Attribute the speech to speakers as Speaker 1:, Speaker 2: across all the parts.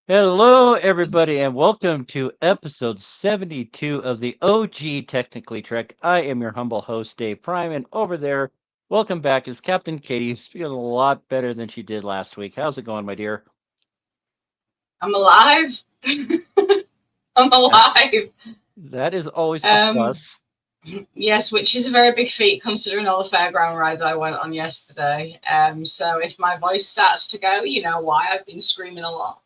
Speaker 1: Hello, everybody, and welcome to episode 72 of the OG Technically Trek. I am your humble host, Dave Prime, and over there, welcome back, is Captain Katie, who's feeling a lot better than she did last week. How's it going, my dear?
Speaker 2: I'm alive. I'm
Speaker 1: That's
Speaker 2: alive.
Speaker 1: that is always a
Speaker 2: Um,
Speaker 1: plus.
Speaker 2: yes, which is a very big feat considering all the fairground rides I went on yesterday. So if my voice starts to go, you know why. I've been screaming a lot.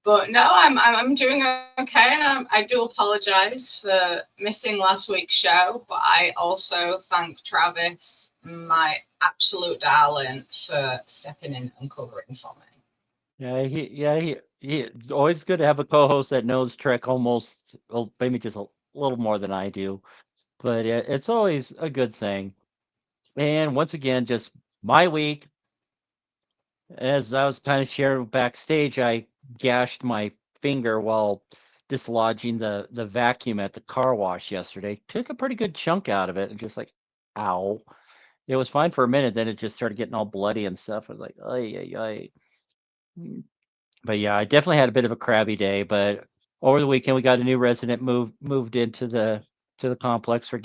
Speaker 2: But no, I'm doing okay, and I do apologize for missing last week's show. But I also thank Travis, my absolute darling, for stepping in and covering for me.
Speaker 1: Yeah, it's always good to have a co-host that knows Trek almost, well, maybe just a little more than I do, but it's always a good thing. And once again, just my week. As I was kind of sharing backstage, I gashed my finger while dislodging the vacuum at the car wash yesterday. Took a pretty good chunk out of it and just like, ow. It was fine for a minute, then it just started getting all bloody and stuff. I was like, ay, ay, ay. Mm. But yeah, I definitely had a bit of a crabby day. But over the weekend, we got a new resident moved into the complex for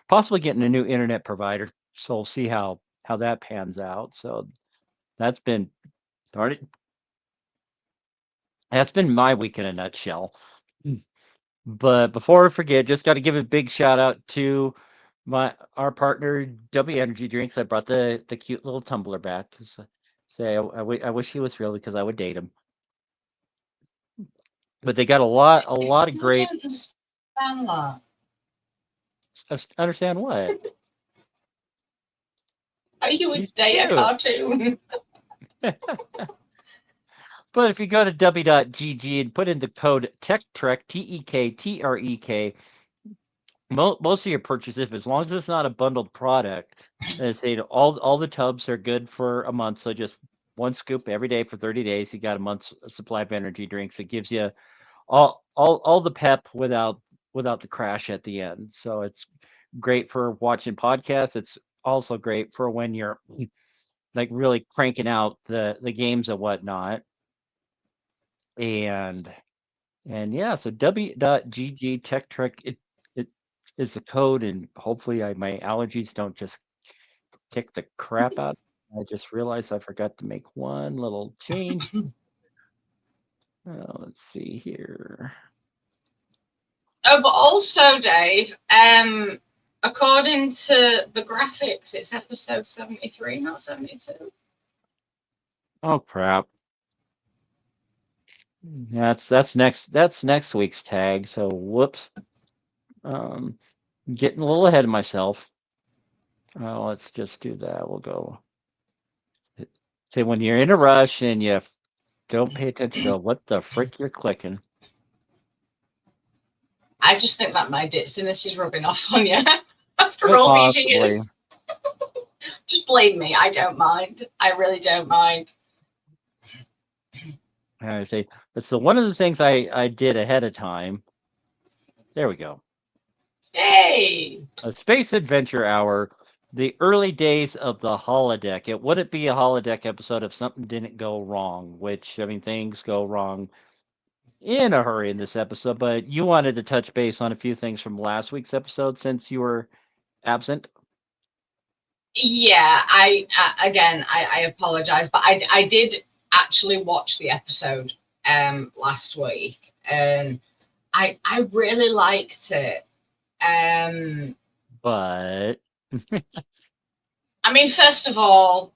Speaker 1: possibly getting a new internet provider. So we'll see how that pans out. So that's been darn it. That's been my week in a nutshell. Mm. But before I forget, just got to give a big shout out to my our partner W Energy Drinks. I brought the cute little tumbler back. Say I wish he was real because I would date him. But they got
Speaker 2: I
Speaker 1: a lot of
Speaker 2: still
Speaker 1: great.
Speaker 2: don't understand that.
Speaker 1: Understand what?
Speaker 2: How you would
Speaker 1: He's
Speaker 2: date a
Speaker 1: cute.
Speaker 2: cartoon?
Speaker 1: But if you go to w.gg and put in the code TechTrek TEKTREK, most of your purchases, if as long as it's not a bundled product, say all the tubs are good for a month. So just one scoop every day for 30 days. You got a month's supply of energy drinks. It gives you all the pep without the crash at the end. So it's great for watching podcasts. It's also great for when you're like really cranking out the games and whatnot. And and yeah, so w.gg tech trek it is the code, and hopefully my allergies don't just kick the crap out. I just realized I forgot to make one little change. Let's see here.
Speaker 2: Oh, but also, Dave, according to the graphics, it's episode 73, not 72.
Speaker 1: Oh crap. That's next week's tag. So whoops. Um, Getting a little ahead of myself. Let's just do that. We'll go. Say when you're in a rush and you don't pay attention to what the frick you're clicking.
Speaker 2: I just think that my ditziness is rubbing off on you after
Speaker 1: Quite
Speaker 2: all these
Speaker 1: possibly.
Speaker 2: years. Just blame me. I don't mind. I really don't mind.
Speaker 1: I say, but so one of the things I did ahead of time. There we go.
Speaker 2: Hey!
Speaker 1: A space adventure hour. The early days of the holodeck. It wouldn't be a holodeck episode if something didn't go wrong. Which I mean, things go wrong in a hurry in this episode. But you wanted to touch base on a few things from last week's episode since you were absent.
Speaker 2: Yeah, I apologize, but I did actually watch the episode last week, and I really liked it. Um,
Speaker 1: But
Speaker 2: I mean, first of all,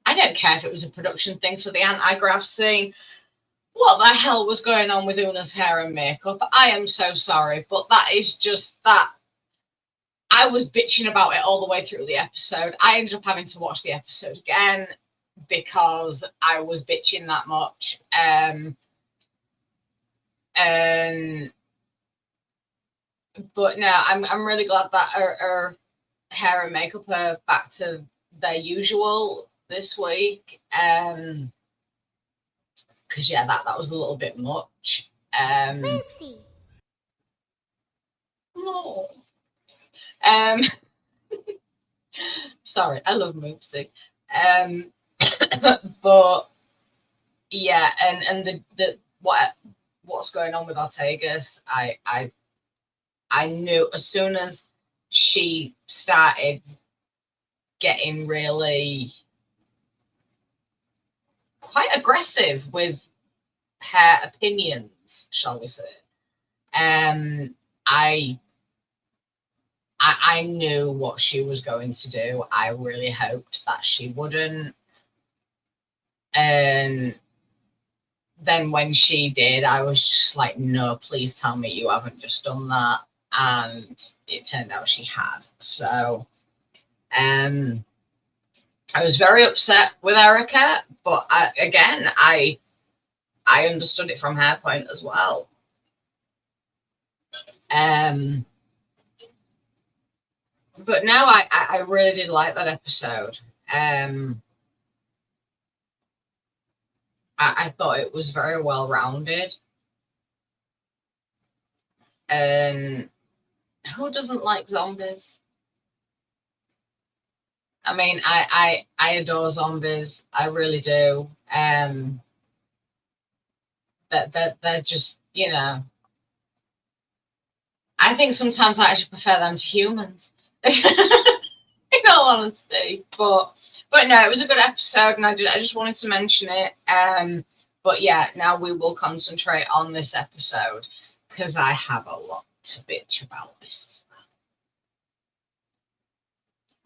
Speaker 2: I don't care if it was a production thing for the anti-grav scene. What the hell was going on with Una's hair and makeup? I am so sorry, but that is just that. I was bitching about it all the way through the episode. I ended up having to watch the episode again because I was bitching that much. And but no, I'm really glad that her hair and makeup are back to their usual this week. Because yeah, that was a little bit much.
Speaker 3: Oopsie.
Speaker 2: Oh. Um, sorry, I love Moopsy. But yeah, and the what's going on with Ortegas, I knew as soon as she started getting really quite aggressive with her opinions, shall we say. Um, I I knew what she was going to do. I really hoped that she wouldn't. And then when she did, I was just like, no, please tell me you haven't just done that. And it turned out she had. So um, I was very upset with Erica, but I understood it from her point as well. Um, but now I really did like that episode. I thought it was very well rounded. And who doesn't like zombies? I mean, I adore zombies. I really do. That they're just, you know. I think sometimes I actually prefer them to humans. In all honesty, but no, it was a good episode, and I just wanted to mention it. But yeah, now we will concentrate on this episode because I have a lot to bitch about this.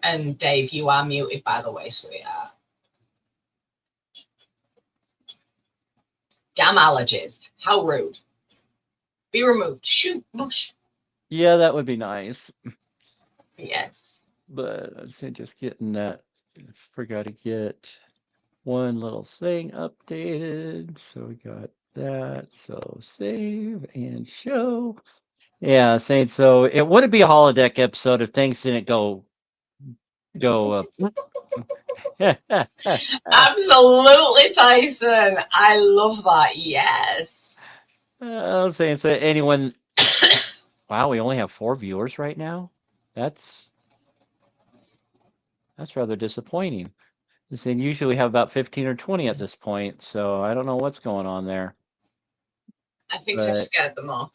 Speaker 2: And Dave, you are muted, by the way, sweetheart. Damn allergies! How rude. Be removed. Shoot, mush.
Speaker 1: Yeah, that would be nice.
Speaker 2: Yes.
Speaker 1: But let's see, just getting that. Forgot to get one little thing updated. So we got that. So save and show. Yeah, saying so it wouldn't be a holodeck episode if things didn't go
Speaker 2: Absolutely, Tyson. I love that. Yes.
Speaker 1: I was saying so anyone wow, we only have 4 viewers right now. That's rather disappointing. Saying usually we have about 15 or 20 at this point, so I don't know what's going on there.
Speaker 2: I think I've scared them off.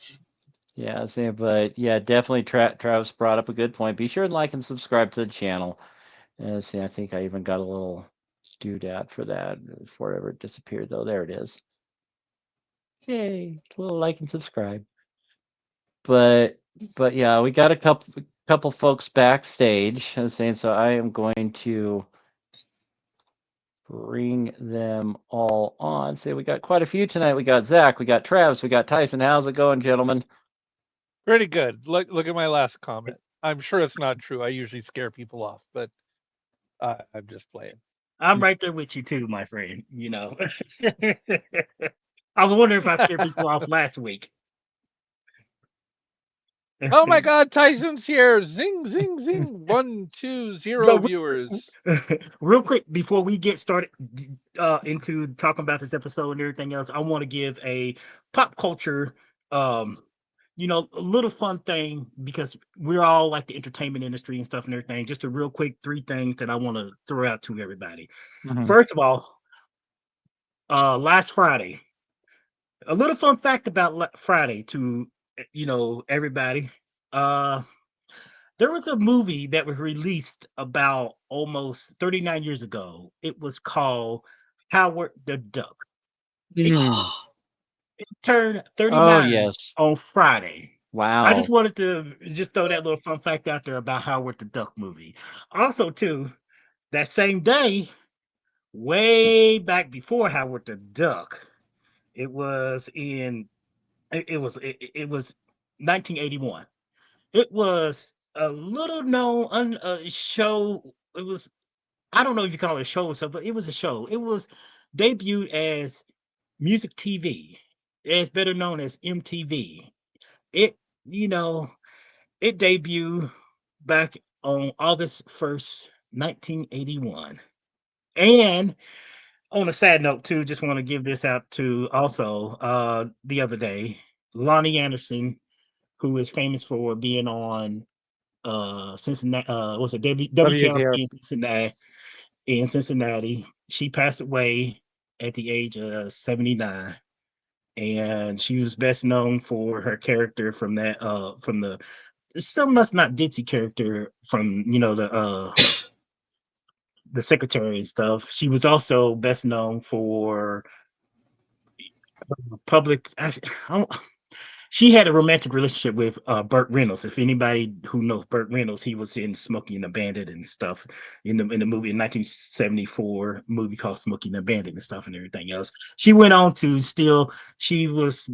Speaker 1: Yeah, saying, but yeah, definitely Travis brought up a good point. Be sure and like and subscribe to the channel. See, I think I even got a little doodad for that before it ever disappeared, though. There it is. Yay, a little like and subscribe. But yeah, we got a couple folks backstage. I was saying, so I am going to bring them all on. Say we got quite a few tonight. We got Zach, we got Travis, we got Tyson. How's it going, gentlemen?
Speaker 3: Pretty good. Look at my last comment. I'm sure it's not true. I usually scare people off, but I'm just playing.
Speaker 4: I'm right there with you too, my friend. You know, I was wondering if I scared people off last week.
Speaker 3: Oh my God, Tyson's here! Zing, zing, zing! 1, 2, 0
Speaker 4: Yo,
Speaker 3: viewers.
Speaker 4: real quick before we get started into talking about this episode and everything else, I want to give a pop culture, um, a little fun thing because we're all like the entertainment industry and stuff and everything. Just a real quick 3 things that I want to throw out to everybody.
Speaker 1: Mhm.
Speaker 4: First of all, last Friday, a little fun fact about Friday to everybody. Uh, there was a movie that was released about almost 39 years ago. It was called Howard the Duck. It
Speaker 1: Mm.
Speaker 4: turned
Speaker 1: Oh
Speaker 4: 39
Speaker 1: yes.
Speaker 4: on Friday. I just
Speaker 1: Wow.
Speaker 4: wanted to just throw that little fun fact out there about Howard the Duck movie. Also, too, that same day, way back before Howard the Duck, it was in it was 1981. It was a little known show. It was, I don't know if you call it a show or something, but it was a show. It was debuted as music TV. It's better known as MTV. It you know it debuted back on August 1st, 1981. And on a sad note too, just want to give this out to also the other day, Lonnie Anderson, who is famous for being on Cincinnati, what's it, WKRP
Speaker 1: WKR.
Speaker 4: in Cincinnati. She passed away at the age of 79, and she was best known for her character from the some must not ditzy character from the secretary and stuff. She was also best known for public. She had a romantic relationship with Burt Reynolds. If anybody who knows Burt Reynolds, he was in Smokey and the Bandit and stuff in the movie in 1974 movie called Smokey and the Bandit and stuff and everything else. She went on to still. She was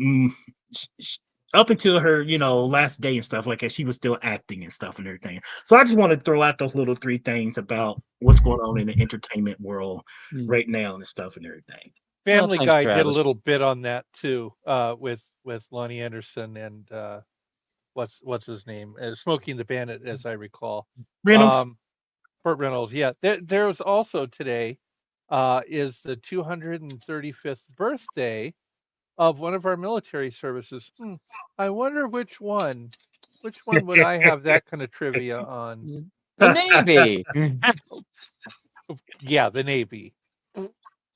Speaker 4: up until her last day and stuff like that. She was still acting and stuff and everything. So I just want to throw out those little three things about what's going on in the entertainment world right now and stuff and everything.
Speaker 3: Family
Speaker 1: thanks,
Speaker 3: Guy did a
Speaker 1: Travis.
Speaker 3: little bit on that too, with Lonnie Anderson and what's his name, Smokey and the Bandit, as I recall.
Speaker 4: Reynolds.
Speaker 3: Burt Reynolds. Yeah, there was also today is the 235th birthday of one of our military services. I wonder which one. Which one would I have that kind of trivia on?
Speaker 1: The Navy.
Speaker 3: Yeah, the Navy.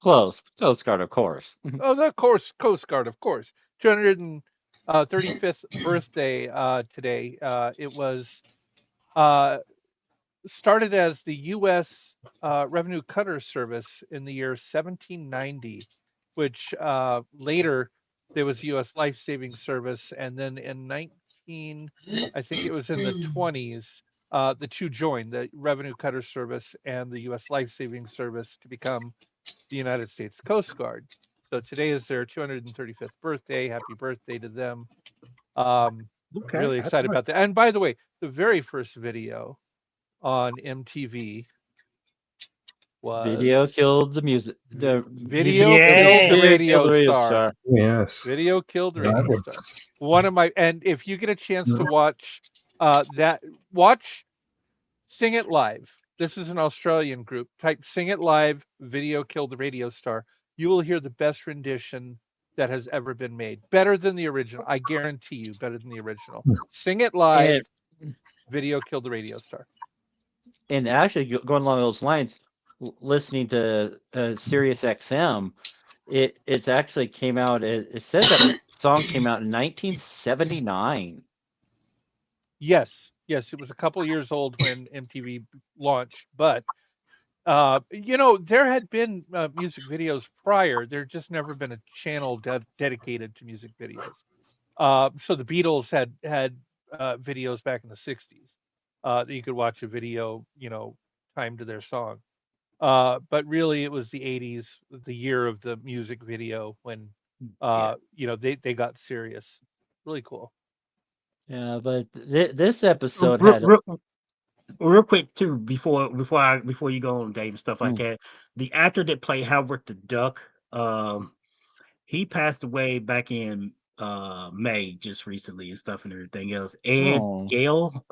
Speaker 1: Close. Coast Guard, of course.
Speaker 3: Oh, the Coast Guard, of course. 235th birthday today. It was started as the U.S. Revenue Cutter Service in the year 1790, which later there was U.S. Life Saving Service, and then in I think it was in the 20s, the two joined, the Revenue Cutter Service and the U.S. Life Saving Service, to become the United States Coast Guard. So today is their 235th birthday. Happy birthday to them.
Speaker 4: Okay,
Speaker 3: Really excited about that. And by the way, the very first video on MTV was
Speaker 1: Video killed the music. The
Speaker 3: Video
Speaker 4: Yeah.
Speaker 3: killed the
Speaker 1: Video
Speaker 3: radio
Speaker 1: killed the radio
Speaker 3: star.
Speaker 5: Yes.
Speaker 3: Video killed the
Speaker 5: That
Speaker 3: radio
Speaker 5: was-
Speaker 3: star. One of my, and if you get a chance to
Speaker 5: Mhm.
Speaker 3: watch watch Sing It Live. This is an Australian group. Type Sing It Live, Video Killed the Radio Star. You will hear the best rendition that has ever been made. Better than the original. I guarantee you, better than the original. Sing It Live, Video Killed the Radio Star.
Speaker 1: And actually, going along those lines, listening to Sirius XM, it's actually came out. It says that song came out in 1979.
Speaker 3: Yes, it was a couple years old when MTV launched, but there had been music videos prior. There just never been a channel dedicated to music videos. So the Beatles had videos back in the 60s that you could watch a video, timed to their song. But really, it was the 80s, the year of the music video, when they got serious. Really cool.
Speaker 1: Yeah, but this episode
Speaker 4: real,
Speaker 1: had
Speaker 4: real, real quick too, before you go on, Dave, and stuff like that. The actor that played Howard the Duck, he passed away back in May just recently and stuff and everything else. Ed Gale,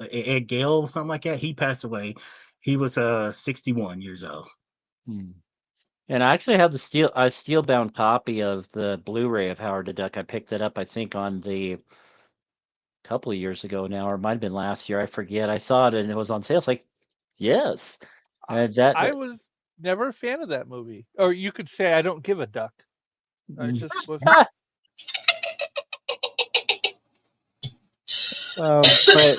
Speaker 4: something like that. He passed away. He was 61 years old.
Speaker 1: And I actually have a steel-bound copy of the Blu-ray of Howard the Duck. I picked it up, I think, on the couple of years ago now, or it might have been last year. I forget. I saw it and it was on sale. It's like, yes.
Speaker 3: I was never a fan of that movie. Or you could say I don't give a duck. I just wasn't.
Speaker 1: But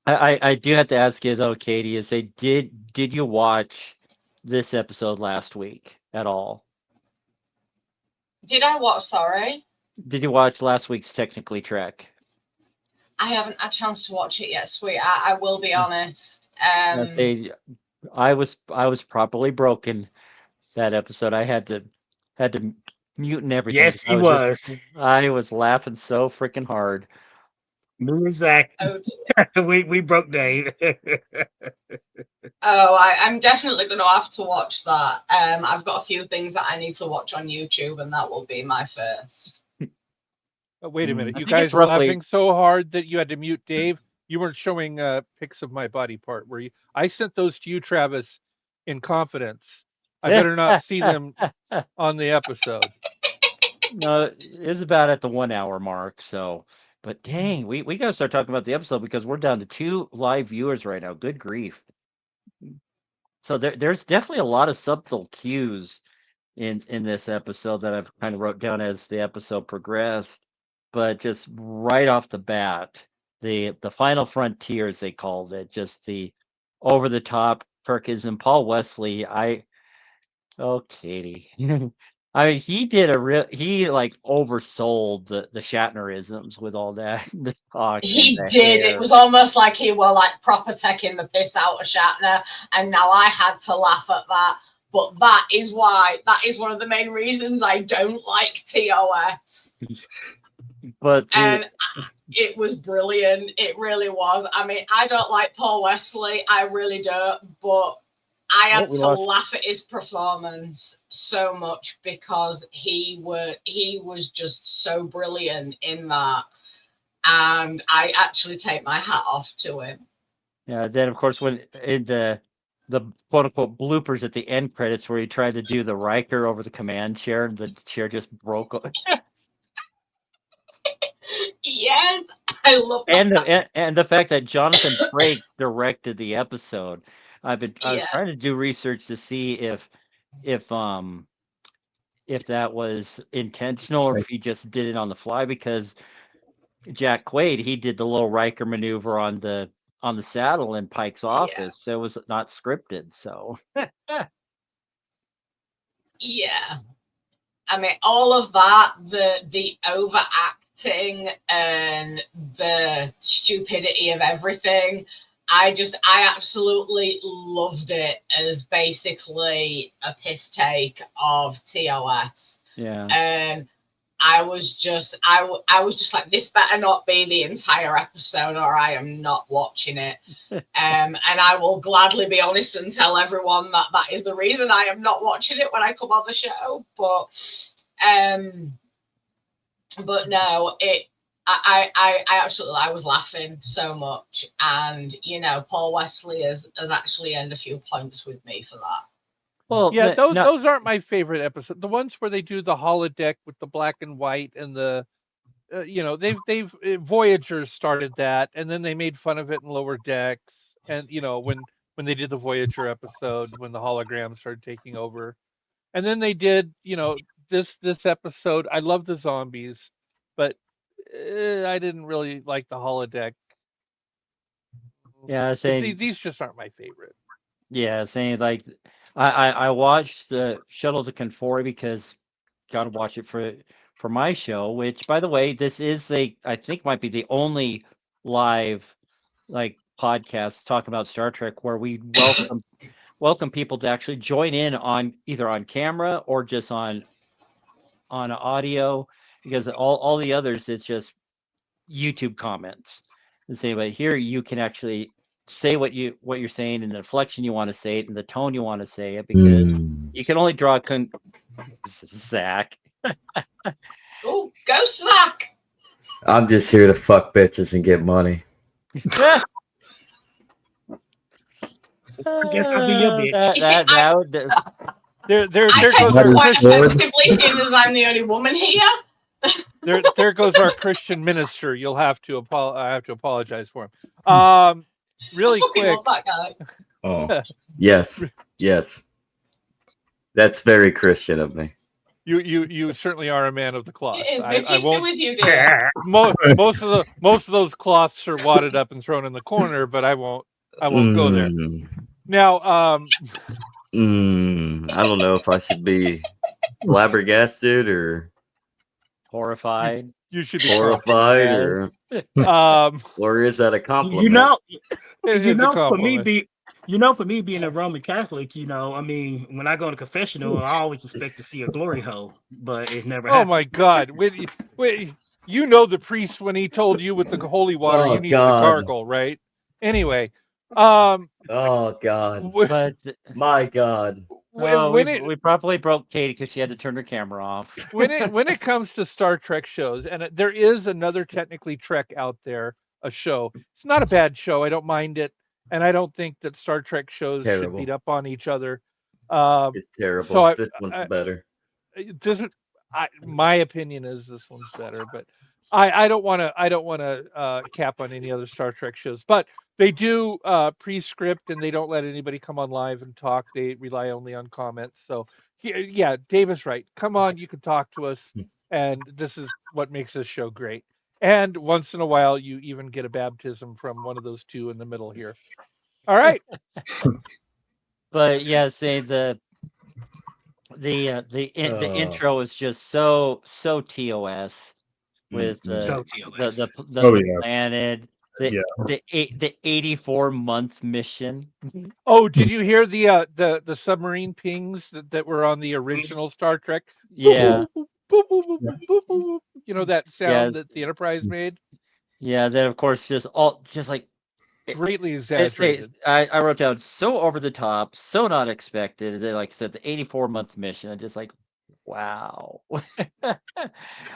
Speaker 1: I do have to ask you though, Katie, did you watch this episode last week at all?
Speaker 2: Did I watch? Sorry.
Speaker 1: Did you watch last week's Technically Trek?
Speaker 2: I haven't had a chance to watch it yet, sweet. I will be honest.
Speaker 1: I was properly broken that episode. I had to mute and everything.
Speaker 4: Yes, he was.
Speaker 1: I was laughing so freaking hard.
Speaker 4: Me and Zach.
Speaker 2: Oh,
Speaker 4: we broke Dave.
Speaker 2: I'm definitely going to have to watch that. I've got a few things that I need to watch on YouTube, and that will be my first.
Speaker 3: Wait a minute.
Speaker 1: I
Speaker 3: You
Speaker 1: think
Speaker 3: guys
Speaker 1: it's
Speaker 3: were
Speaker 1: roughly-
Speaker 3: laughing so hard that you had to mute Dave. You weren't showing pics of my body part, were you? I sent those to you, Travis, in confidence. I better not see them on the episode.
Speaker 1: No, it was about at the 1 hour mark. So, but dang, we got to start talking about the episode because we're down to 2 live viewers right now. Good grief. So there's definitely a lot of subtle cues in this episode that I've kind of wrote down as the episode progressed. But just right off the bat, the final frontier, as they called it, just the over the top Kirkism. Paul Wesley, oh Katie. I mean, he like oversold the Shatnerisms with all that the talk and
Speaker 2: He
Speaker 1: the
Speaker 2: did. It
Speaker 1: hair.
Speaker 2: was almost like he were like proper taking the piss out of Shatner, and now I had to laugh at that. But that is one of the main reasons I don't like TOS.
Speaker 1: But
Speaker 2: And it was brilliant. It really was. I mean, I don't like Paul Wesley. I really don't. But I had to laugh at his performance so much because he was just so brilliant in that. And I actually take my hat off to him.
Speaker 1: yeah, then of course when in the quote unquote bloopers at the end credits where he tried to do the Riker over the command chair and the chair just broke.
Speaker 2: Yes, I love that.
Speaker 1: And the fact that Jonathan Frakes directed the episode. I was trying to do research to see if that was intentional or if he just did it on the fly, because Jack Quaid, he did the little Riker maneuver on the saddle in Pike's office, so it was not scripted. So
Speaker 2: yeah, I mean, all of that, the overacting and the stupidity of everything, I absolutely loved it as basically a piss take of TOS.
Speaker 1: yeah.
Speaker 2: And I was just like, this better not be the entire episode or I am not watching it. And I will gladly be honest and tell everyone that is the reason I am not watching it when I come on the show. But no, I absolutely, I was laughing so much. And, you know, Paul Wesley has actually earned a few points with me for that.
Speaker 1: Well,
Speaker 3: yeah, those aren't my favorite episodes. The ones where they do the holodeck with the black and white and the, they've Voyagers started that, and then they made fun of it in Lower Decks, and when they did the Voyager episode when the holograms started taking over, and then they did this episode. I love the zombies, but I didn't really like the holodeck.
Speaker 1: Yeah, saying
Speaker 3: these just aren't my favorite.
Speaker 1: Yeah, saying like I watched the Shuttle to Conform because got to watch it for my show. Which, by the way, this is I think might be the only live like podcast talking about Star Trek where we welcome people to actually join in on either on camera or just on audio, because all the others it's just YouTube comments. And say, but here you can actually say what you're saying in the inflection you want to say it and the tone you want to say it, because you can only draw Zach.
Speaker 2: Oh, go Zach!
Speaker 5: I'm just here to fuck bitches and get money.
Speaker 4: I guess I'll be your bitch.
Speaker 3: There
Speaker 2: I
Speaker 3: goes
Speaker 2: take
Speaker 3: our
Speaker 2: quite
Speaker 3: Christian.
Speaker 2: offensively, seeing as I'm the only woman here.
Speaker 3: There goes our Christian minister. You'll have to I have to apologize for him. Really quick.
Speaker 2: Love that guy.
Speaker 5: Oh, yes. That's very Christian of me.
Speaker 3: You certainly are a man of the cloth.
Speaker 2: It is.
Speaker 3: I won't.
Speaker 2: With you, dear.
Speaker 3: Most of those cloths are wadded up and thrown in the corner, but I won't go there. Now,
Speaker 5: I don't know if I should be flabbergasted or
Speaker 1: horrified.
Speaker 3: You should be
Speaker 5: horrified, or is that a compliment?
Speaker 4: For me being a Roman Catholic, I mean, when I go to confessional, I always expect to see a glory hole, but it never happened.
Speaker 3: Oh my God! Wait, the priest when he told you with the holy water you need the gargle, right? Anyway,
Speaker 5: oh God!
Speaker 1: But
Speaker 5: my God!
Speaker 1: We probably broke Katie because she had to turn her camera off.
Speaker 3: when it comes to Star Trek shows, and there is another technically Trek out there, a show. It's not a bad show. I don't mind it, and I don't think that Star Trek shows should beat up on each other.
Speaker 5: It's terrible. So this one's better.
Speaker 3: My opinion is this one's better, but I don't want to cap on any other Star Trek shows, but they do pre-script and they don't let anybody come on live and talk. They rely only on comments. So yeah, Dave is right. Come on, you can talk to us, and this is what makes this show great. And once in a while, you even get a baptism from one of those two in the middle here. All right.
Speaker 1: But yeah, say the intro is just so TOS with
Speaker 4: So
Speaker 1: the
Speaker 4: TOS.
Speaker 1: planet, the
Speaker 6: Yeah.
Speaker 1: the 84-month mission.
Speaker 3: Oh, did you hear the submarine pings that were on the original Star Trek? Boop, boop,
Speaker 1: Yeah,
Speaker 3: boop, boop, boop, boop, boop, boop, boop, boop. You know that sound
Speaker 1: yes,
Speaker 3: that the Enterprise made?
Speaker 1: yeah. Then of course just like
Speaker 3: Greatly
Speaker 1: it's
Speaker 3: exaggerated.
Speaker 1: I wrote down so over the top, so not expected. And then, like I said, the 84-month mission. I'm just like, wow.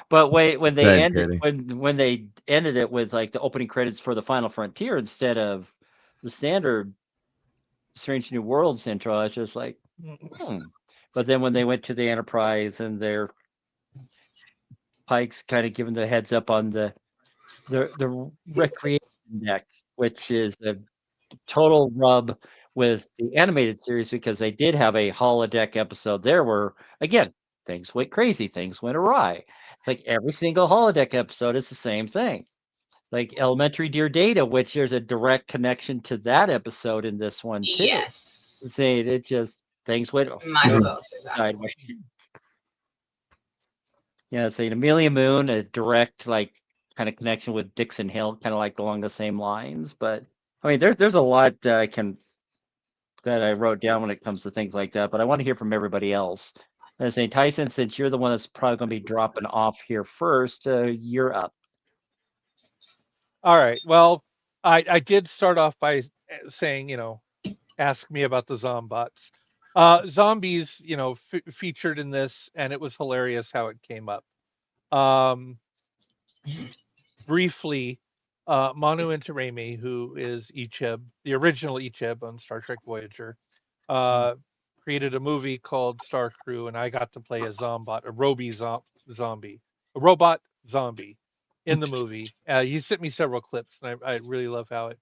Speaker 1: But wait, when they ended
Speaker 5: Exaggerating.
Speaker 1: when they ended it with like the opening credits for the Final Frontier instead of the standard Strange New Worlds intro, I was just like, hmm. But then when they went to the Enterprise and their Pike's kind of giving the heads up on the recreation deck, which is a total rub with the animated series because they did have a holodeck episode there where again things went crazy, things went awry. It's like every single holodeck episode is the same thing. Like Elementary Dear Data, which there's a direct connection to that episode in this one too.
Speaker 2: Yes.
Speaker 1: Saying it just things went
Speaker 2: My thoughts exactly.
Speaker 1: sideways. Yeah, saying Amelia Moon, a direct like kind of connection with Dixon Hill, kind of like along the same lines. But I mean, there's a lot that I wrote down when it comes to things like that. But I want to hear from everybody else. I was saying, Tyson, since you're the one that's probably going to be dropping off here first, you're up.
Speaker 3: All right. Well, I did start off by saying, ask me about the Zombots. Zombies, featured in this, and it was hilarious how it came up. Um, Briefly, Manu Intiraymi, who is Icheb, the original Icheb on Star Trek Voyager, uh, created a movie called Star Crew, and I got to play a zombot, zombie, a robot zombie in the movie. He sent me several clips, and I really love how it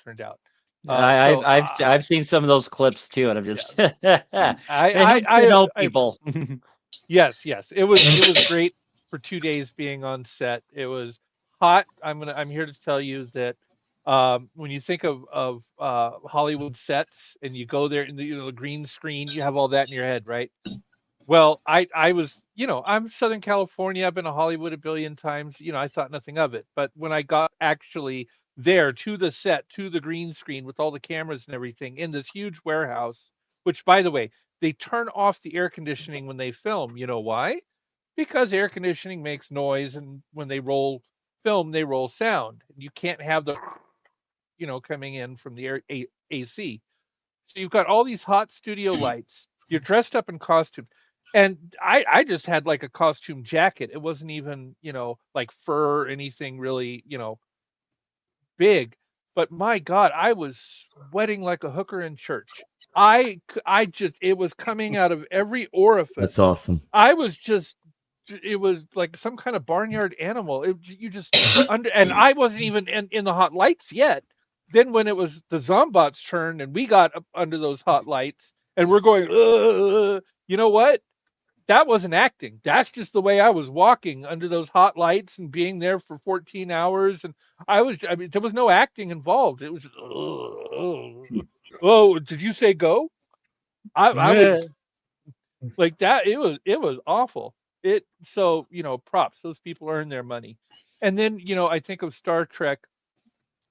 Speaker 3: turned out. So
Speaker 1: I've seen some of those clips too, and I'm
Speaker 3: yeah,
Speaker 1: just it
Speaker 3: I
Speaker 1: helps to know
Speaker 3: I
Speaker 1: people.
Speaker 3: yes, yes. It was great for 2 days being on set. It was hot. I'm here to tell you that when you think of Hollywood sets and you go there and the green screen, you have all that in your head, right? Well, I was, I'm Southern California. I've been to Hollywood a billion times. I thought nothing of it. But when I got actually there to the set, to the green screen with all the cameras and everything in this huge warehouse, which by the way, they turn off the air conditioning when they film. You know why? Because air conditioning makes noise, and when they roll film, they roll sound. You can't have the, coming in from the AC. So you've got all these hot studio lights. You're dressed up in costume. And I just had like a costume jacket. It wasn't even, like fur or anything really, big. But my God, I was sweating like a hooker in church. I just, it was coming out of every
Speaker 5: That's
Speaker 3: orifice.
Speaker 5: awesome.
Speaker 3: I was just, it was like some kind of barnyard animal. You just and I wasn't even in the hot lights yet. Then when it was the Zombots' turn and we got up under those hot lights and we're going, you know what? That wasn't acting. That's just the way I was walking under those hot lights and being there for 14 hours. And I mean, there was no acting involved. It was just, oh, did you say go? I was like that. It was awful. So, props. Those people earn their money. And then, I think of Star Trek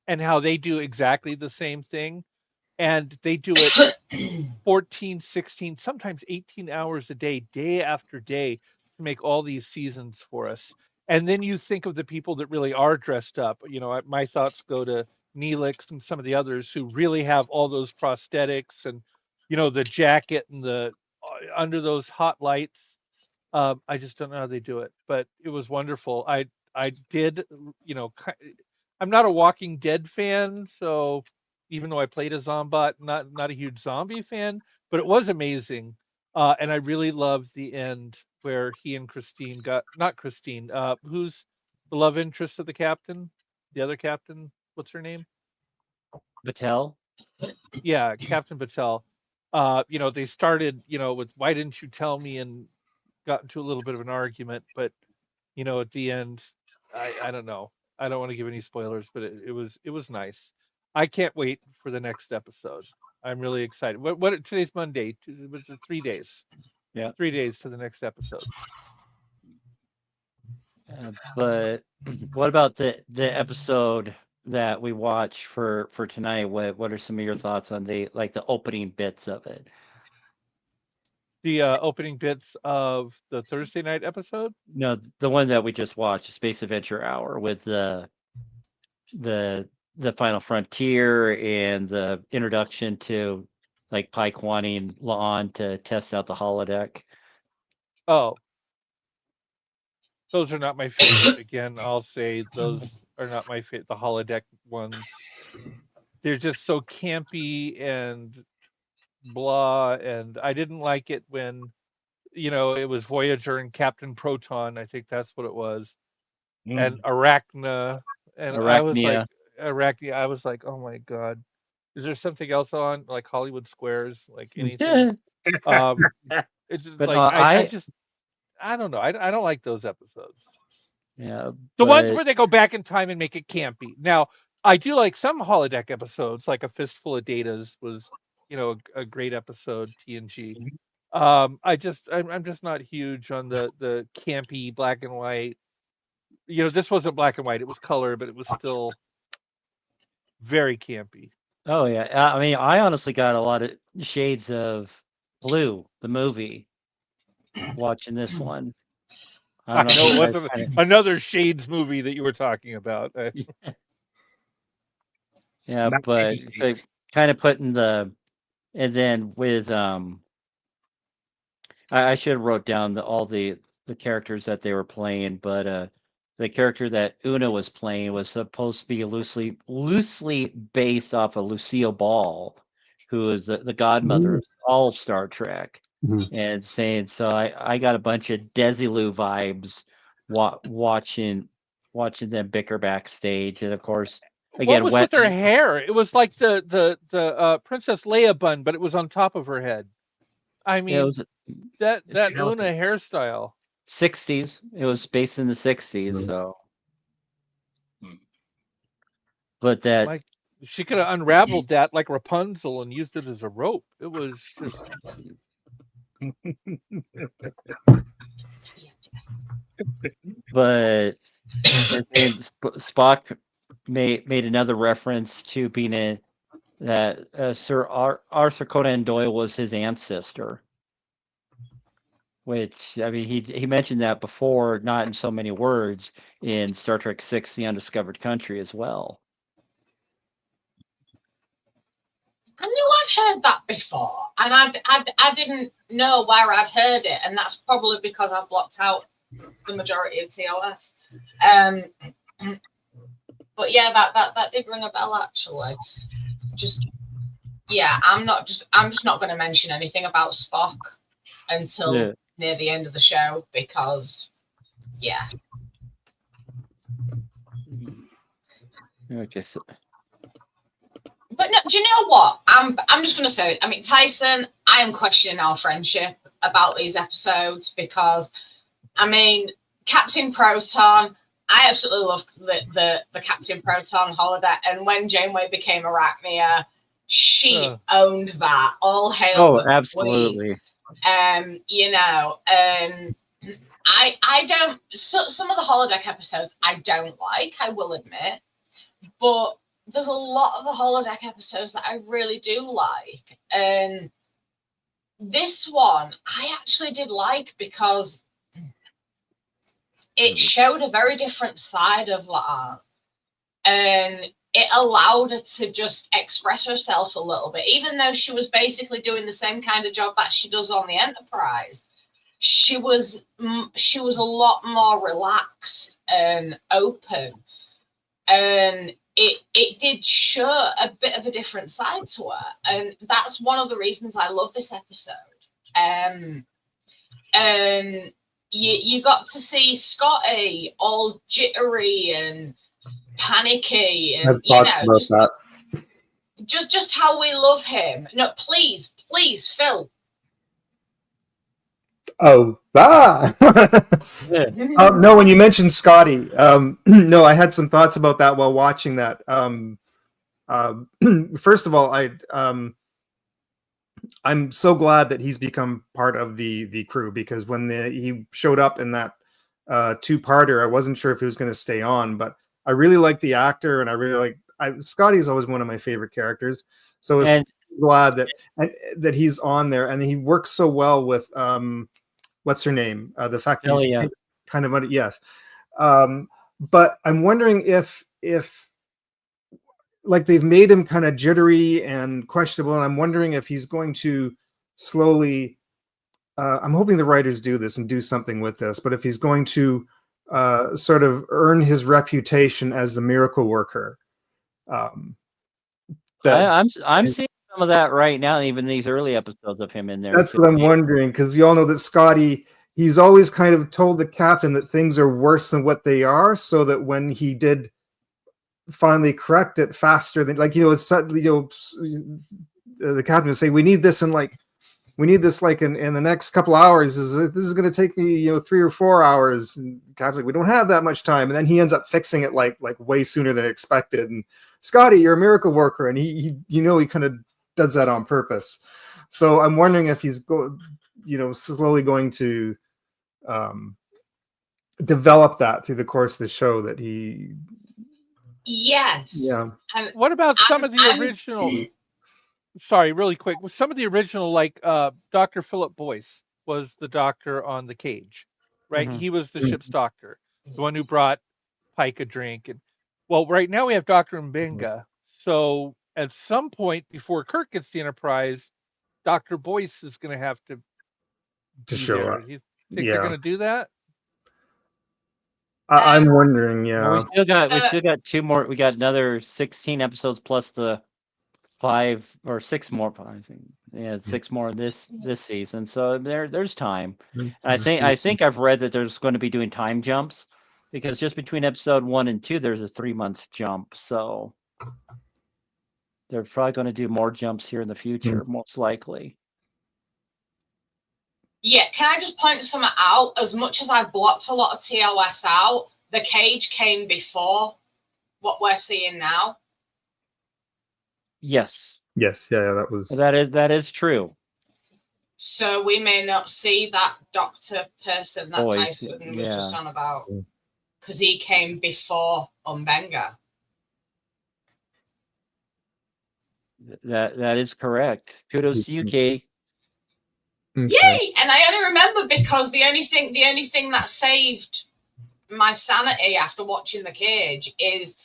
Speaker 3: and how they do exactly the same thing. And they do it 14, 16, sometimes 18 hours a day after day to make all these seasons for us. And then you think of the people that really are dressed up. My thoughts go to Neelix and some of the others who really have all those prosthetics and, the jacket and the under those hot lights. I just don't know how they do it, but it was wonderful. I did, I'm not a Walking Dead fan, so even though I played a Zombot, not a huge zombie fan, but it was amazing. And I really loved the end where he and Christine got not Christine, who's the love interest of the captain, the other captain. What's her name?
Speaker 1: Battelle.
Speaker 3: Yeah, Captain Patel. They started, with "Why didn't you tell me?" and got into a little bit of an argument, but at the end, I don't know. I don't want to give any spoilers, but it was nice. I can't wait for the next episode. I'm really excited. What today's Monday? Was it 3 days?
Speaker 1: Yeah.
Speaker 3: 3 days to the next episode.
Speaker 1: But what about the episode that we watch for tonight? What are some of your thoughts on the opening bits of it?
Speaker 3: The opening bits of the Thursday night episode.
Speaker 1: No, the one that we just watched, the Space Adventure Hour, with the Final Frontier and the introduction to Pike wanting La'an to test out the holodeck.
Speaker 3: Oh, those are not my favorite. Again, I'll say those are not my favorite. The holodeck ones, they're just so campy and blah. And I didn't like it when, it was Voyager and Captain Proton. I think that's what it was. And Arachna. And I was like,
Speaker 1: Arachnia.
Speaker 3: Arachnia. I was like, oh my God. Is there something else on, like Hollywood Squares, like anything? It's just
Speaker 1: But
Speaker 3: like I don't know. I don't like those episodes.
Speaker 1: Yeah,
Speaker 3: The ones where they go back in time and make it campy. Now, I do like some holodeck episodes, like A Fistful of Datas was, a great episode, TNG. I'm just not huge on the campy black and white. This wasn't black and white; it was color, but it was still very campy.
Speaker 1: Oh yeah, I mean, I honestly got a lot of shades of Blue, the movie, watching this one.
Speaker 3: I
Speaker 1: don't know if
Speaker 3: know
Speaker 1: you
Speaker 3: it
Speaker 1: guys
Speaker 3: wasn't
Speaker 1: kinda-
Speaker 3: another Shades movie that you were talking about.
Speaker 1: Yeah,
Speaker 4: Not
Speaker 1: but
Speaker 4: 50
Speaker 1: so
Speaker 4: Shades.
Speaker 1: kind of putting and then with I should have wrote down all the characters that they were playing, but the character that Una was playing was supposed to be loosely based off of Lucille Ball, who is the godmother of all Star Trek, and saying so. I got a bunch of Desilu vibes watching them bicker backstage, and of course
Speaker 3: What
Speaker 1: again
Speaker 3: was with her hair? It was like the Princess Leia bun, but it was on top of her head. I
Speaker 1: it
Speaker 3: mean,
Speaker 1: was
Speaker 3: that
Speaker 4: It's
Speaker 3: Una
Speaker 4: Elsa.
Speaker 3: hairstyle.
Speaker 1: 60s. It was based in the 60s, so. But that
Speaker 3: Like she could have unraveled that like Rapunzel and used it as a rope. It was just
Speaker 1: but Spock made another reference to being that Sir Arthur Conan Doyle was his ancestor. Which I mean, he mentioned that before, not in so many words, in Star Trek VI: The Undiscovered Country as well.
Speaker 2: I knew I'd heard that before, and I didn't know where I'd heard it, and that's probably because I blocked out the majority of TOS. But yeah, that did ring a bell actually. Just yeah, I'm just not going to mention anything about Spock until near the end of the show because yeah.
Speaker 1: Okay. So.
Speaker 2: But no, do you know what? I'm just going to say it. I mean, Tyson, I am questioning our friendship about these episodes because, I mean, Captain Proton, I absolutely loved the Captain Proton holodeck. And when Janeway became Arachnia, she owned that. All hail.
Speaker 1: Oh, absolutely.
Speaker 2: You know, and I don't. So, some of the holodeck episodes I don't like. I will admit, but there's a lot of the holodeck episodes that I really do like, and this one I actually did like because it showed a very different side of La'an, and it allowed her to just express herself a little bit, even though she was basically doing the same kind of job that she does on the Enterprise. She was a lot more relaxed and open, and it did show a bit of a different side to her, and that's one of the reasons I love this episode. And you got to see Scotty all jittery and panicky, and just how we love him. No, please, Phil.
Speaker 6: No, when you mentioned Scotty, no, I had some thoughts about that while watching that. First of all, I'm so glad that he's become part of the crew, because when he showed up in that two-parter, I wasn't sure if he was going to stay on, but I really like the actor, and I really like Scotty's always one of my favorite characters. So it's glad that he's on there, and he works so well with what's her name? The fact that he's kind of yes. But I'm wondering if like they've made him kind of jittery and questionable, and I'm wondering if he's going to slowly. I'm hoping the writers do this and do something with this, but if he's going to sort of earn his reputation as the miracle worker.
Speaker 1: I'm seeing some of that right now, even these early episodes of him in there.
Speaker 6: That's what I'm wondering, because we all know that Scotty, he's always kind of told the captain that things are worse than what they are, so that when he did finally correct it faster than, like, it's the captain would say, we need this in the next couple hours. This is going to take me 3 or 4 hours. And the captain's like, we don't have that much time. And then he ends up fixing it like way sooner than expected. And Scotty, you're a miracle worker, and he kind of does that on purpose. So I'm wondering if he's slowly going to develop that through the course of the show, that he.
Speaker 2: Yes.
Speaker 6: Yeah.
Speaker 3: What about some of the original? Sorry, really quick. With some of the original, like Dr. Philip Boyce was the doctor on The Cage, right?
Speaker 1: Mm-hmm.
Speaker 3: He was the ship's doctor, the one who brought Pike a drink. And well, right now we have Dr. Mbenga. So at some point before Kirk gets the Enterprise, Dr. Boyce is going to have to
Speaker 6: show
Speaker 3: there.
Speaker 6: up.
Speaker 3: You think they're going to do that?
Speaker 6: I'm wondering. Yeah.
Speaker 1: Well, we still got 2 more. We got another 16 episodes plus the 5 or 6 more. Yeah, 6 more this season. So there's time. And I think I've read that there's going to be doing time jumps, because just between episode 1 and 2 there's a 3-month jump. So they're probably going to do more jumps here in the future, most likely.
Speaker 2: Yeah, can I just point something out? As much as I've blocked a lot of TOS out, The Cage came before what we're seeing now.
Speaker 1: Yes.
Speaker 6: Yes. Yeah. That was.
Speaker 1: That is true.
Speaker 2: So we may not see that doctor person that
Speaker 1: Boyce,
Speaker 2: Tyson was just on about, because he came before Mbenga.
Speaker 1: That is correct. Kudos to you, Katie.
Speaker 6: Okay.
Speaker 2: Yay! And I only remember because the only thing that saved my sanity after watching The Cage is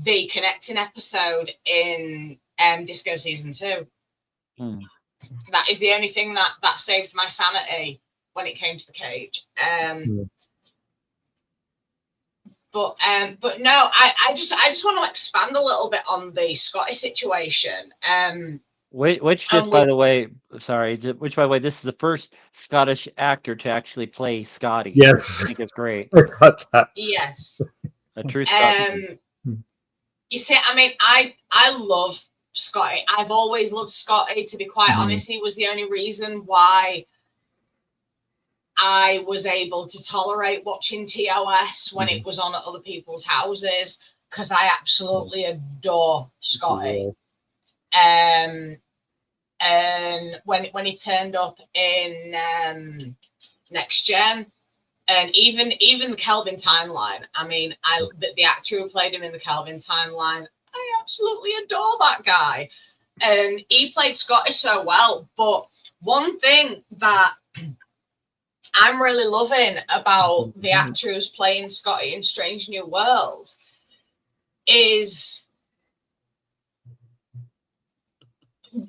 Speaker 2: the connecting episode in Disco Season 2. That is the only thing that saved my sanity when it came to The Cage. But no, I just want to expand a little bit on the Scotty situation.
Speaker 1: Which just by the way, which by the way, this is the first Scottish actor to actually play Scotty.
Speaker 6: Yes.
Speaker 1: I think it's great.
Speaker 6: I got that.
Speaker 2: Yes.
Speaker 1: A true Scotsman.
Speaker 2: You see, I mean, I love Scotty. I've always loved Scotty, to be quite honest. He was the only reason why I was able to tolerate watching TOS when it was on at other people's houses, because I absolutely adore Scotty. And when he turned up in Next Gen, and even the Kelvin timeline, I mean, the actor who played him in the Kelvin timeline, I absolutely adore that guy. And he played Scotty so well. But one thing that I'm really loving about the actor who's playing Scotty in Strange New Worlds is from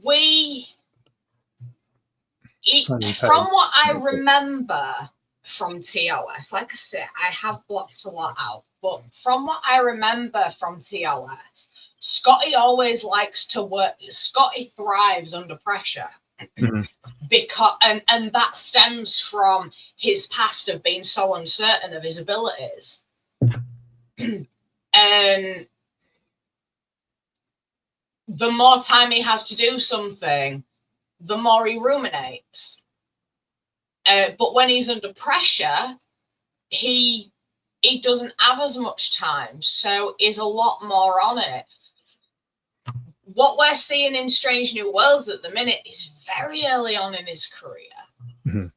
Speaker 2: what I remember from TOS, like I said, I have blocked a lot out, but from what I remember from TOS, Scotty always likes to work. Scotty thrives under pressure. because and that stems from his past of being so uncertain of his abilities. And the more time he has to do something, the more he ruminates. But when he's under pressure, he doesn't have as much time, so is a lot more on it. What we're seeing in Strange New Worlds at the minute is very early on in his career.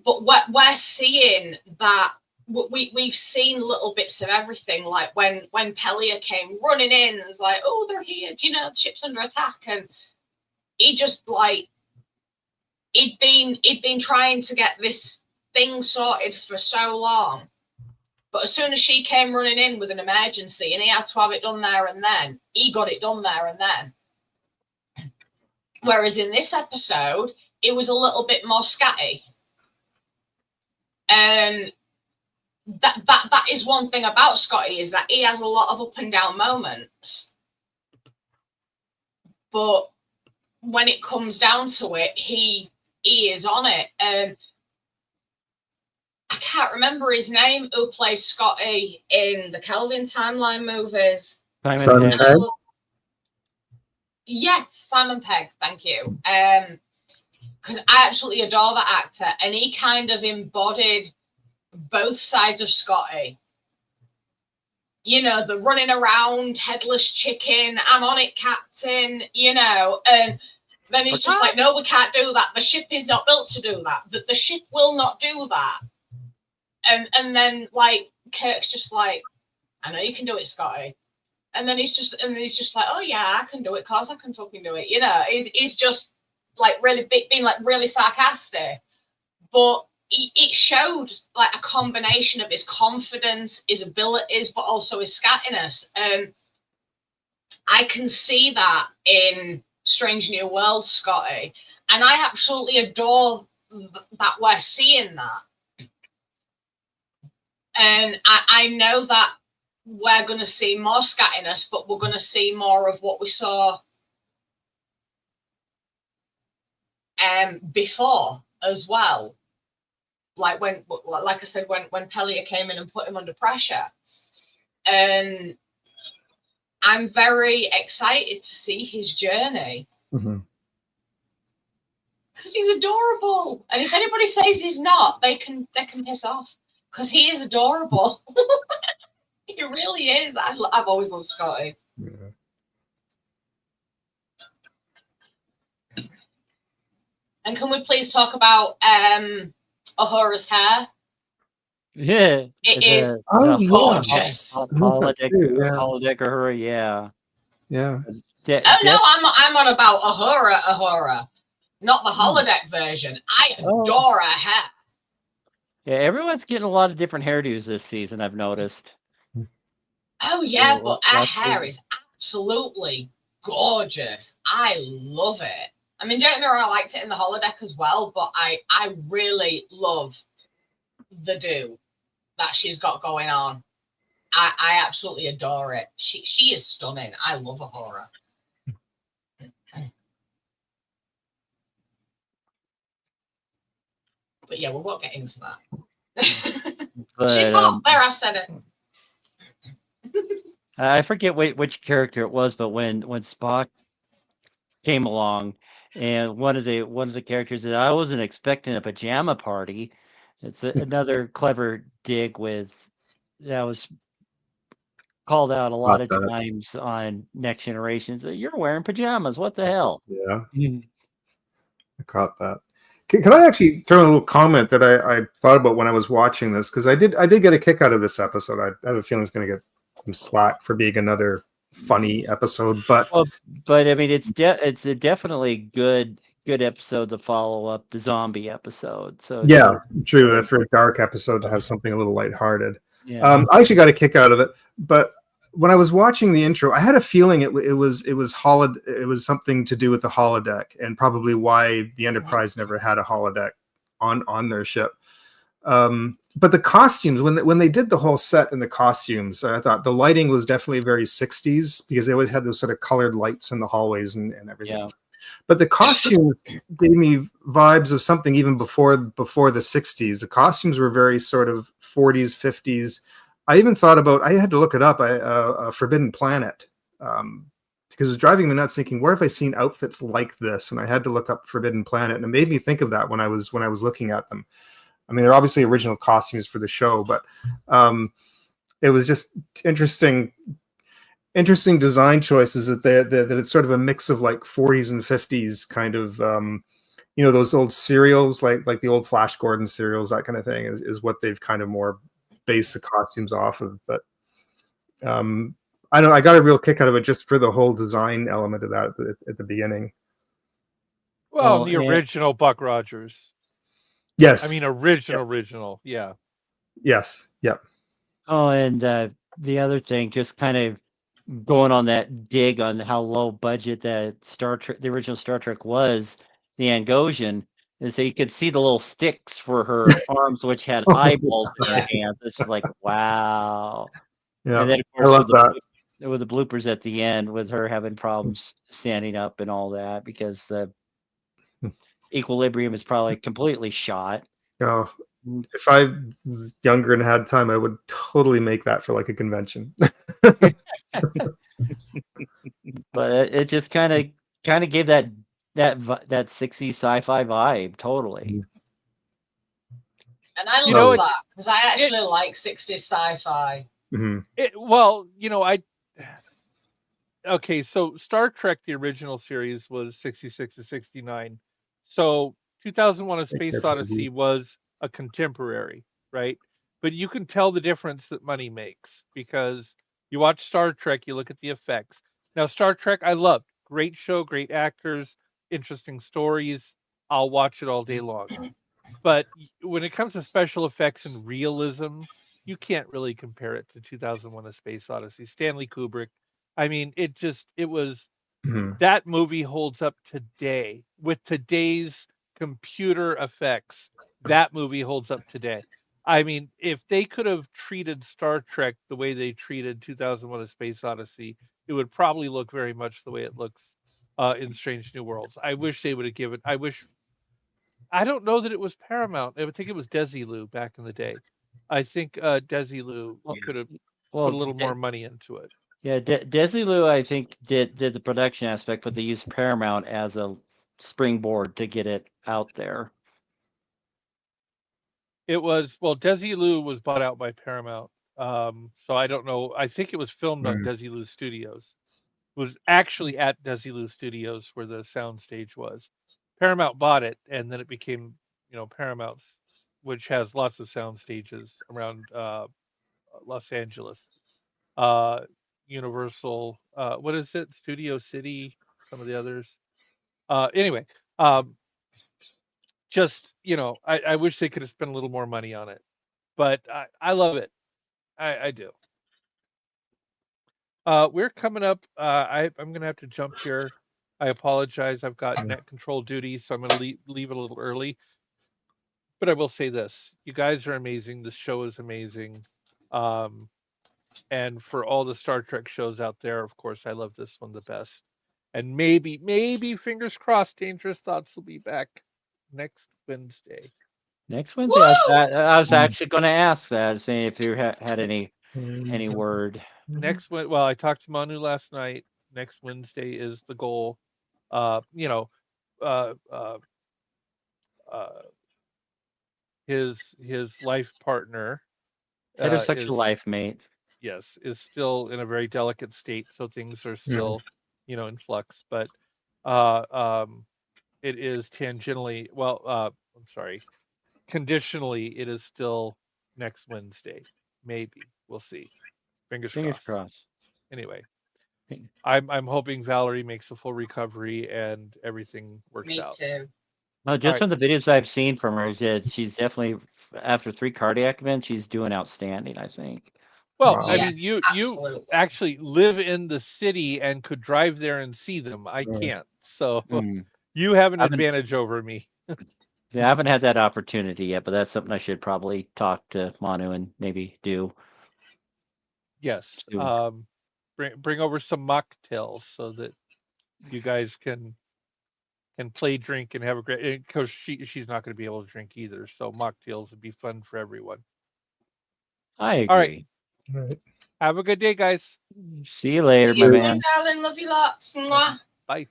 Speaker 2: But we're seeing that we've seen little bits of everything, like when Pelia came running in and was like, oh, they're here, do you know, the ship's under attack, and he just like he'd been trying to get this thing sorted for so long, but as soon as she came running in with an emergency and he had to have it done there and then, he got it done there and then. Whereas in this episode, it was a little bit more scatty. And that is one thing about Scotty, is that he has a lot of up and down moments. But when it comes down to it, he is on it. And I can't remember his name, who plays Scotty in the Kelvin Timeline movies.
Speaker 6: Simon Pegg?
Speaker 2: Yes, Simon Pegg, thank you. Because I absolutely adore that actor, and he kind of embodied both sides of Scotty. You know, the running around, headless chicken, I'm on it, Captain, you know, and then he's just like, no, we can't do that. The ship is not built to do that. The ship will not do that. And then like Kirk's just like, I know you can do it, Scotty. And then he's just like, oh yeah, I can do it, cause I can fucking do it. You know, he's just like really being like really sarcastic, but it showed like a combination of his confidence, his abilities, but also his scattiness. And I can see that in Strange New Worlds, Scotty, and I absolutely adore that we're seeing that. And I know that we're going to see more scattiness, but we're going to see more of what we saw before as well. Like I said, when Pelia came in and put him under pressure. And I'm very excited to see his journey. Because he's adorable. And if anybody says he's not, they can piss off. Because he is adorable. He really is. I've always loved Scotty.
Speaker 6: Yeah.
Speaker 2: And can we please talk about Uhura's hair?
Speaker 1: Yeah.
Speaker 2: It is gorgeous.
Speaker 1: Holodeck Uhura, yeah.
Speaker 6: Yeah.
Speaker 2: Oh no, I'm on about Uhura, not the holodeck version. I adore her hair.
Speaker 1: Yeah, everyone's getting a lot of different hairdos this season, I've noticed.
Speaker 2: Oh yeah, but her hair is absolutely gorgeous. I love it. I mean, don't get me wrong, I liked it in the holodeck as well, but I really love the do that she's got going on. I absolutely adore it. She is stunning. I love Uhura. But yeah, we won't get into that.
Speaker 1: But,
Speaker 2: she's hot. There, I've said it.
Speaker 1: I forget which character it was, but when Spock came along, and one of the characters that I wasn't expecting a pajama party. It's another clever dig that was called out a lot of times on Next Generation. So you're wearing pajamas. What the hell?
Speaker 6: Yeah, I caught that. Can I actually throw in a little comment that I thought about when I was watching this? Because I did get a kick out of this episode. I have a feeling it's going to get some slack for being another funny episode, but
Speaker 1: I mean, it's a definitely good episode to follow up the zombie episode. So
Speaker 6: yeah, true. For a dark episode to have something a little lighthearted.
Speaker 1: Yeah.
Speaker 6: I actually got a kick out of it, but when I was watching the intro, I had a feeling it was something to do with the holodeck, and probably why the Enterprise never had a holodeck on their ship. But the costumes, when they did the whole set and the costumes, I thought the lighting was definitely very 60s, because they always had those sort of colored lights in the hallways and everything. But the costumes gave me vibes of something even before the 60s. The costumes were very sort of 40s, 50s. I even thought about, I had to look it up, Forbidden Planet, because it was driving me nuts thinking, where have I seen outfits like this? And I had to look up Forbidden Planet, and it made me think of that when I was looking at them. I mean, they're obviously original costumes for the show, but it was just interesting design choices that it's sort of a mix of like 40s and 50s kind of those old serials like the old Flash Gordon serials, that kind of thing is what they've kind of more based the costumes off of. But I got a real kick out of it just for the whole design element of that at the beginning.
Speaker 3: Well, the original Buck Rogers.
Speaker 6: Yes.
Speaker 3: I mean, original. Yeah.
Speaker 6: Yes. Yep.
Speaker 1: Oh, and the other thing, just kind of going on that dig on how low budget that the original Star Trek was, the Angosian, is so you could see the little sticks for her arms, which had eyeballs in her hands. It's just like, wow.
Speaker 6: Yeah,
Speaker 1: and then of
Speaker 6: I
Speaker 1: course
Speaker 6: love that.
Speaker 1: with the bloopers at the end, with her having problems standing up and all that because the equilibrium is probably completely shot.
Speaker 6: Oh, if I was younger and had time, I would totally make that for like a convention.
Speaker 1: But it just kind of gave that 60s sci-fi vibe totally.
Speaker 2: And I love that because I actually like 60s sci-fi.
Speaker 3: Well, okay, so Star Trek, the original series, was 66 to 69. So 2001: A Space Odyssey was a contemporary, right? But you can tell the difference that money makes because you watch Star Trek, you look at the effects. Now, Star Trek, I loved. Great show, great actors, interesting stories. I'll watch it all day long. But when it comes to special effects and realism, you can't really compare it to 2001: A Space Odyssey. Stanley Kubrick. I mean, it was that movie holds up today with today's computer effects. That movie holds up today. I mean, if they could have treated Star Trek the way they treated 2001: A Space Odyssey, it would probably look very much the way it looks in Strange New Worlds. I wish they would have given. I don't know that it was Paramount. I would think it was Desilu back in the day. I think Desilu could have put a little more money into it.
Speaker 1: Yeah, Desilu, I think, did the production aspect, but they used Paramount as a springboard to get it out there.
Speaker 3: It was, well, Desilu was bought out by Paramount. So I don't know. I think it was filmed on Desilu Studios. It was actually at Desilu Studios where the sound stage was. Paramount bought it, and then it became, Paramount's, which has lots of sound stages around Los Angeles. Universal, what is it? Studio City, some of the others. Anyway, just, I wish they could have spent a little more money on it, but I love it. I do. We're coming up. I'm going to have to jump here. I apologize. I've got net control duty, so I'm going to leave it a little early. But I will say this: you guys are amazing. This show is amazing. And for all the Star Trek shows out there, of course, I love this one the best. And maybe, fingers crossed, Dangerous Thoughts will be back next Wednesday.
Speaker 1: Next Wednesday, I was actually going to ask that, saying if you had any word.
Speaker 3: Well, I talked to Manu last night. Next Wednesday is the goal. His life partner,
Speaker 1: Heterosexual life mate.
Speaker 3: Yes, is still in a very delicate state, so things are still, in flux. But it is tangentially, I'm sorry, conditionally, it is still next Wednesday. Maybe we'll see. Fingers crossed. Anyway, I'm hoping Valerie makes a full recovery and everything works out.
Speaker 2: Me too.
Speaker 1: No, just from the videos I've seen from her, she's definitely, after 3 cardiac events, she's doing outstanding, I think.
Speaker 3: Well, I mean, you actually live in the city and could drive there and see them. I can't, so you have an advantage over me.
Speaker 1: I haven't had that opportunity yet, but that's something I should probably talk to Manu and maybe do.
Speaker 3: Yes, bring over some mocktails so that you guys can and play, drink, and have a great. Because she's not going to be able to drink either, so mocktails would be fun for everyone.
Speaker 1: I
Speaker 3: All right,
Speaker 1: agree.
Speaker 6: All right.
Speaker 3: have a good day, guys.
Speaker 1: See you later,
Speaker 2: See
Speaker 1: my
Speaker 2: you
Speaker 1: man.
Speaker 2: soon, darling. Love you lots. Mwah.
Speaker 3: Bye.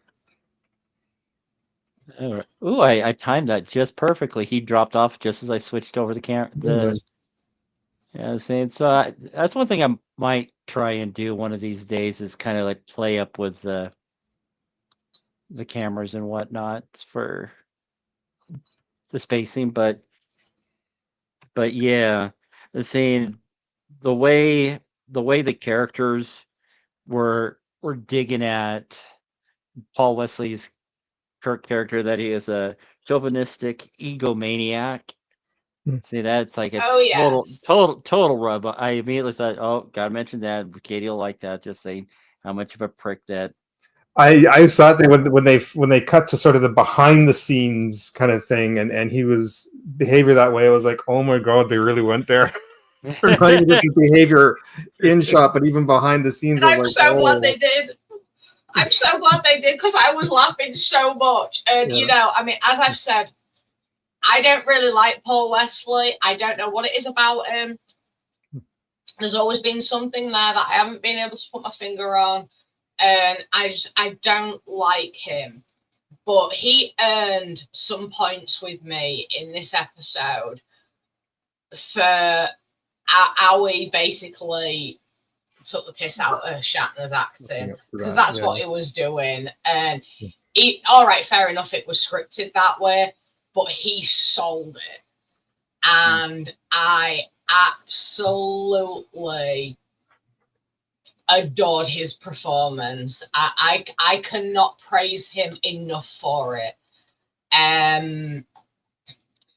Speaker 1: All right. Ooh, I timed that just perfectly. He dropped off just as I switched over the camera. Yeah, saying so. That's one thing I might try and do one of these days is kind of like play up with the cameras and whatnot for the spacing, but yeah, the saying the way the characters were digging at Paul Wesley's Kirk character that he is a chauvinistic egomaniac.
Speaker 6: Hmm.
Speaker 1: See, that's like a
Speaker 2: Oh, yes.
Speaker 1: total rub. I immediately thought, oh, gotta mention that. Katie will like that. Just saying how much of a prick that.
Speaker 6: I saw it when they cut to sort of the behind the scenes kind of thing, and he was behavior that way. I was like, oh my god, they really went there. Not even just the behavior in shot, but even behind the scenes.
Speaker 2: And
Speaker 6: I
Speaker 2: I'm
Speaker 6: was
Speaker 2: so
Speaker 6: like,
Speaker 2: glad
Speaker 6: oh.
Speaker 2: they did. I'm so glad they did because I was laughing so much. And,
Speaker 6: Yeah.
Speaker 2: you know, I mean, as I've said, I don't really like Paul Wesley. I don't know what it is about him. There's always been something there that I haven't been able to put my finger on. And I don't like him. But he earned some points with me in this episode for how he basically took the piss out of Shatner's acting, because that's what he was doing. And all right, fair enough, it was scripted that way, but he sold it, and I absolutely adored his performance. I cannot praise him enough for it. And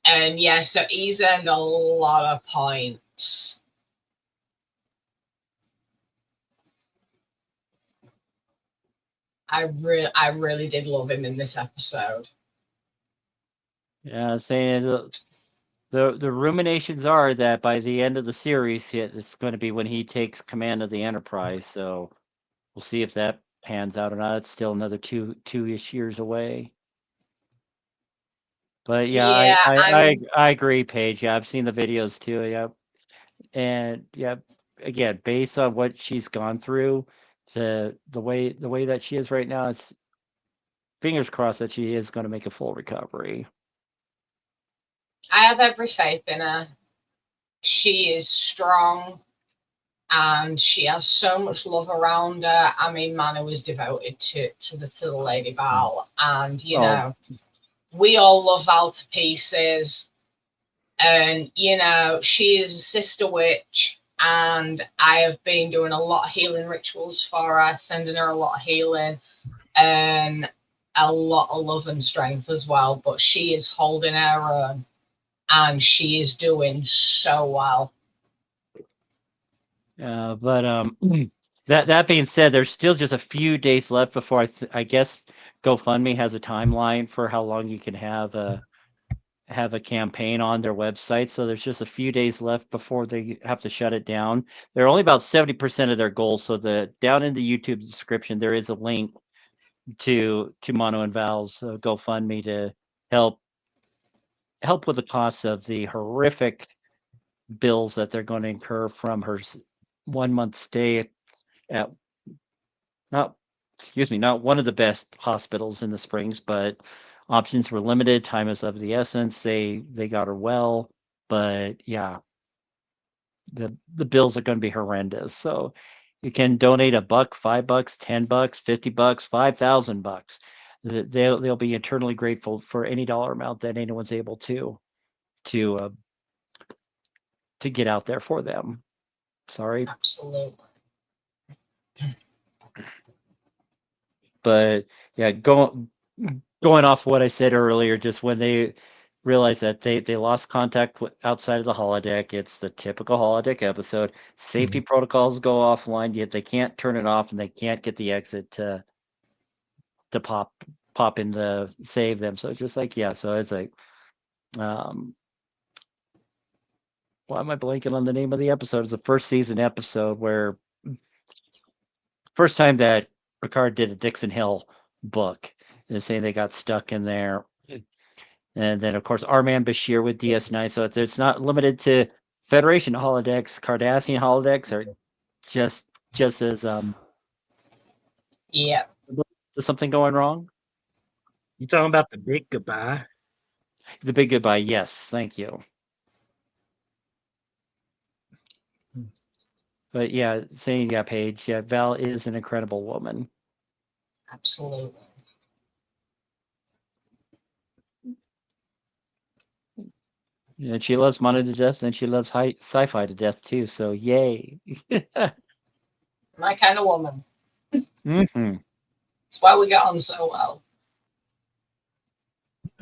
Speaker 2: yeah, so he's earned a lot of points. I really did love him in this episode.
Speaker 1: Yeah, saying the ruminations are that by the end of the series, it's going to be when he takes command of the Enterprise. So we'll see if that pans out or not. It's still another two-ish years away. But yeah,
Speaker 2: Yeah,
Speaker 1: I agree, Paige. Yeah, I've seen the videos too. Yeah, and yeah, again, based on what she's gone through, the way that she is right now, it's fingers crossed that she is going to make a full recovery.
Speaker 2: I have every faith in her. She is strong, and she has so much love around her. I mean, Manu was devoted to the Lady Val, and you know, we all love Val to pieces. And you know, she is a sister witch, and I have been doing a lot of healing rituals for her, sending her a lot of healing and a lot of love and strength as well. But she is holding her own, and she is doing so well.
Speaker 1: But that being said, there's still just a few days left before I guess GoFundMe has a timeline for how long you can have a campaign on their website. So there's just a few days left before they have to shut it down. They're only about 70% of their goal. So down in the YouTube description there is a link to Mono and Val's GoFundMe to help with the costs of the horrific bills that they're going to incur from her 1 month stay at not one of the best hospitals in the Springs, but options were limited. Time is of the essence. They got her well, but yeah, the bills are going to be horrendous. So you can donate $1, $5, $10, $50, $5,000. They'll be eternally grateful for any dollar amount that anyone's able to get out there for them. Sorry.
Speaker 2: Absolutely.
Speaker 1: But yeah, going off what I said earlier, just when they realized that they lost contact outside of the holodeck, it's the typical holodeck episode. Safety protocols go offline, yet they can't turn it off, and they can't get the exit to pop in the save them. So it's just like, yeah. So it's like, why am I blanking on the name of the episode? It's the first season episode where first time that Ricard did a Dixon Hill book, and saying they got stuck in there. And then, of course, Arman Bashir with DS9. So it's not limited to Federation holodecks. Cardassian holodecks are just as
Speaker 2: Yeah.
Speaker 1: is something going wrong?
Speaker 4: You talking about the big goodbye?
Speaker 1: The big goodbye, yes, thank you. But yeah, saying Paige, yeah, Val is an incredible woman.
Speaker 2: Absolutely.
Speaker 1: And she loves Mono to death, and she loves sci-fi to death too. So yay!
Speaker 2: My kind of woman.
Speaker 1: Mm-hmm.
Speaker 2: That's why we get on so well.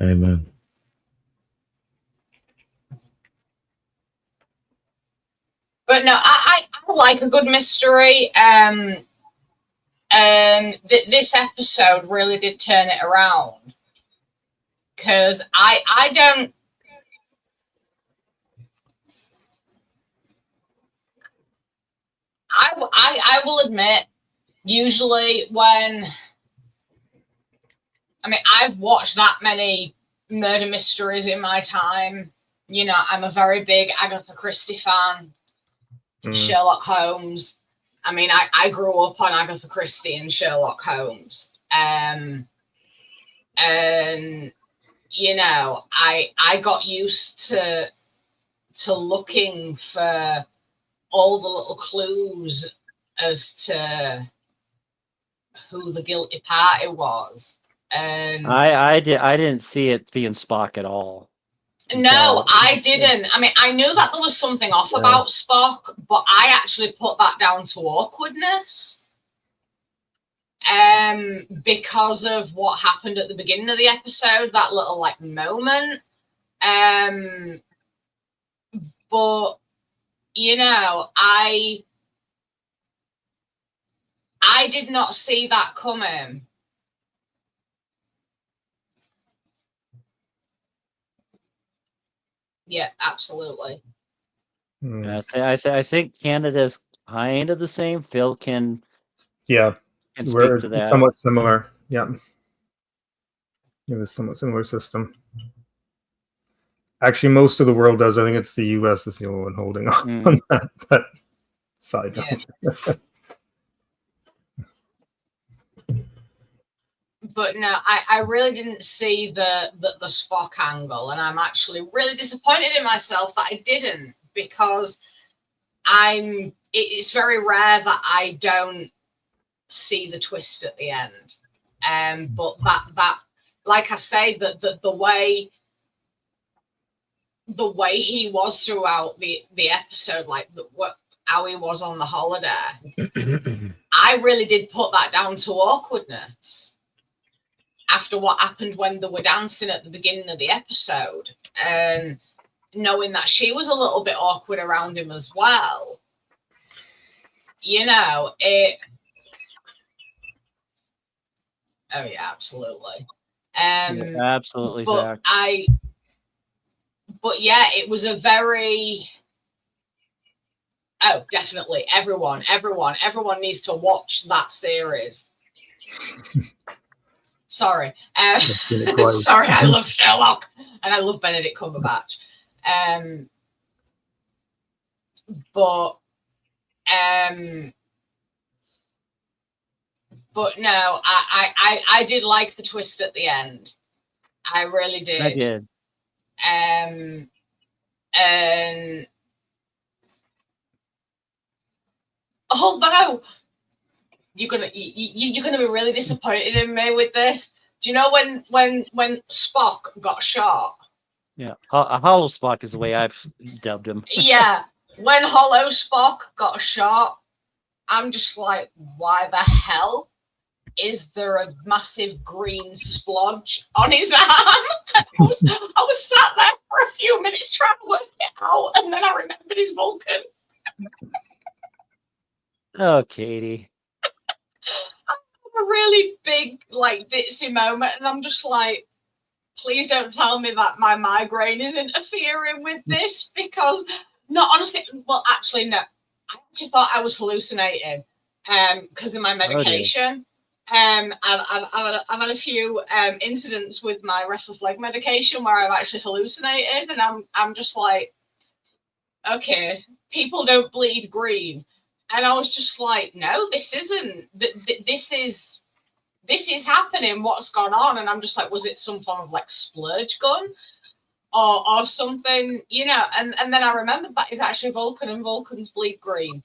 Speaker 5: Amen.
Speaker 2: But no, I like a good mystery. This episode really did turn it around, because I don't. I will admit, usually when, I mean, I've watched that many murder mysteries in my time. You know, I'm a very big Agatha Christie fan. Sherlock Holmes. I mean, I grew up on Agatha Christie and Sherlock Holmes. And you know, I got used to looking for all the little clues as to who the guilty party was. And
Speaker 1: I didn't see it being Spock at all.
Speaker 2: no, I didn't. I mean, I knew that there was something off about Spock, but I actually put that down to awkwardness. Because of what happened at the beginning of the episode, that little like moment. But you know, I did not see that coming. Yeah, absolutely.
Speaker 1: I think Canada's kind of the same. Phil can speak to that.
Speaker 6: Somewhat similar. Yeah, it was somewhat similar system. Actually, most of the world does. I think it's the U.S. is the only one holding on that. But side note.
Speaker 2: But no, I really didn't see the Spock angle, and I'm actually really disappointed in myself that I didn't, because it's very rare that I don't see the twist at the end. But that like I say, the way he was throughout the episode, like how he was on the holodeck, I really did put that down to awkwardness after what happened when they were dancing at the beginning of the episode, and knowing that she was a little bit awkward around him as well. You know, it. Oh yeah, absolutely.
Speaker 1: Absolutely,
Speaker 2: but
Speaker 1: Zach.
Speaker 2: But yeah, it was a very. Oh, definitely. Everyone needs to watch that series. Sorry. Sorry, I love Sherlock and I love Benedict Cumberbatch. But no, I did like the twist at the end. I really did.
Speaker 1: I did.
Speaker 2: And although you're gonna be really disappointed in me with this. Do you know when Spock got shot?
Speaker 1: Yeah, a hollow Spock is the way I've dubbed him.
Speaker 2: Yeah, when Hollow Spock got shot, I'm just like, why the hell is there a massive green splodge on his arm? I was sat there for a few minutes trying to work it out, and then I remembered his Vulcan.
Speaker 1: Oh, Katie.
Speaker 2: A really big, like, ditzy moment, and I'm just like, please don't tell me that my migraine is interfering with this, because honestly, well, actually, no. I actually thought I was hallucinating because of my medication. I've had a few incidents with my restless leg medication where I've actually hallucinated, and I'm just like, okay, people don't bleed green, and I was just like, no, this isn't. This is happening. What's gone on? And I'm just like, was it some form of like splurge gun? Or something, and then I remembered that is actually Vulcan, and Vulcans bleed green.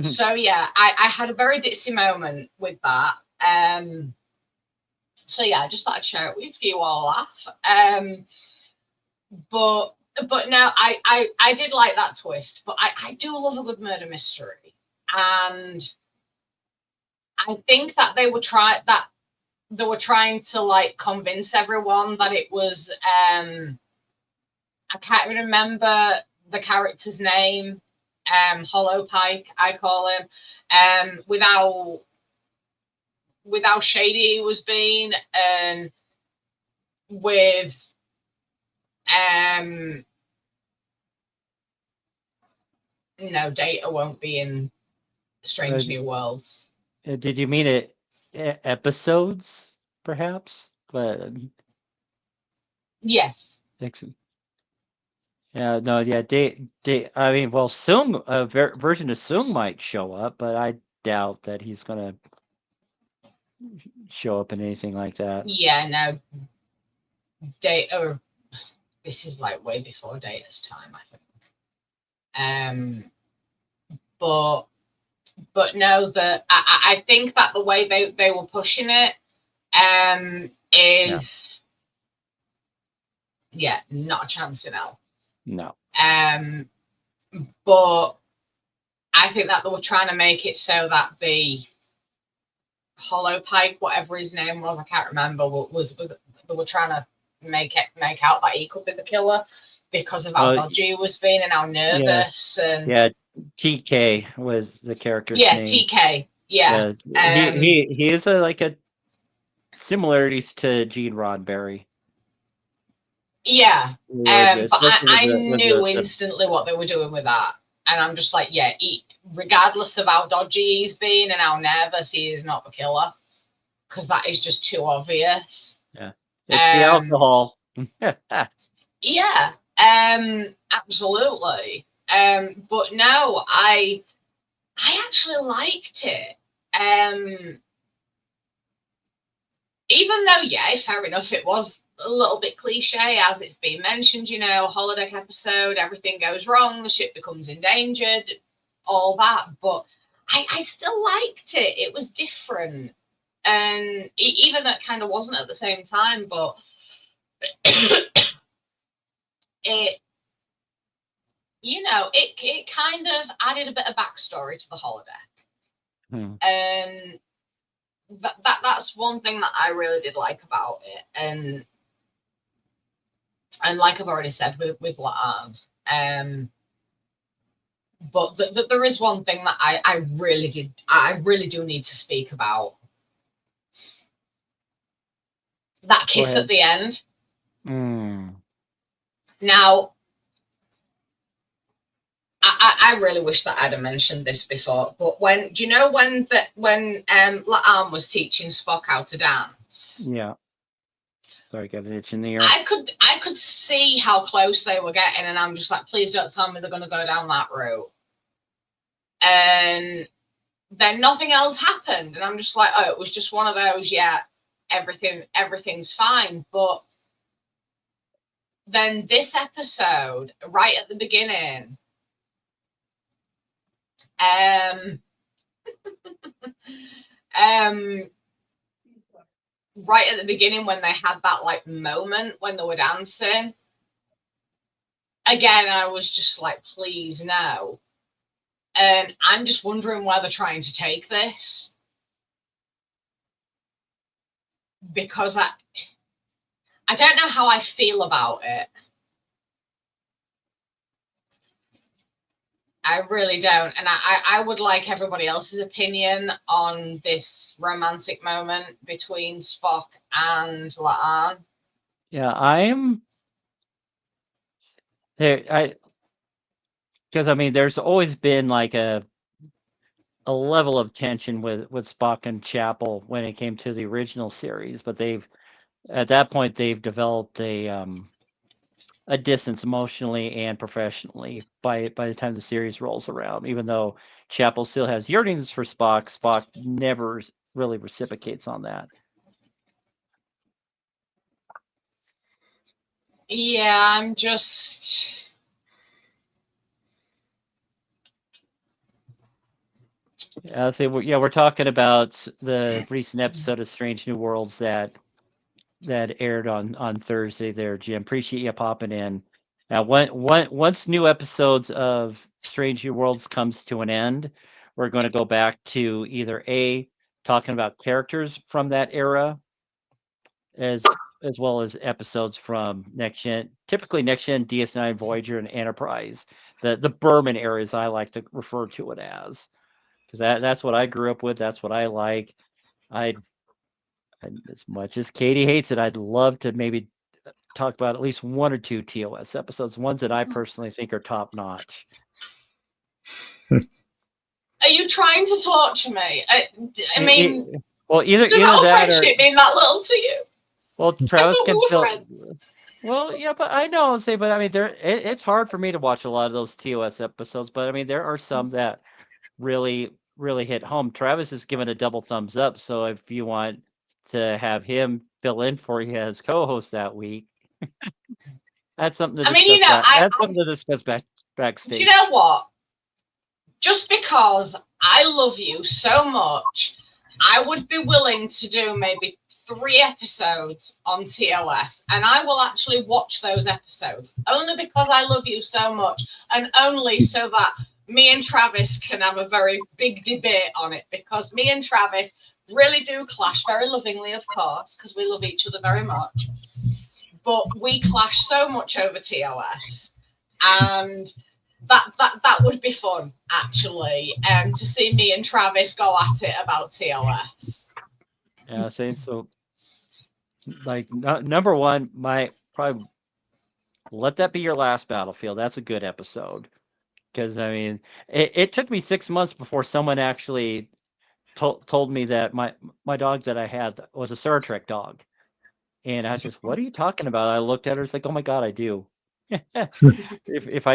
Speaker 2: So yeah, I had a very ditzy moment with that. So yeah, I just thought I'd share it with you to give you all a laugh. But no, I did like that twist. But I do love a good murder mystery, and I think that they were trying to like convince everyone that it was. I can't even remember the character's name. Holodeck, I call him. With how shady he was being, and with no, Data won't be in Strange New Worlds.
Speaker 1: Did you mean it episodes, perhaps? But
Speaker 2: yes.
Speaker 1: Yeah, no, yeah, I mean, well, Sung, a version of Sung might show up, but I doubt that he's gonna show up in anything like that.
Speaker 2: Yeah, no. Data, this is like way before Data's time, I think. But no, I think that the way they were pushing it, is not a chance in hell.
Speaker 1: No.
Speaker 2: But I think that they were trying to make it so that the Holodeck, whatever his name was, I can't remember, was they were trying to make out that he could be the killer because of how dodgy he was being and how nervous.
Speaker 1: Yeah, TK was the character's
Speaker 2: name.
Speaker 1: TK.
Speaker 2: Yeah.
Speaker 1: He is a similarities to Gene Roddenberry.
Speaker 2: Yeah. But I knew instantly what they were doing with that. And I'm just like, regardless of how dodgy he's been and how nervous, he is not the killer. Because that is just too obvious.
Speaker 1: Yeah. It's the alcohol.
Speaker 2: Yeah. Absolutely. But no, I actually liked it. Even though, fair enough, it was a little bit cliche, as it's been mentioned, holodeck episode, everything goes wrong, the ship becomes endangered, all that. But I still liked it. It was different. And even though it kind of wasn't at the same time, but it kind of added a bit of backstory to the holodeck. And that's one thing that I really did like about it. And like I've already said with La'an, but there is one thing that I really do need to speak about. That kiss at the end. Now, I really wish that I'd have mentioned this before, but when La'an was teaching Spock how to dance?
Speaker 1: Yeah. Sorry, got an itch in the ear.
Speaker 2: I could see how close they were getting, and I'm just like, please don't tell me they're going to go down that route. And then nothing else happened, and I'm just like, oh, it was just one of those. Yeah, everything's fine. But then this episode, right at the beginning, right at the beginning when they had that like moment when they were dancing, again, I was just like, please no. And I'm just wondering where they're trying to take this, because I don't know how I feel about it. I really don't. And I would like everybody else's opinion on this romantic moment between Spock and La'an.
Speaker 1: Yeah, I'm there. Because I mean, there's always been like a a level of tension with Spock and Chapel when it came to the original series, but at that point they've developed a distance emotionally and professionally by the time the series rolls around. Even though Chapel still has yearnings for Spock, Spock never really reciprocates on that.
Speaker 2: Yeah, I'm just.
Speaker 1: We're talking about the recent episode of Strange New Worlds that aired on Thursday there, Jim. Appreciate you popping in. Now, once new episodes of Strange New Worlds comes to an end, we're going to go back to either talking about characters from that era, as well as episodes from Next Gen, typically Next Gen, DS9, Voyager, and Enterprise. The Berman eras, I like to refer to it as, because that's what I grew up with. That's what I like. As much as Katie hates it, I'd love to maybe talk about at least one or two TOS episodes, ones that I personally think are top notch.
Speaker 2: Are you trying to torture me? I mean,
Speaker 1: well, either
Speaker 2: our
Speaker 1: that
Speaker 2: friendship mean that little to you?
Speaker 1: Well, Travis can
Speaker 2: we
Speaker 1: fill. Well, yeah, but I know. But I mean, it's hard for me to watch a lot of those TOS episodes. But I mean, there are some that really, really hit home. Travis has given a double thumbs up. So if you want to have him fill in for you as co-host that week, that's something to discuss. That's something to discuss backstage.
Speaker 2: Do you know what? Just because I love you so much, I would be willing to do maybe 3 episodes on TOS, and I will actually watch those episodes only because I love you so much, and only so that me and Travis can have a very big debate on it, because me and Travis really do clash very lovingly, of course, because we love each other very much, but we clash so much over TOS, and that would be fun, actually, to see me and Travis go at it about TOS.
Speaker 1: Yeah, saying so. Like number one, probably let that be your last battlefield. That's a good episode, because I mean, it took me 6 months before someone actually told me that my dog that I had was a Star Trek dog, and I was just, what are you talking about? I looked at her, it's like, oh my god, I do. if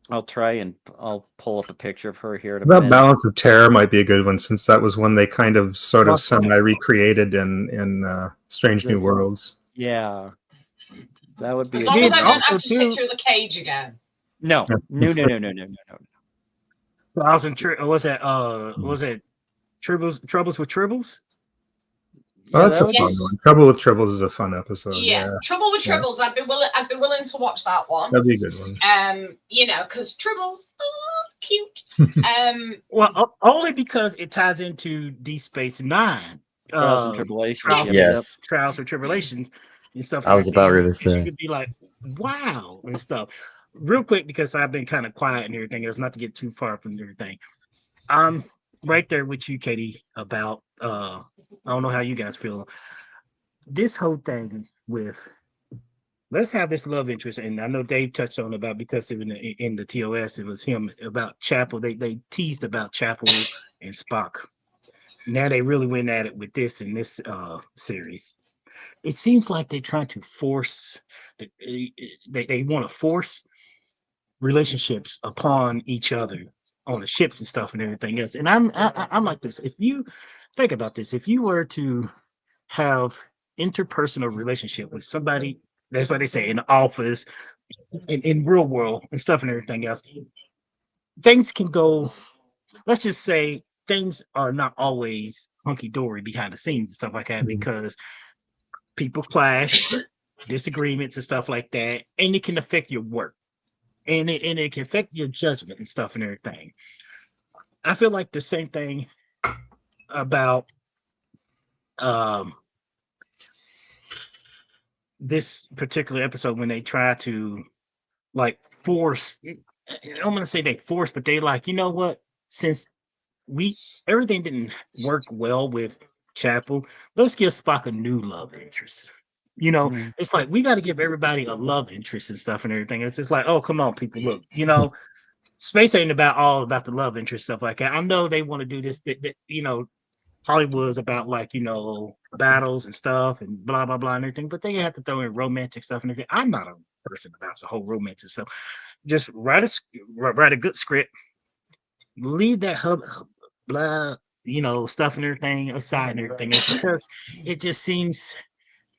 Speaker 1: I'll try and I'll pull up a picture of her here.
Speaker 6: That Balance of Terror might be a good one, since that was one they kind of sort of semi recreated in Strange New Worlds.
Speaker 1: Yeah, that would be.
Speaker 2: As long as I don't have to sit through the cage again.
Speaker 1: No.
Speaker 4: Was it Troubles with Tribbles?
Speaker 6: Oh, that's a fun one. Trouble with Tribbles is a fun episode.
Speaker 2: Yeah. Trouble with Tribbles. I'd be willing to watch that one.
Speaker 6: That'd be a good one.
Speaker 2: Because Tribbles, cute.
Speaker 4: Well, only because it ties into Deep Space Nine.
Speaker 1: Trials and Tribulations.
Speaker 5: Yes.
Speaker 4: Trials and Tribulations and stuff.
Speaker 5: I was about to say.
Speaker 4: You could be like, wow, and stuff. Real quick, because I've been kind of quiet and everything else, not to get too far from everything. I'm right there with you, Katie, about I don't know how you guys feel. This whole thing with let's have this love interest, and I know Dave touched on about, because in the TOS it was him about Chapel. They teased about Chapel and Spock. Now they really went at it with this in this series. It seems like they're trying to force. They want to force relationships upon each other on the ships and stuff and everything else. And I'm like this. If you think about this, if you were to have interpersonal relationship with somebody, that's what they say in the office, in real world and stuff and everything else, things can go, let's just say things are not always hunky-dory behind the scenes and stuff like that, because people clash, disagreements and stuff like that, and it can affect your work. And it can affect your judgment and stuff and everything. I feel like the same thing about this particular episode, when they try to like force, I'm gonna say they force, but they like, you know what, since everything didn't work well with Chapel, let's give Spock a new love interest. It's like we got to give everybody a love interest and stuff and everything. It's just like, oh, come on, people, look, Space ain't about all about the love interest stuff like that. I know they want to do this. Hollywood's about like battles and stuff and blah blah blah and everything, but they have to throw in romantic stuff and everything. I'm not a person about the whole romantic stuff. Just write a good script, leave that blah stuff and everything aside and everything else, because it just seems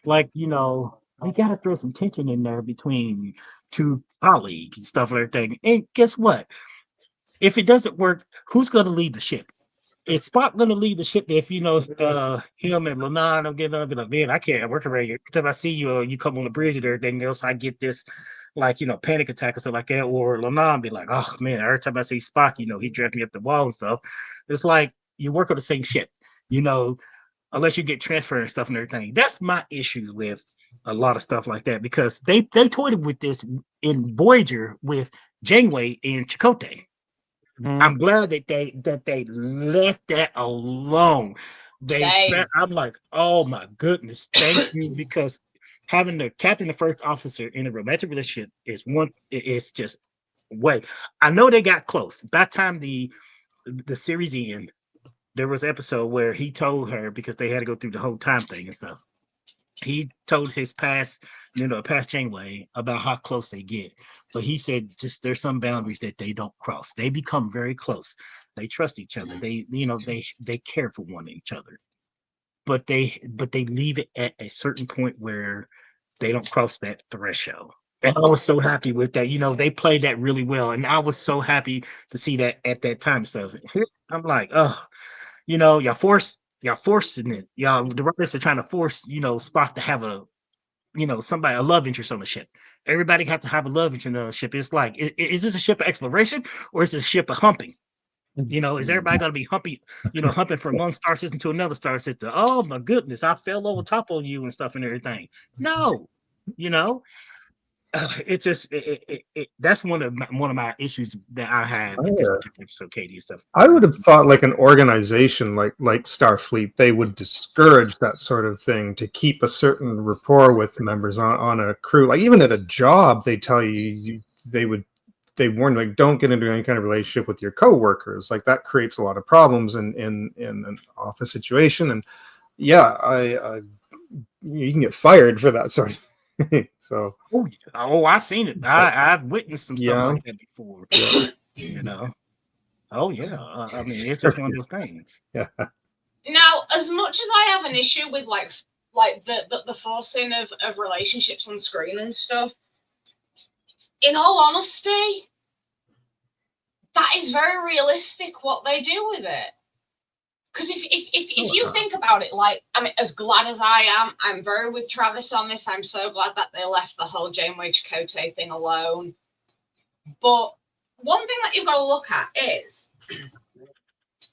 Speaker 4: like we got to throw some tension in there between two colleagues and stuff and everything. And guess what? If it doesn't work, who's going to lead the ship? Is Spock going to lead the ship if him and Lennon don't get up and like, man, I can't work around you. Until I see you or you come on the bridge and everything else, I get this panic attack or something like that. Or Lennon be like, oh man, every time I see Spock, he dragged me up the wall and stuff. It's like you work on the same ship, unless you get transferred and stuff and everything. That's my issue with a lot of stuff like that, because they toyed with this in Voyager with Janeway and Chakotay. I'm glad that they left that alone. I'm like, oh my goodness, thank you, because having the captain and first officer in a romantic relationship it's just way. I know they got close. By the time the series ended, there was an episode where he told her, because they had to go through the whole time thing and stuff. He told his past Janeway about how close they get. But he said just there's some boundaries that they don't cross. They become very close. They trust each other. They they care for one each other. But they leave it at a certain point where they don't cross that threshold. And I was so happy with that. They played that really well. And I was so happy to see that at that time. So I'm like, oh, y'all forcing it. Y'all, the writers are trying to force, Spock to have a love interest on the ship. Everybody have to have a love interest on the ship. It's like, is this a ship of exploration or is this a ship of humping? Is everybody going to be humping from one star system to another star system? Oh my goodness, I fell over top on you and stuff and everything. No, it just that's one of my issues that I had with this particular episode, Katie, and stuff.
Speaker 6: I would have thought like an organization like Starfleet, they would discourage that sort of thing to keep a certain rapport with members on a crew. Like even at a job, they tell they warn like don't get into any kind of relationship with your coworkers. Like that creates a lot of problems in an office situation. And yeah, I you can get fired for that sort of thing. So
Speaker 4: I've seen it. I've witnessed some stuff like that before. Oh yeah. I mean, it's just one of those things.
Speaker 6: Yeah.
Speaker 2: Now, as much as I have an issue with like the forcing of relationships on screen and stuff, in all honesty, that is very realistic what they do with it. Because if you think about it, like, I mean, as glad as I am, I'm very with Travis on this. I'm so glad that they left the whole Janeway Chakotay thing alone. But one thing that you've got to look at is,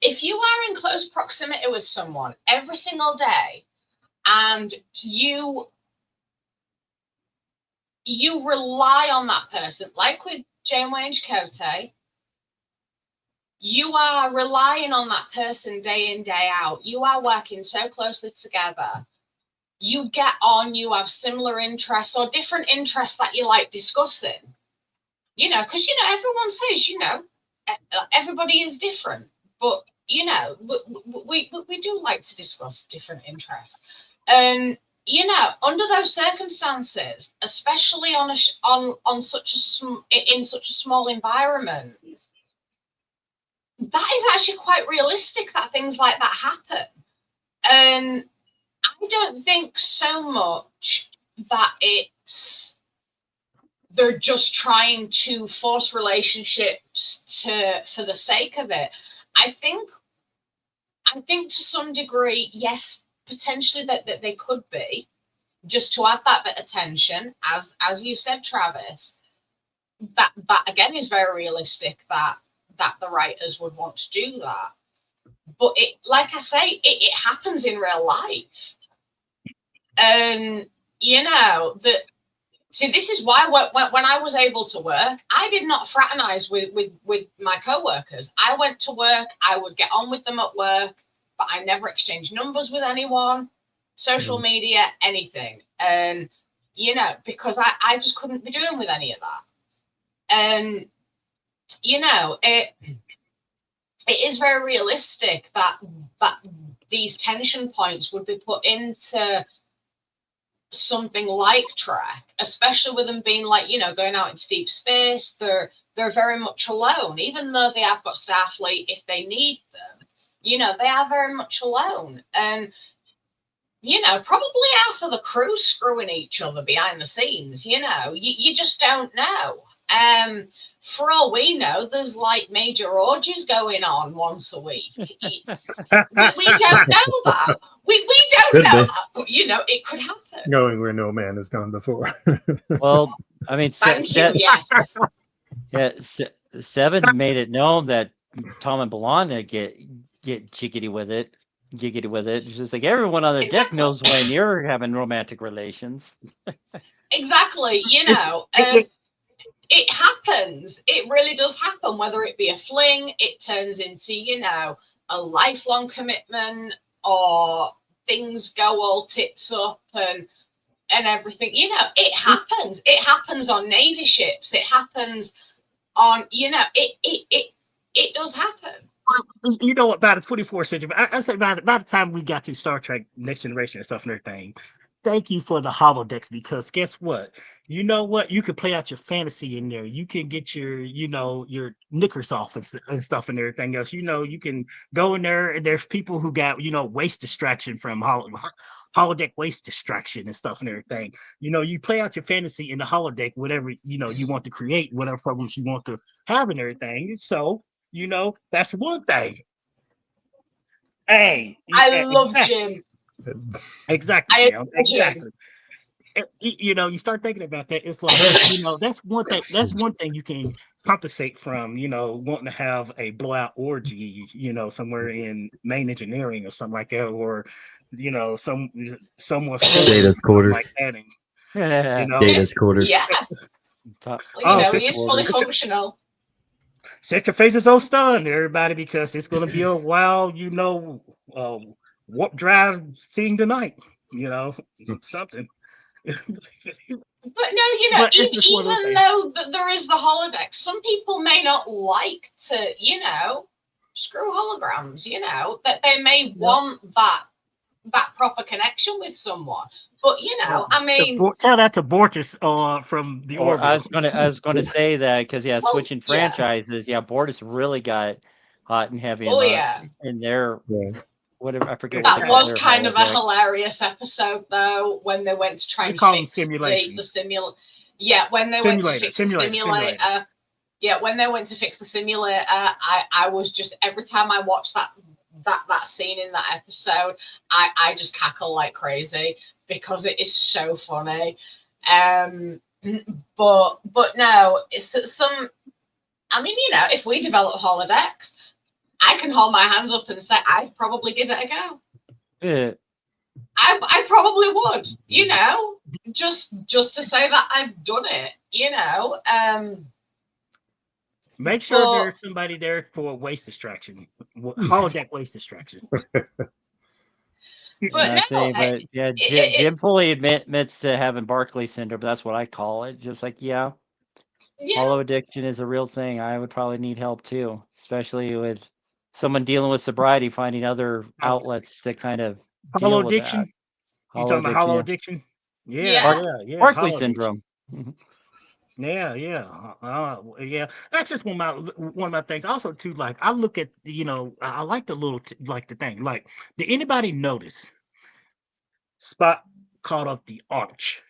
Speaker 2: if you are in close proximity with someone every single day, and you rely on that person, like with Janeway and Chakotay, you are relying on that person day in, day out. You are working so closely together. You get on, you have similar interests or different interests that you like discussing. Because, everyone says, everybody is different. But, we do like to discuss different interests. And, under those circumstances, especially in such a small environment, that is actually quite realistic that things like that happen. And I don't think so much that they're just trying to force relationships for the sake of it. I think to some degree, yes, potentially that they could be, just to add that bit of tension, as you said, Travis. That again is very realistic that the writers would want to do that. But it, like I say, it happens in real life. And, this is why when I was able to work, I did not fraternize with my co-workers. I went to work, I would get on with them at work, but I never exchanged numbers with anyone, social media, anything. And, because I just couldn't be doing with any of that. And you know, it is very realistic that these tension points would be put into something like Trek, especially with them being like, you know, going out into deep space. They're very much alone, even though they have got Starfleet if they need them. You know, they are very much alone, and you know, probably half of the crew screwing each other behind the scenes. You know, you just don't know. For all we know, there's like major orgies going on once a week. We don't know that. We don't
Speaker 5: Could
Speaker 2: know
Speaker 5: be.
Speaker 2: that, but you know, it could happen.
Speaker 6: Going where no man has gone before.
Speaker 1: Well, I mean,
Speaker 2: Thank you. Yes.
Speaker 1: yeah, Seven made it known that Tom and Belana get jiggity with it. It's just like everyone on the deck
Speaker 2: Exactly.
Speaker 1: knows when you're having romantic relations.
Speaker 2: Exactly. You
Speaker 4: It's-
Speaker 2: know,
Speaker 4: it-
Speaker 2: it happens. It really does happen. Whether it be a fling, it turns into, you know, a lifelong commitment, or things go all tits up and everything. You know, it happens. It happens on Navy ships. It happens on, you know, it does happen.
Speaker 4: You know what? By the 24th century, I say by the time we got to Star Trek Next Generation and stuff and everything, thank you for the holodecks, because guess what? You know what? You can play out your fantasy in there. You can get your, you know, your knickers off and stuff and everything else. You know, you can go in there, and there's people who got, you know, waste distraction from holodeck waste distraction and stuff and everything. You know, you play out your fantasy in the holodeck, whatever, you know, you want to create, whatever problems you want to have and everything. So, you know, that's one thing. Hey,
Speaker 2: I love
Speaker 4: exactly,
Speaker 2: Jim.
Speaker 4: exactly,
Speaker 2: I
Speaker 4: Jim,
Speaker 2: love Jim.
Speaker 4: exactly. You know, you start thinking about that, it's like, you know, that's one thing you can compensate from, you know, wanting to have a blowout orgy, you know, somewhere in main engineering or something like that, or you know, someone's
Speaker 5: Data's quarters.
Speaker 4: like that, and you know,
Speaker 5: Data's quarters.
Speaker 2: Yeah.
Speaker 1: Top-
Speaker 2: Well, you know,
Speaker 4: set
Speaker 2: he is
Speaker 4: your-
Speaker 2: fully
Speaker 4: set your-
Speaker 2: functional.
Speaker 4: set your faces on stun, everybody, because it's going to be a while, you know, warp drive seeing tonight, you know, something.
Speaker 2: But no, you know,
Speaker 4: But it's just one of those
Speaker 2: even though there is the holodeck, some people may not like to, you know, screw holograms. You know, that they may want that proper connection with someone. But you know, I mean,
Speaker 4: tell that to Bortus from the
Speaker 1: Or I
Speaker 4: Orville.
Speaker 1: was gonna say that because
Speaker 2: Well,
Speaker 1: switching
Speaker 2: yeah.
Speaker 1: franchises, Bortus really got hot and heavy
Speaker 2: Oh yeah,
Speaker 1: in their
Speaker 5: Yeah.
Speaker 1: whatever, I forget what they
Speaker 2: that
Speaker 1: call
Speaker 2: was
Speaker 1: their
Speaker 2: kind of a
Speaker 1: holodeck.
Speaker 2: hilarious episode though, when they went to try
Speaker 4: They
Speaker 2: and
Speaker 4: call them
Speaker 2: fix the
Speaker 4: simulations.
Speaker 2: simulator. Yeah, when they went to fix the
Speaker 4: Simulator.
Speaker 2: simulator. Yeah, when they went to fix the simulator, I was just, every time I watched that scene in that episode, I just cackle like crazy because it is so funny. But no, it's some. I mean, you know, if we develop holodecks, I can hold my hands up and say I'd probably give it a go.
Speaker 1: Yeah.
Speaker 2: I probably would, you know, just to say that I've done it, you know.
Speaker 4: Make sure there's somebody there for waste distraction, holodeck waste distraction.
Speaker 2: But
Speaker 1: Jim fully admits to having Barclay syndrome. That's what I call it. Just like, holo addiction is a real thing. I would probably need help too, especially with someone dealing with sobriety, finding other outlets to kind of deal
Speaker 4: Holo
Speaker 1: with
Speaker 4: addiction.
Speaker 1: that.
Speaker 4: You talking about holo addiction? Yeah.
Speaker 1: Barclay syndrome.
Speaker 4: Yeah. That's just one of my things. Also, too, like I look at, you know, I like the little like the thing. Like, did anybody notice Spock caught up the arch?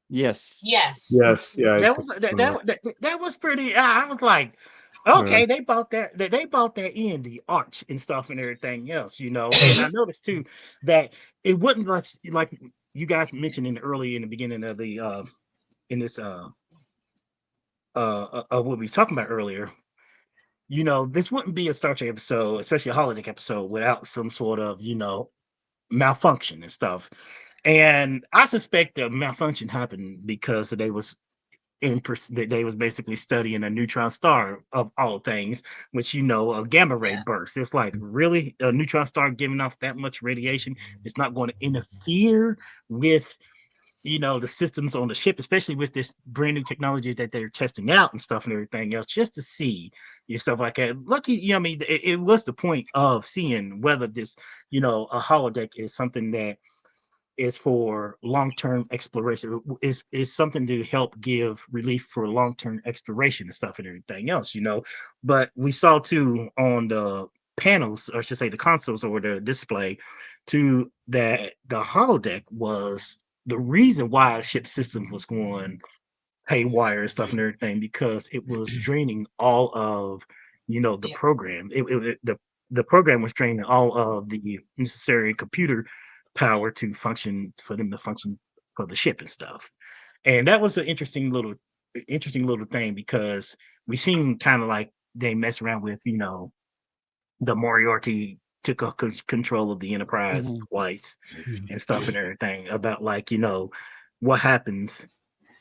Speaker 1: Yes.
Speaker 2: Yes.
Speaker 6: Yeah.
Speaker 4: That was pretty. I was like, okay, they bought that. They bought that in the arch and stuff and everything else, you know. And I noticed too that it wasn't like you guys mentioned early in the beginning of the in this what we were talking about earlier. You know, this wouldn't be a Star Trek episode, especially a holodeck episode, without some sort of, you know, malfunction and stuff. And I suspect the malfunction happened because they was they was basically studying a neutron star of all things, which, you know, a gamma ray burst. It's like, really, a neutron star giving off that much radiation is not going to interfere with, the systems on the ship, especially with this brand new technology that they're testing out and stuff and everything else, just to see stuff like that. Lucky, I mean, it was the point of seeing whether this, a holodeck is something that is for long-term exploration, is something to help give relief for long-term exploration and stuff and everything else, But we saw too on the panels, or I should say the consoles or the display, to that the holodeck was the reason why the ship system was going haywire and stuff and everything, because it was draining all of the
Speaker 2: Yeah.
Speaker 4: program. The program was draining all of the necessary computer power to function, for them to function for the ship and stuff. And that was an interesting little thing, because we seem kind of like they mess around with the Moriarty took control of the Enterprise
Speaker 1: Mhm.
Speaker 4: twice and stuff and everything, about like what happens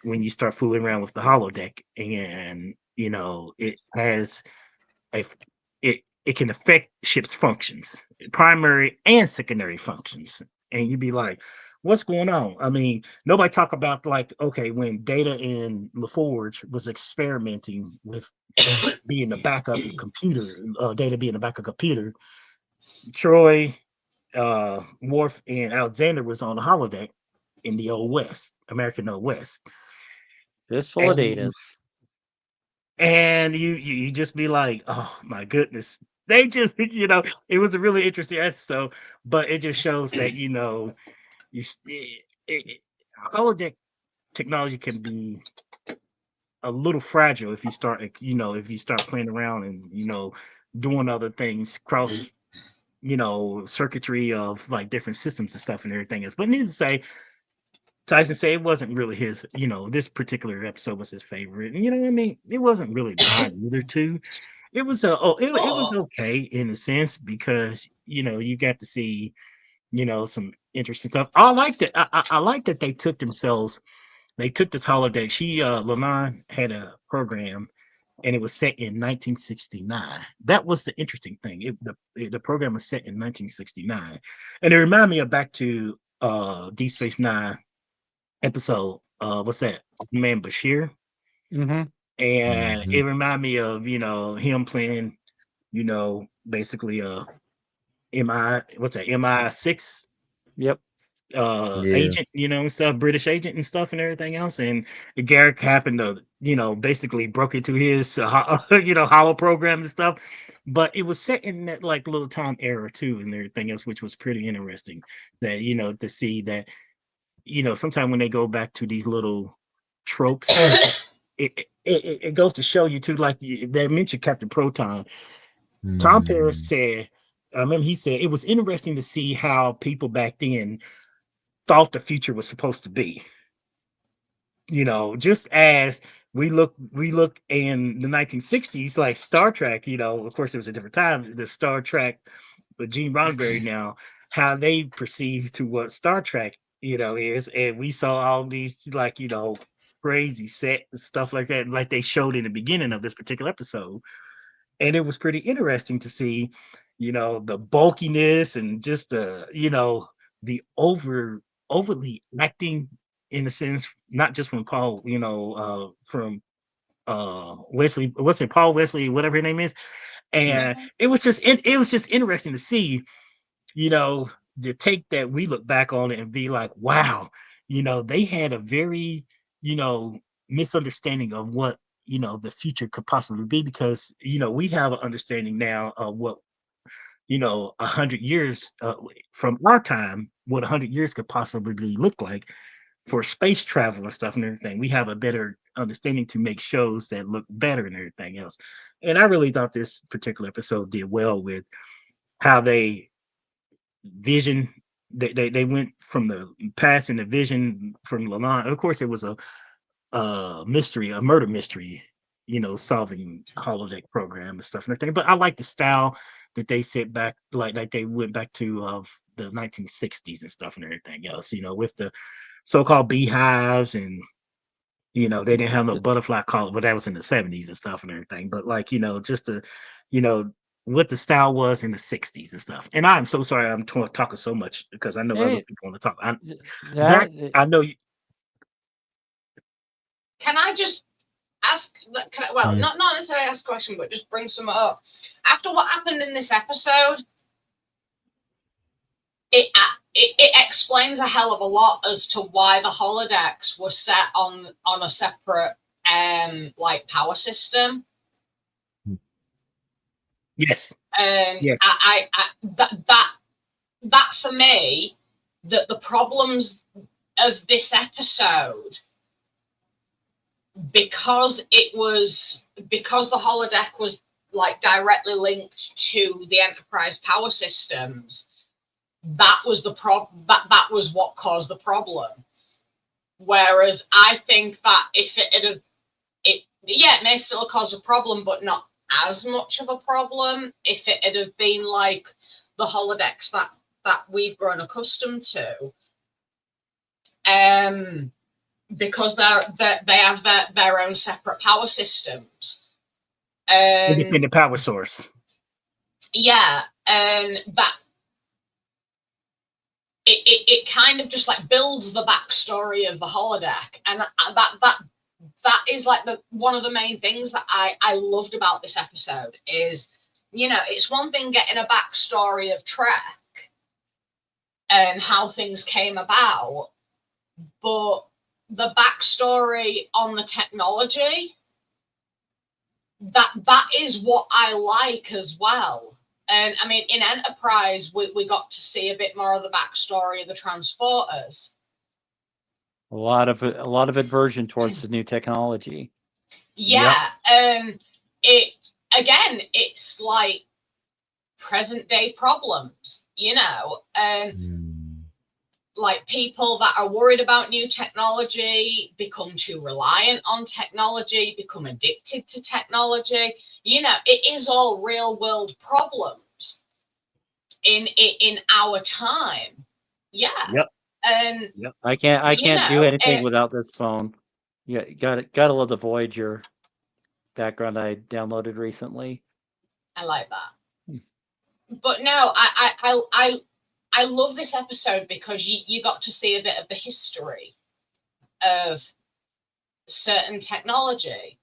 Speaker 4: when you start fooling around with the holodeck, and it has a it can affect ship's functions, primary and secondary functions, and you'd be like, what's going on? I mean, nobody talk about, like, okay, when Data and LaForge was experimenting with being a backup computer, Data being a backup computer, Troy, Worf, and Alexander was on the holodeck in the Old West, American Old West.
Speaker 1: Fistful of
Speaker 4: And
Speaker 1: datas.
Speaker 4: you just be like, oh my goodness. They just, it was a really interesting episode, but it just shows that, you s- it, holodeck technology can be a little fragile if you start, if you start playing around and, doing other things, cross, circuitry of like different systems and stuff and everything else. But needless to say, Tyson said it wasn't really his, this particular episode was his favorite. And what I mean? It wasn't really mine either, too. It was it was
Speaker 2: Oh,
Speaker 4: okay in a sense, because you got to see some interesting stuff. I like that. I like that they took this holiday. Lamont had a program, and it was set in 1969. That was the interesting thing. The program was set in 1969, and it reminded me of back to Deep Space Nine episode. What's that? Man Bashir,
Speaker 1: Mhm.
Speaker 4: and
Speaker 5: Hmm.
Speaker 4: it reminded me of him playing basically MI, what's that, MI6
Speaker 1: Yep.
Speaker 5: Yeah.
Speaker 4: agent, and stuff, British agent and stuff and everything else. And Garrick happened to, basically broke into his hollow program and stuff. But it was set in that like little time era too and everything else, which was pretty interesting, that to see that sometimes when they go back to these little tropes, it goes to show you too, like they mentioned Captain Proton. Tom Paris
Speaker 5: Hmm.
Speaker 4: said, I remember he said it was interesting to see how people back then thought the future was supposed to be. Just as we look in the 1960s, like Star Trek, of course it was a different time, the Star Trek with Gene Roddenberry now, how they perceive to what Star Trek, is. And we saw all these like, crazy set stuff like that, like they showed in the beginning of this particular episode. And it was pretty interesting to see, the bulkiness and just the overly acting, in a sense, not just from Paul, from Wesley, what's it, Paul Wesley, whatever his name is.
Speaker 1: Yeah.
Speaker 4: And it was just interesting to see, you know, the take that we look back on it and be like, wow, they had a very, you know, misunderstanding of what, the future could possibly be, because, we have an understanding now of what, 100 years from our time, what 100 years could possibly look like for space travel and stuff and everything. We have a better understanding to make shows that look better and everything else. And I really thought this particular episode did well with how they vision. They went from the past and the vision from Lalonde. Of course, it was a mystery, a murder mystery, solving holodeck program and stuff and everything. But I like the style that they set back, like they went back to of the 1960s and stuff and everything else. With the so-called beehives, and they didn't have no
Speaker 1: The
Speaker 4: butterfly collar, but that was in the 70s and stuff and everything. But like, just the, you know, what the style was in the 60s and stuff. And I'm so sorry I'm talking so much, because I know other
Speaker 1: Hey,
Speaker 4: people want to talk.
Speaker 1: th that
Speaker 4: Zach, I know you.
Speaker 2: Can I just ask? Not necessarily ask a question, but just bring some up. After what happened in this episode, it explains a hell of a lot as to why the holodecks were set on a separate like power system.
Speaker 4: Yes.
Speaker 2: And
Speaker 4: Yes.
Speaker 2: that for me, that the problems of this episode, because the holodeck was like directly linked to the Enterprise power systems, that was the that was what caused the problem. Whereas I think that if it may still cause a problem, but not as much of a problem if it had have been like the holodecks that we've grown accustomed to, because they have their own separate power systems,
Speaker 4: Independent power source.
Speaker 2: Yeah, and that it kind of just like builds the backstory of the holodeck, and that is like one of the main things that I loved about this episode is, you know, it's one thing getting a backstory of Trek and how things came about, but the backstory on the technology, that is what I like as well. And I mean, in Enterprise, we got to see a bit more of the backstory of the transporters.
Speaker 1: A lot of aversion towards the new technology.
Speaker 2: Yeah, yep. It's like present day problems, you know, and like people that are worried about new technology become too reliant on technology, become addicted to technology. You know, it is all real world problems in our time. Yeah.
Speaker 4: Yep.
Speaker 2: And
Speaker 1: yep. I can't do anything without this phone. Yeah, gotta love the Voyager background I downloaded recently.
Speaker 2: I like that. But no, I love this episode because you got to see a bit of the history of certain technology.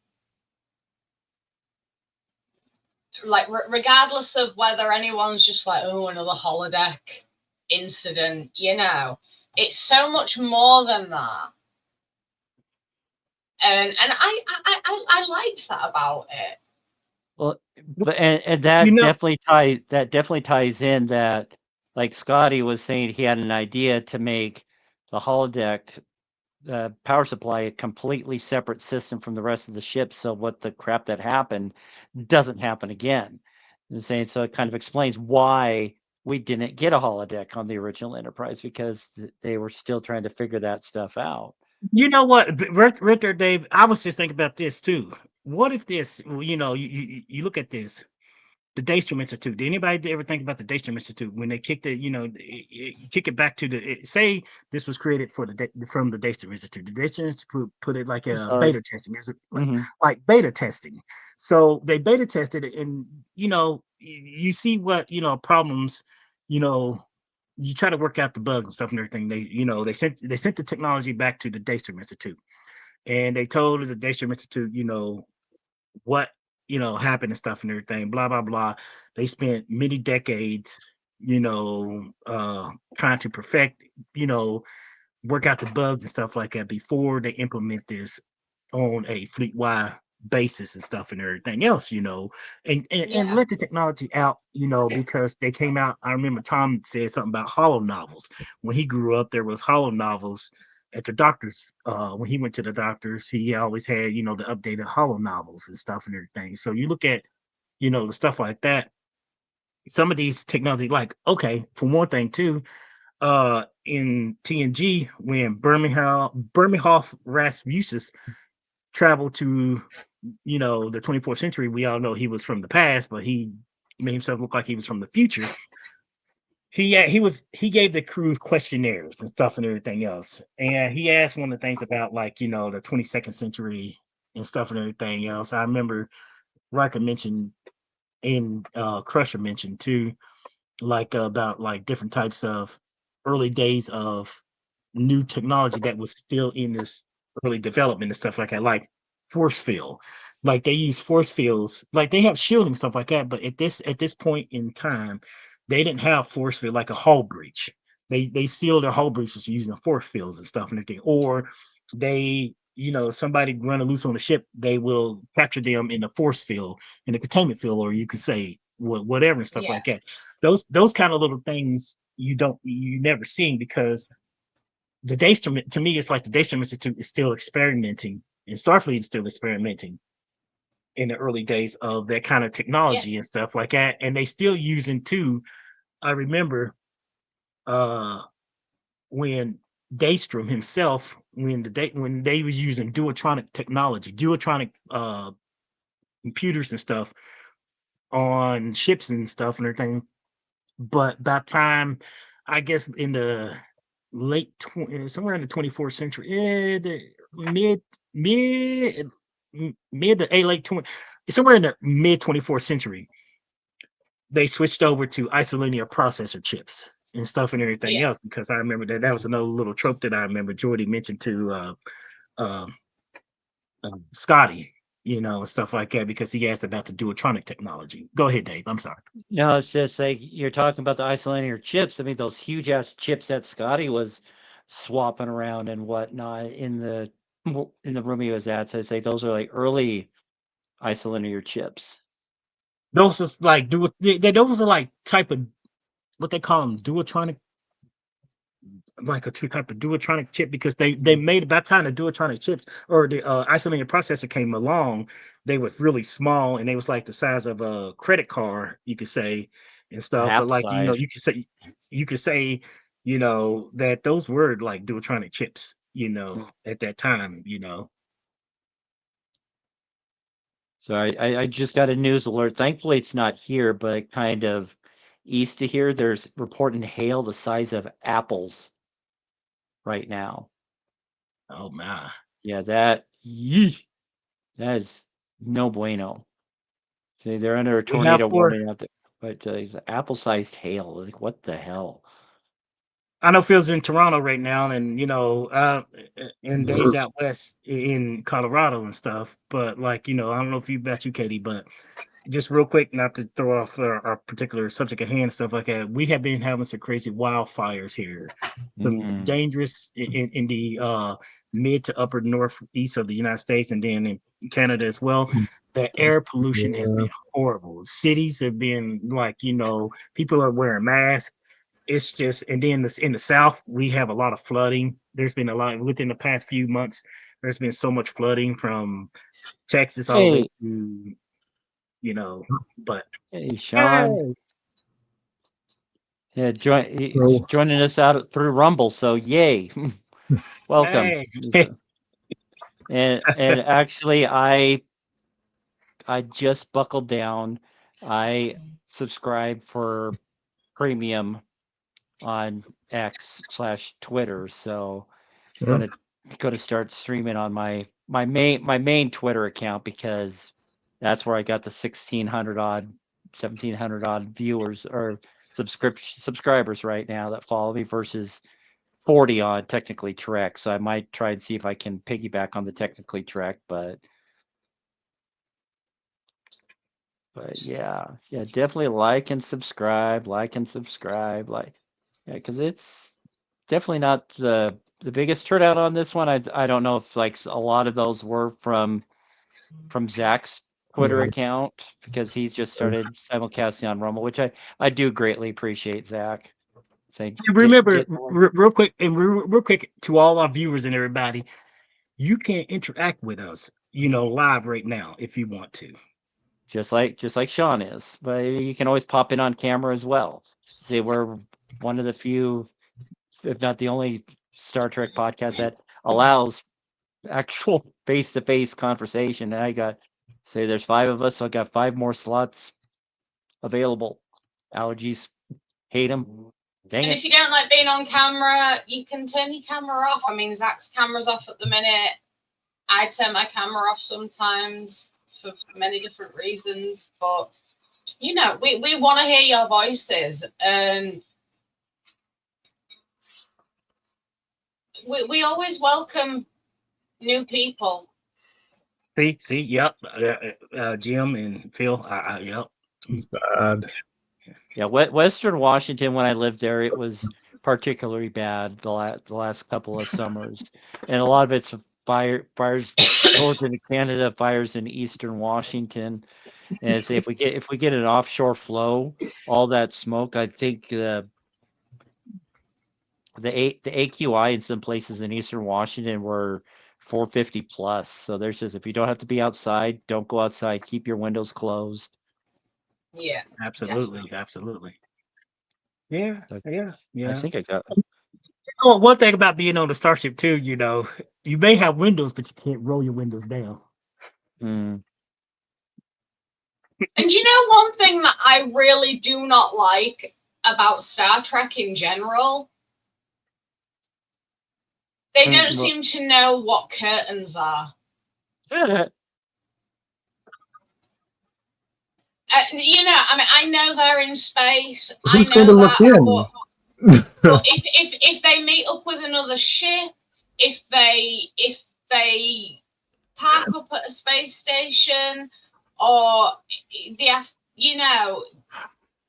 Speaker 2: Like, regardless of whether anyone's just like, oh, another holodeck incident, you know, it's so much more than that. And I liked that about it.
Speaker 1: Well, but and that, you know, definitely ties in that, like Scotty was saying, he had an idea to make the holodeck power supply a completely separate system from the rest of the ship, so what the crap that happened doesn't happen again. And saying, so it kind of explains why we didn't get a holodeck on the original Enterprise, because they were still trying to figure that stuff out.
Speaker 4: You know what, right there, Dave, I was just thinking about this too. What if this, you know, you look at this, the Daystrom Institute. Did anybody ever think about the Daystrom Institute when they kicked it? You know, kick it back to say this was created from the Daystrom Institute. The Daystrom Institute put it like a beta testing, like beta testing. So they beta tested it, and you know, you see what, you know, problems, you know, you try to work out the bugs and stuff and everything. They sent the technology back to the Daystrom Institute, and they told the Daystrom Institute, you know, what, you know, happened and stuff and everything, blah blah blah. They spent many decades, you know, trying to perfect, you know, work out the bugs and stuff like that before they implement this on a fleet-wide basis and stuff and everything else, you know, and let the technology out, you know, because they came out. I remember Tom said something about holo novels. When he grew up, there was holo novels at the doctor's. When he went to the doctors, he always had, you know, the updated holo novels and stuff and everything. So you look at, you know, the stuff like that. Some of these technology, like, okay, for one thing too, in TNG, when Birminhoff Rasmussen traveled to, you know, the 24th century, we all know he was from the past, but he made himself look like he was from the future. He gave the crew questionnaires and stuff and everything else, and he asked one of the things about, like, you know, the 22nd century and stuff and everything else. I remember Riker mentioned, and Crusher mentioned too, like about like different types of early days of new technology that was still in this early development and stuff like that, like force field. Like they use force fields, like they have shielding stuff like that, but at this point in time, they didn't have force field like a hull breach. They seal their hull breaches using force fields and stuff and everything. Or they, somebody running loose on the ship, they will capture them in the force field, in the containment field, or you could say whatever and stuff like that. Those kind of little things you never seen, because the Daystrom, to me, it's like the Daystrom Institute is still experimenting, and Starfleet is still experimenting in the early days of that kind of technology and stuff like that. And they still using too. I remember when Daystrom himself, when they was using duotronic technology, duotronic computers and stuff on ships and stuff and everything. But by the time, I guess in the somewhere in the 24th century, the mid to late 20, somewhere in the mid 24th century, they switched over to isolinear processor chips and stuff and everything else, because I remember that was another little trope that I remember Jordy mentioned to Scotty, and stuff like that, because he asked about the duotronic technology. Go ahead, Dave. I'm sorry.
Speaker 1: No, it's just like you're talking about the isolinear chips. I mean, those huge ass chips that Scotty was swapping around and whatnot in the room he was at. So I say those are like early isolinear chips.
Speaker 4: Those is like those are like type of what they call them, duotronic, like a type of duotronic chip, because they made, by the time the duotronic chips or the isolated processor came along, they were really small, and they was like the size of a credit card, you could say, and stuff. But like
Speaker 1: size.
Speaker 4: you could say that those were like duotronic chips, at that time.
Speaker 1: So I just got a news alert. Thankfully, it's not here, but kind of east of here, there's reporting hail the size of apples right now.
Speaker 4: Oh my.
Speaker 1: Yeah, that is no bueno. See, they're under a tornado warning out there, but apple-sized hail. Like, what the hell?
Speaker 4: I know Phil's in Toronto right now, and and Dave's out west in Colorado and stuff. But like, I don't know if about you, Katie, but just real quick, not to throw off our particular subject at hand and stuff like that, we have been having some crazy wildfires here, some dangerous in the mid to upper northeast of the United States, and then in Canada as well. The air pollution has been horrible. Cities have been like, people are wearing masks. It's just, and then in the South, we have a lot of flooding. There's been a lot within the past few months. There's been so much flooding from Texas all the way to, but
Speaker 1: hey, Sean. Yeah, joining us out through Rumble. So yay. Welcome.
Speaker 4: Hey.
Speaker 1: And actually, I just buckled down. I subscribe for premium on X/Twitter, so I'm gonna start streaming on my main Twitter account, because that's where I got the 1,700 odd viewers or subscribers right now that follow me, versus 40 on Technically Trek. So I might try and see if I can piggyback on the Technically Trek, but yeah, definitely like and subscribe, because it's definitely not the biggest turnout on this one. I don't know if like a lot of those were from Zach's Twitter account, because he's just started simulcasting on Rumble, which I do greatly appreciate, Zach.
Speaker 4: Remember, real quick to all our viewers and everybody, you can interact with us, live right now if you want to.
Speaker 1: Just like Sean is, but you can always pop in on camera as well. See, we're one of the few, if not the only, Star Trek podcast that allows actual face-to-face conversation. And I got, say, there's 5 of us, so I got 5 more slots available. Allergies, hate them. Dang
Speaker 2: and
Speaker 1: it.
Speaker 2: If you don't like being on camera, you can turn your camera off. I mean, Zach's camera's off at the minute. I turn my camera off sometimes for many different reasons, but we want to hear your voices, and we always welcome New people.
Speaker 4: See, yep. Jim and Phil, yep.
Speaker 6: It's bad.
Speaker 1: Yeah, Western Washington, when I lived there, it was particularly bad the last couple of summers, and a lot of it's fires towards into Canada, fires in Eastern Washington, and say if we get an offshore flow, all that smoke, I think the AQI in some places in Eastern Washington were 450 plus. So there's just, if you don't have to be outside, don't go outside. Keep your windows closed.
Speaker 2: Yeah,
Speaker 4: Absolutely,
Speaker 2: definitely.
Speaker 4: absolutely. Yeah,
Speaker 1: I
Speaker 4: yeah.
Speaker 1: think I got.
Speaker 4: Oh, one thing about being on the Starship too, you may have windows, but you can't roll your windows down.
Speaker 1: Mm.
Speaker 2: And you know one thing that I really do not like about Star Trek in general? They don't seem to know what curtains are. I mean, I know they're in space.
Speaker 6: Who's
Speaker 2: I
Speaker 6: going
Speaker 2: know
Speaker 6: to look
Speaker 2: that,
Speaker 6: in?
Speaker 2: but if they meet up with another ship, if they park up at a space station, or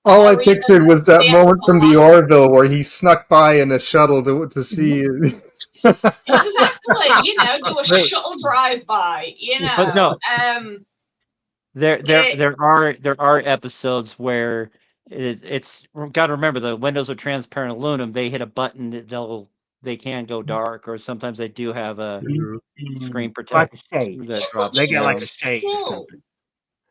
Speaker 6: All I
Speaker 2: or
Speaker 6: pictured
Speaker 2: even
Speaker 6: was that
Speaker 2: they have
Speaker 6: moment
Speaker 2: to
Speaker 6: from the
Speaker 2: land.
Speaker 6: Orville where he snuck by in a shuttle to see.
Speaker 2: Exactly, do a shuttle drive by,
Speaker 1: But no, there
Speaker 2: it-
Speaker 1: are episodes where it's got to remember the windows are transparent aluminum. They hit a button, they can go dark, or sometimes they do have a screen
Speaker 4: like
Speaker 1: protector
Speaker 4: a shade.
Speaker 1: that
Speaker 2: but
Speaker 1: drops
Speaker 4: They got like
Speaker 1: down.
Speaker 4: a shade or something.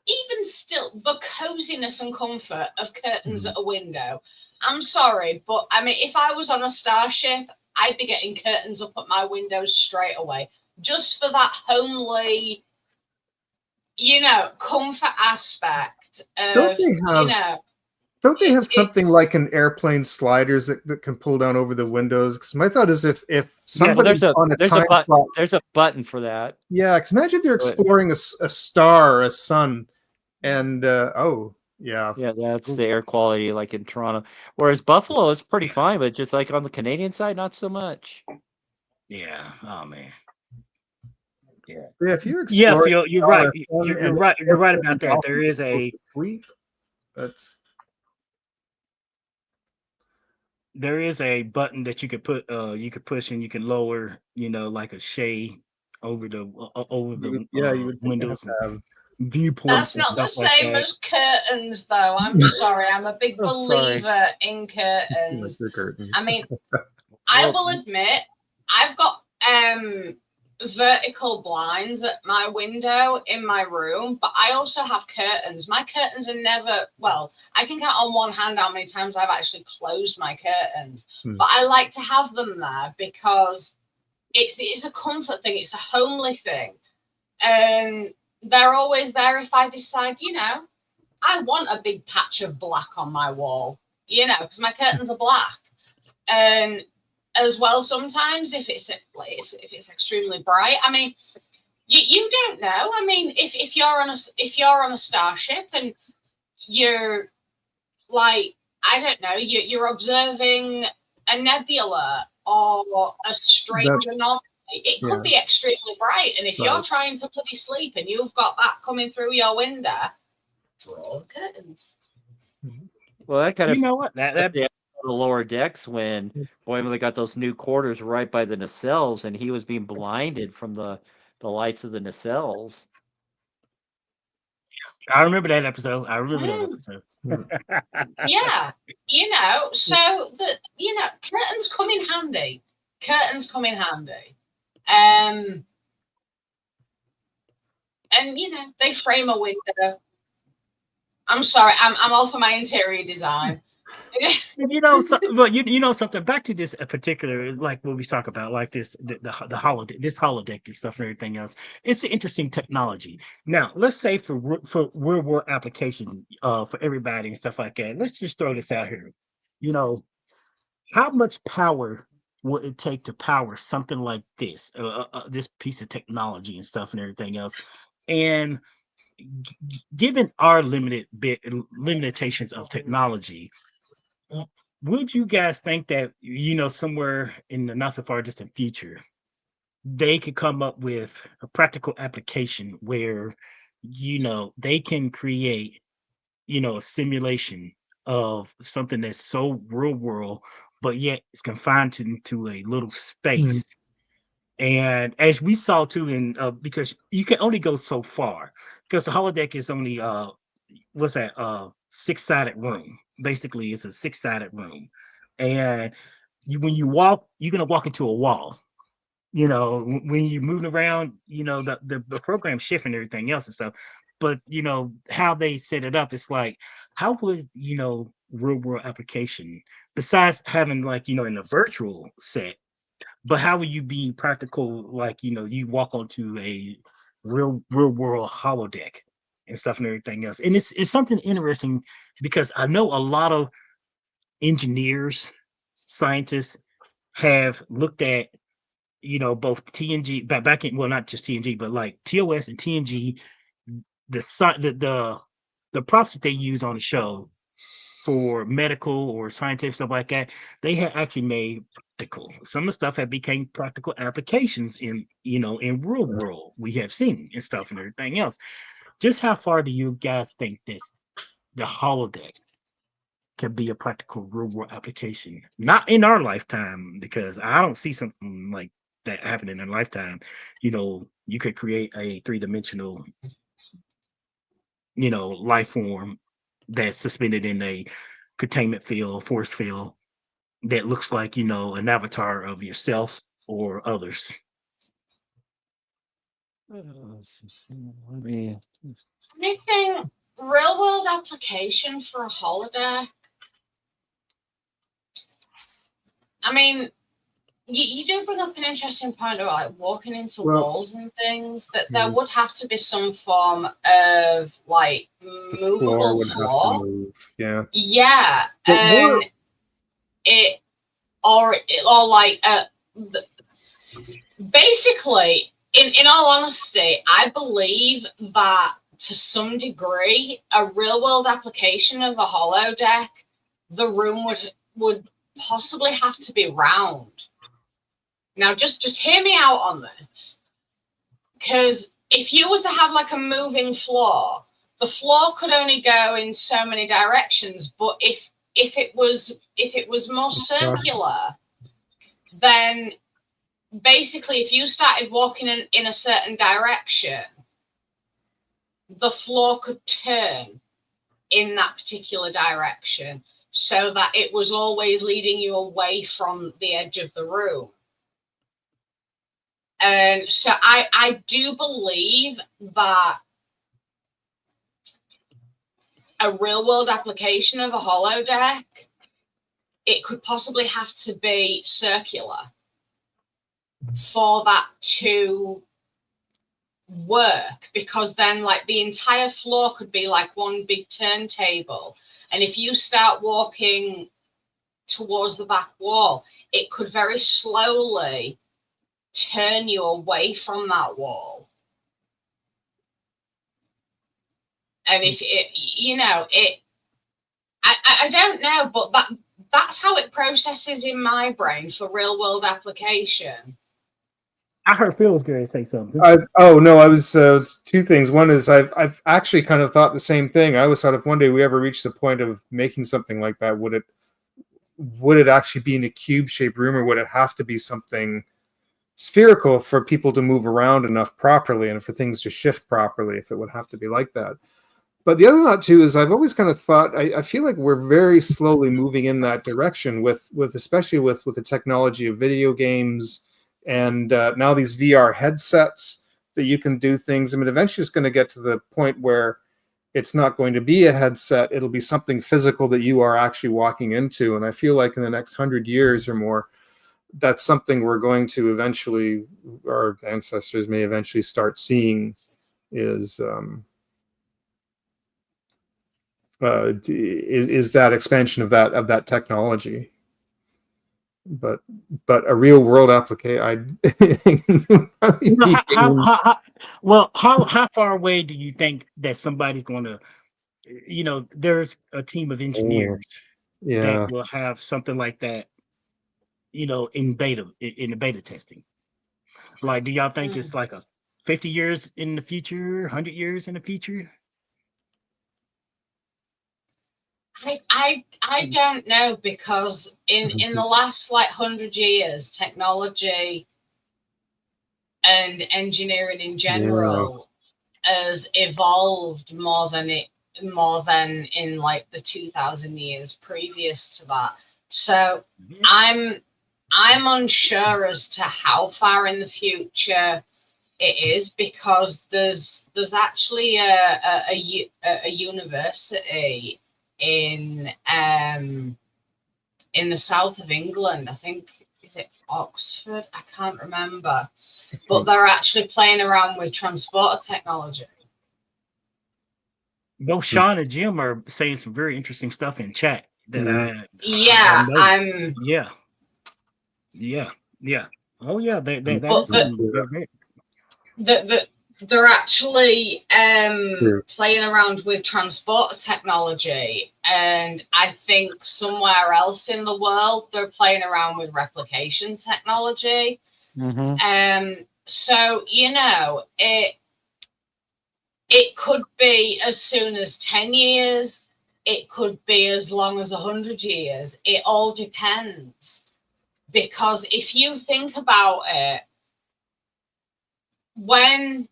Speaker 2: even still, the coziness and comfort of curtains at a window. I'm sorry, but I mean, if I was on a starship, I'd be getting curtains up at my windows straight away, just for that homely, comfort aspect
Speaker 6: Don't
Speaker 2: of,
Speaker 6: they have? Don't they have something
Speaker 2: it's
Speaker 6: like an airplane sliders that can pull down over the windows? Because my thought is if somebody on a time clock,
Speaker 1: there's a button for that.
Speaker 6: yeah, because imagine they're exploring a star or a sun, and yeah,
Speaker 1: that's the air quality like in Toronto. Whereas Buffalo is pretty fine, but just like on the Canadian side, not so much.
Speaker 4: Yeah. Oh man.
Speaker 6: yeah. If you're
Speaker 4: Yeah,
Speaker 6: exploring,
Speaker 4: Phil, you're right. You're right. You're right about that. There is a
Speaker 6: sleep. That's
Speaker 4: button that you could push and you can lower, like a shade over the
Speaker 6: you would think they have
Speaker 4: windows
Speaker 6: to have.
Speaker 4: and viewpoints
Speaker 2: that's
Speaker 4: and
Speaker 2: not the
Speaker 4: stuff like
Speaker 2: same
Speaker 4: that.
Speaker 2: as curtains, though. I'm sorry. I'm a big
Speaker 1: Oh, sorry.
Speaker 2: believer in curtains.
Speaker 6: Like your curtains.
Speaker 2: I mean, I will admit, I've got vertical blinds at my window in my room, but I also have curtains. My curtains are never, well, I can count on one hand how many times I've actually closed my curtains, but I like to have them there because it's a comfort thing, it's a homely thing. And they're always there if I decide, I want a big patch of black on my wall, because my curtains are black. And as well, sometimes if it's extremely bright, I mean, you don't know. I mean, if you're on a starship and you're like, I don't know, you're observing a nebula or a strange anomaly, it could be extremely bright. And if you're trying to bloody sleep and you've got that coming through your window, draw the curtains.
Speaker 1: Well, that kind of,
Speaker 4: you know what that
Speaker 1: the lower decks when Boimler got those new quarters right by the nacelles, and he was being blinded from the lights of the nacelles.
Speaker 4: I remember that episode.
Speaker 2: Yeah, so curtains come in handy. And they frame a window. I'm sorry, I'm all for my interior design.
Speaker 4: Something back to this particular, like what we talk about, like this the holodeck and stuff and everything else. It's an interesting technology. Now, let's say for real world application, for everybody and stuff like that. Let's just throw this out here. How much power will it take to power something like this, this piece of technology and stuff and everything else? And given our limitations of technology, would you guys think that somewhere in the not so far distant future they could come up with a practical application where, they can create, a simulation of something that's so real world, but yet it's confined to a little space. And as we saw too, in because you can only go so far, because the holodeck is only what's that 6-sided room. Basically, it's a 6-sided room, and when you walk, you're gonna walk into a wall. When you're moving around, the program shift and everything else and stuff. But how they set it up, it's like, how would real world application, besides having, like, in a virtual set, but how would you be practical, like, you walk onto a real world holodeck and stuff and everything else. And it's something interesting, because I know a lot of engineers, scientists have looked at, both TNG back in, well, not just TNG, but like TOS and TNG, the props that they use on the show for medical or scientific stuff like that, they had actually made practical. Some of the stuff had became practical applications in real world we have seen and stuff and everything else. Just how far do you guys think this the holodeck can be a practical real world application? Not in our lifetime, because I don't see something like that happening in a lifetime. You could create a three-dimensional, life form that's suspended in a containment field, force field, that looks like, an avatar of yourself or others.
Speaker 1: Let me.
Speaker 2: Anything real world application for a holodeck? I mean, you do bring up an interesting point about, like, walking into walls and things. That there would have to be some form of, like, movable floor.
Speaker 6: Move. Yeah.
Speaker 2: Yeah,
Speaker 6: But
Speaker 2: and or like basically, in all honesty, I believe that to some degree, a real world application of a holodeck, the room would possibly have to be round. Now, just hear me out on this, because if you were to have, like, a moving floor, the floor could only go in so many directions. But if it was more circular, then basically, if you started walking in a certain direction, the floor could turn in that particular direction, so that it was always leading you away from the edge of the room. And so I do believe that a real world application of a holodeck, it could possibly have to be circular for that to work, because then, like, the entire floor could be like one big turntable, and if you start walking towards the back wall, it could very slowly turn you away from that wall. And if I don't know, but that's how it processes in my brain for real world application.
Speaker 4: I heard Phil was going to say something.
Speaker 6: Oh no, I was two things. One is I've actually kind of thought the same thing. I always thought if one day we ever reach the point of making something like that, would it actually be in a cube shaped room, or would it have to be something spherical for people to move around enough properly and for things to shift properly, if it would have to be like that? But the other thought too is I've always kind of thought I feel like we're very slowly moving in that direction with especially with the technology of video games and now these VR headsets that you can do things. I mean, eventually it's going to get to the point where it's not going to be a headset. It'll be something physical that you are actually walking into. And I feel like in the next 100 years or more, that's something we're going to eventually, our ancestors may eventually start seeing is that expansion of that technology. But a real world application,
Speaker 4: how far away do you think that somebody's going to, there's a team of engineers that will have something like that, in the beta testing. Like, do y'all think it's like a 50 years in the future, 100 years in the future?
Speaker 2: I don't know, because in the last like 100 years, technology and engineering in general has evolved more than in like the 2000 years previous to that. So I'm unsure as to how far in the future it is, because there's actually a university in the south of England. I think, is it Oxford? I can't remember. But they're actually playing around with transporter technology.
Speaker 4: Both Sean and Jim are saying some very interesting stuff in chat that I
Speaker 2: I'm
Speaker 4: yeah. Oh yeah, that
Speaker 2: they're actually playing around with transporter technology, and I think somewhere else in the world they're playing around with replication technology. So it could be as soon as 10 years, it could be as long as 100 years. It all depends, because if you think about it, when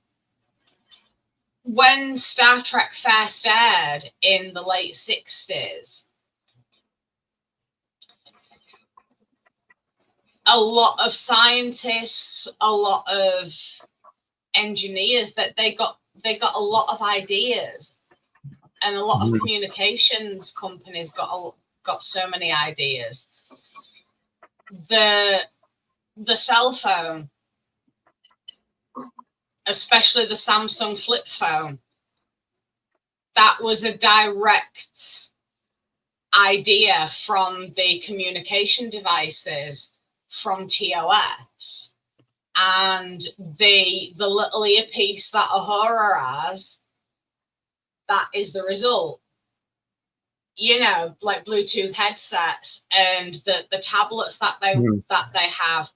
Speaker 2: Star Trek first aired in the late 60s, a lot of scientists, a lot of engineers, that they got a lot of ideas, and a lot of communications companies got so many ideas. The cell phone, especially the Samsung flip phone, that was a direct idea from the communication devices from TOS. And the little earpiece that Uhura has, that is the result. Like Bluetooth headsets and the tablets that they have,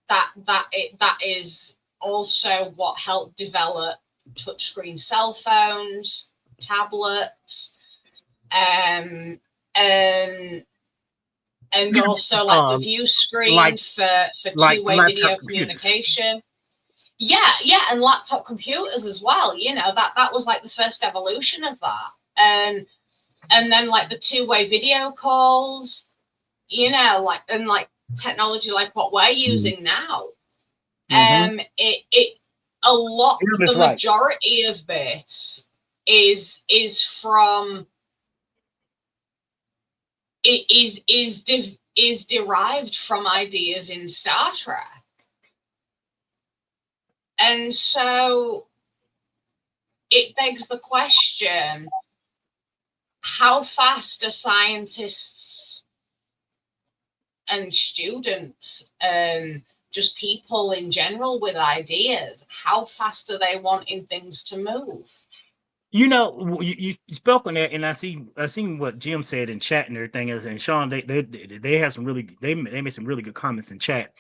Speaker 2: that is also what helped develop touchscreen cell phones, tablets, and also like the view screen for two-way video communication. Yeah, and laptop computers as well. That was like the first evolution of that. And then like the two-way video calls, like technology like what we're using now. The majority of this is derived from ideas in Star Trek. And so it begs the question, how fast are scientists and students and just people in general with ideas, how fast are they wanting things to move?
Speaker 4: You spoke on that, and I seen what Jim said in chat and everything else, and Sean, they have some really they made some really good comments in chat.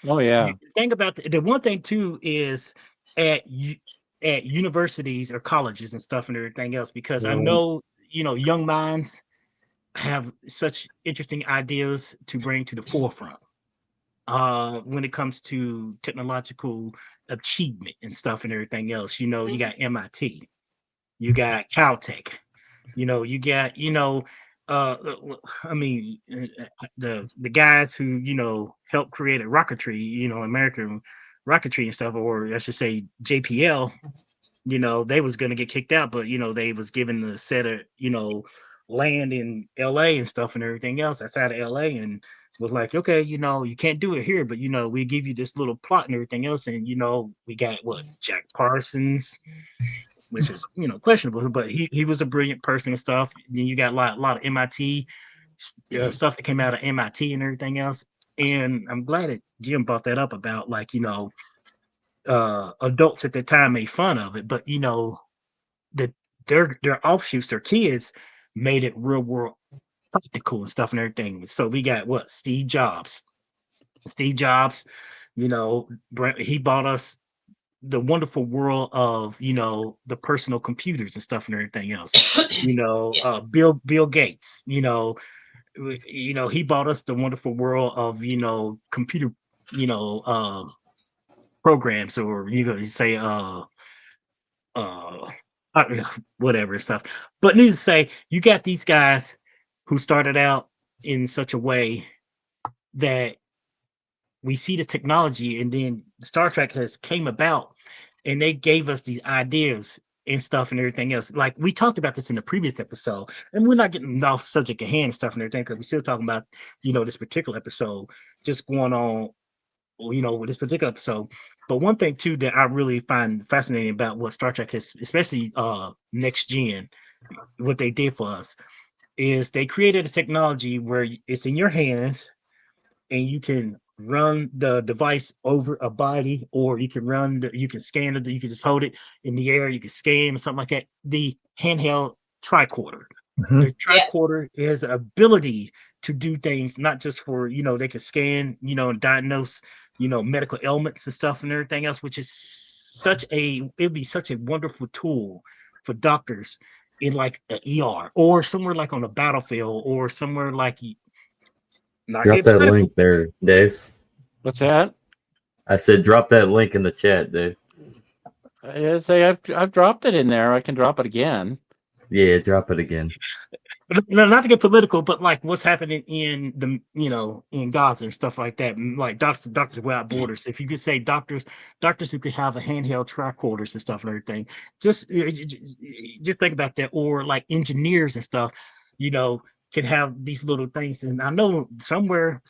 Speaker 1: Oh yeah.
Speaker 4: Think about the one thing too is at universities or colleges and stuff and everything else, because I know young minds have such interesting ideas to bring to the forefront when it comes to technological achievement and stuff and everything else. You got MIT. You got Caltech, you got, the guys who, helped create a rocketry, American rocketry and stuff, or I should say JPL, they was going to get kicked out, but, they was given the set of, land in LA and stuff and everything else outside of LA, and was like, okay, you can't do it here, but, we give you this little plot and everything else. And, we got Jack Parsons, which is questionable, but he was a brilliant person and stuff. Then you got a lot of MIT stuff that came out of MIT and everything else. And I'm glad that Jim brought that up about adults at the time made fun of it, but that their offshoots, their kids made it real world practical and stuff and everything. So we got Steve Jobs. You know, he bought us the wonderful world of, you know, the personal computers and stuff and everything else. You know,
Speaker 2: Yeah.
Speaker 4: Bill Gates, you know, he bought us the wonderful world of, you know, computer, you know, programs, or you say uh whatever stuff. But needless to say, you got these guys who started out in such a way that we see the technology, and then Star Trek has came about, and they gave us these ideas and stuff and everything else. Like we talked about this in the previous episode, and we're not getting off subject at hand and stuff and everything, because we're still talking about, you know, this particular episode just going on, you know, with this particular episode. But one thing too that I really find fascinating about what Star Trek has, especially next gen, what they did for us, is they created a technology where it's in your hands, and you can run the device over a body, or you can you can scan it, you can just hold it in the air, you can scan or something like that. The handheld tricorder. The
Speaker 2: Yeah.
Speaker 4: tricorder has ability to do things not just for, you know, they can scan, you know, and diagnose, you know, medical ailments and stuff and everything else, which is it'd be such a wonderful tool for doctors in like an ER, or somewhere like on a battlefield, or somewhere like, not
Speaker 5: Drop
Speaker 4: get
Speaker 5: that
Speaker 4: political.
Speaker 5: link there, Dave.
Speaker 1: What's that?
Speaker 5: I said drop that link in the chat, Dave.
Speaker 1: I say I've dropped it in there. I can drop it again.
Speaker 5: Yeah, drop it again.
Speaker 4: No, not to get political, but like what's happening in the, you know, in Gaza and stuff like that, and like doctors without borders. If you could say doctors who could have a handheld tricorders and stuff and everything, just think about that. Or like engineers and stuff, you know, can have these little things. And I know somewhere,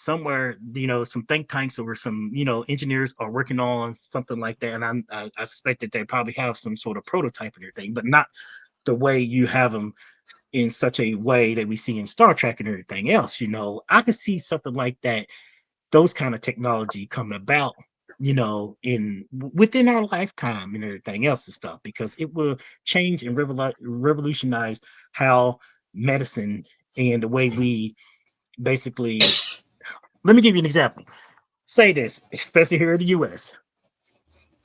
Speaker 4: you know, some think tanks or some, you know, engineers are working on something like that, and I suspect that they probably have some sort of prototype and everything, but not the way you have them in such a way that we see in Star Trek and everything else. You know, I could see something like that, those kind of technology coming about, you know, within our lifetime and everything else and stuff, because it will change and revolutionize how medicine and the way we basically. Let me give you an example. Say this, especially here in the U.S.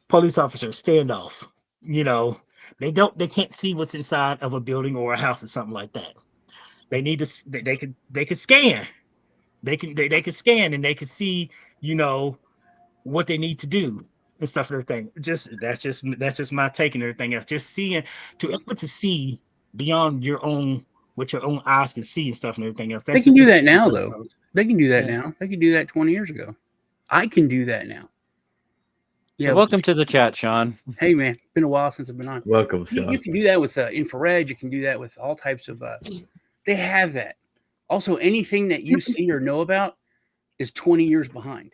Speaker 4: Police officers standoff. You know, they can't see what's inside of a building or a house or something like that. They need to. They can scan. They can scan, and they can see, you know, what they need to do and stuff and everything. That's just my take and everything else. Just seeing, to able to see beyond your own, what your own eyes can see and stuff and everything else.
Speaker 7: They
Speaker 4: That's
Speaker 7: can
Speaker 4: just
Speaker 7: do
Speaker 4: that's
Speaker 7: that now, though. They can do that
Speaker 1: Yeah.
Speaker 7: now. They could do that 20 years ago. I can do that now.
Speaker 1: So
Speaker 7: Yeah.
Speaker 1: welcome to the chat, Sean.
Speaker 7: Hey, man, it's been a while since I've been on.
Speaker 5: Welcome,
Speaker 7: You
Speaker 5: Sean.
Speaker 7: can do that with infrared. You can do that with all types of. They have that. Also, anything that you see or know about is 20 years behind.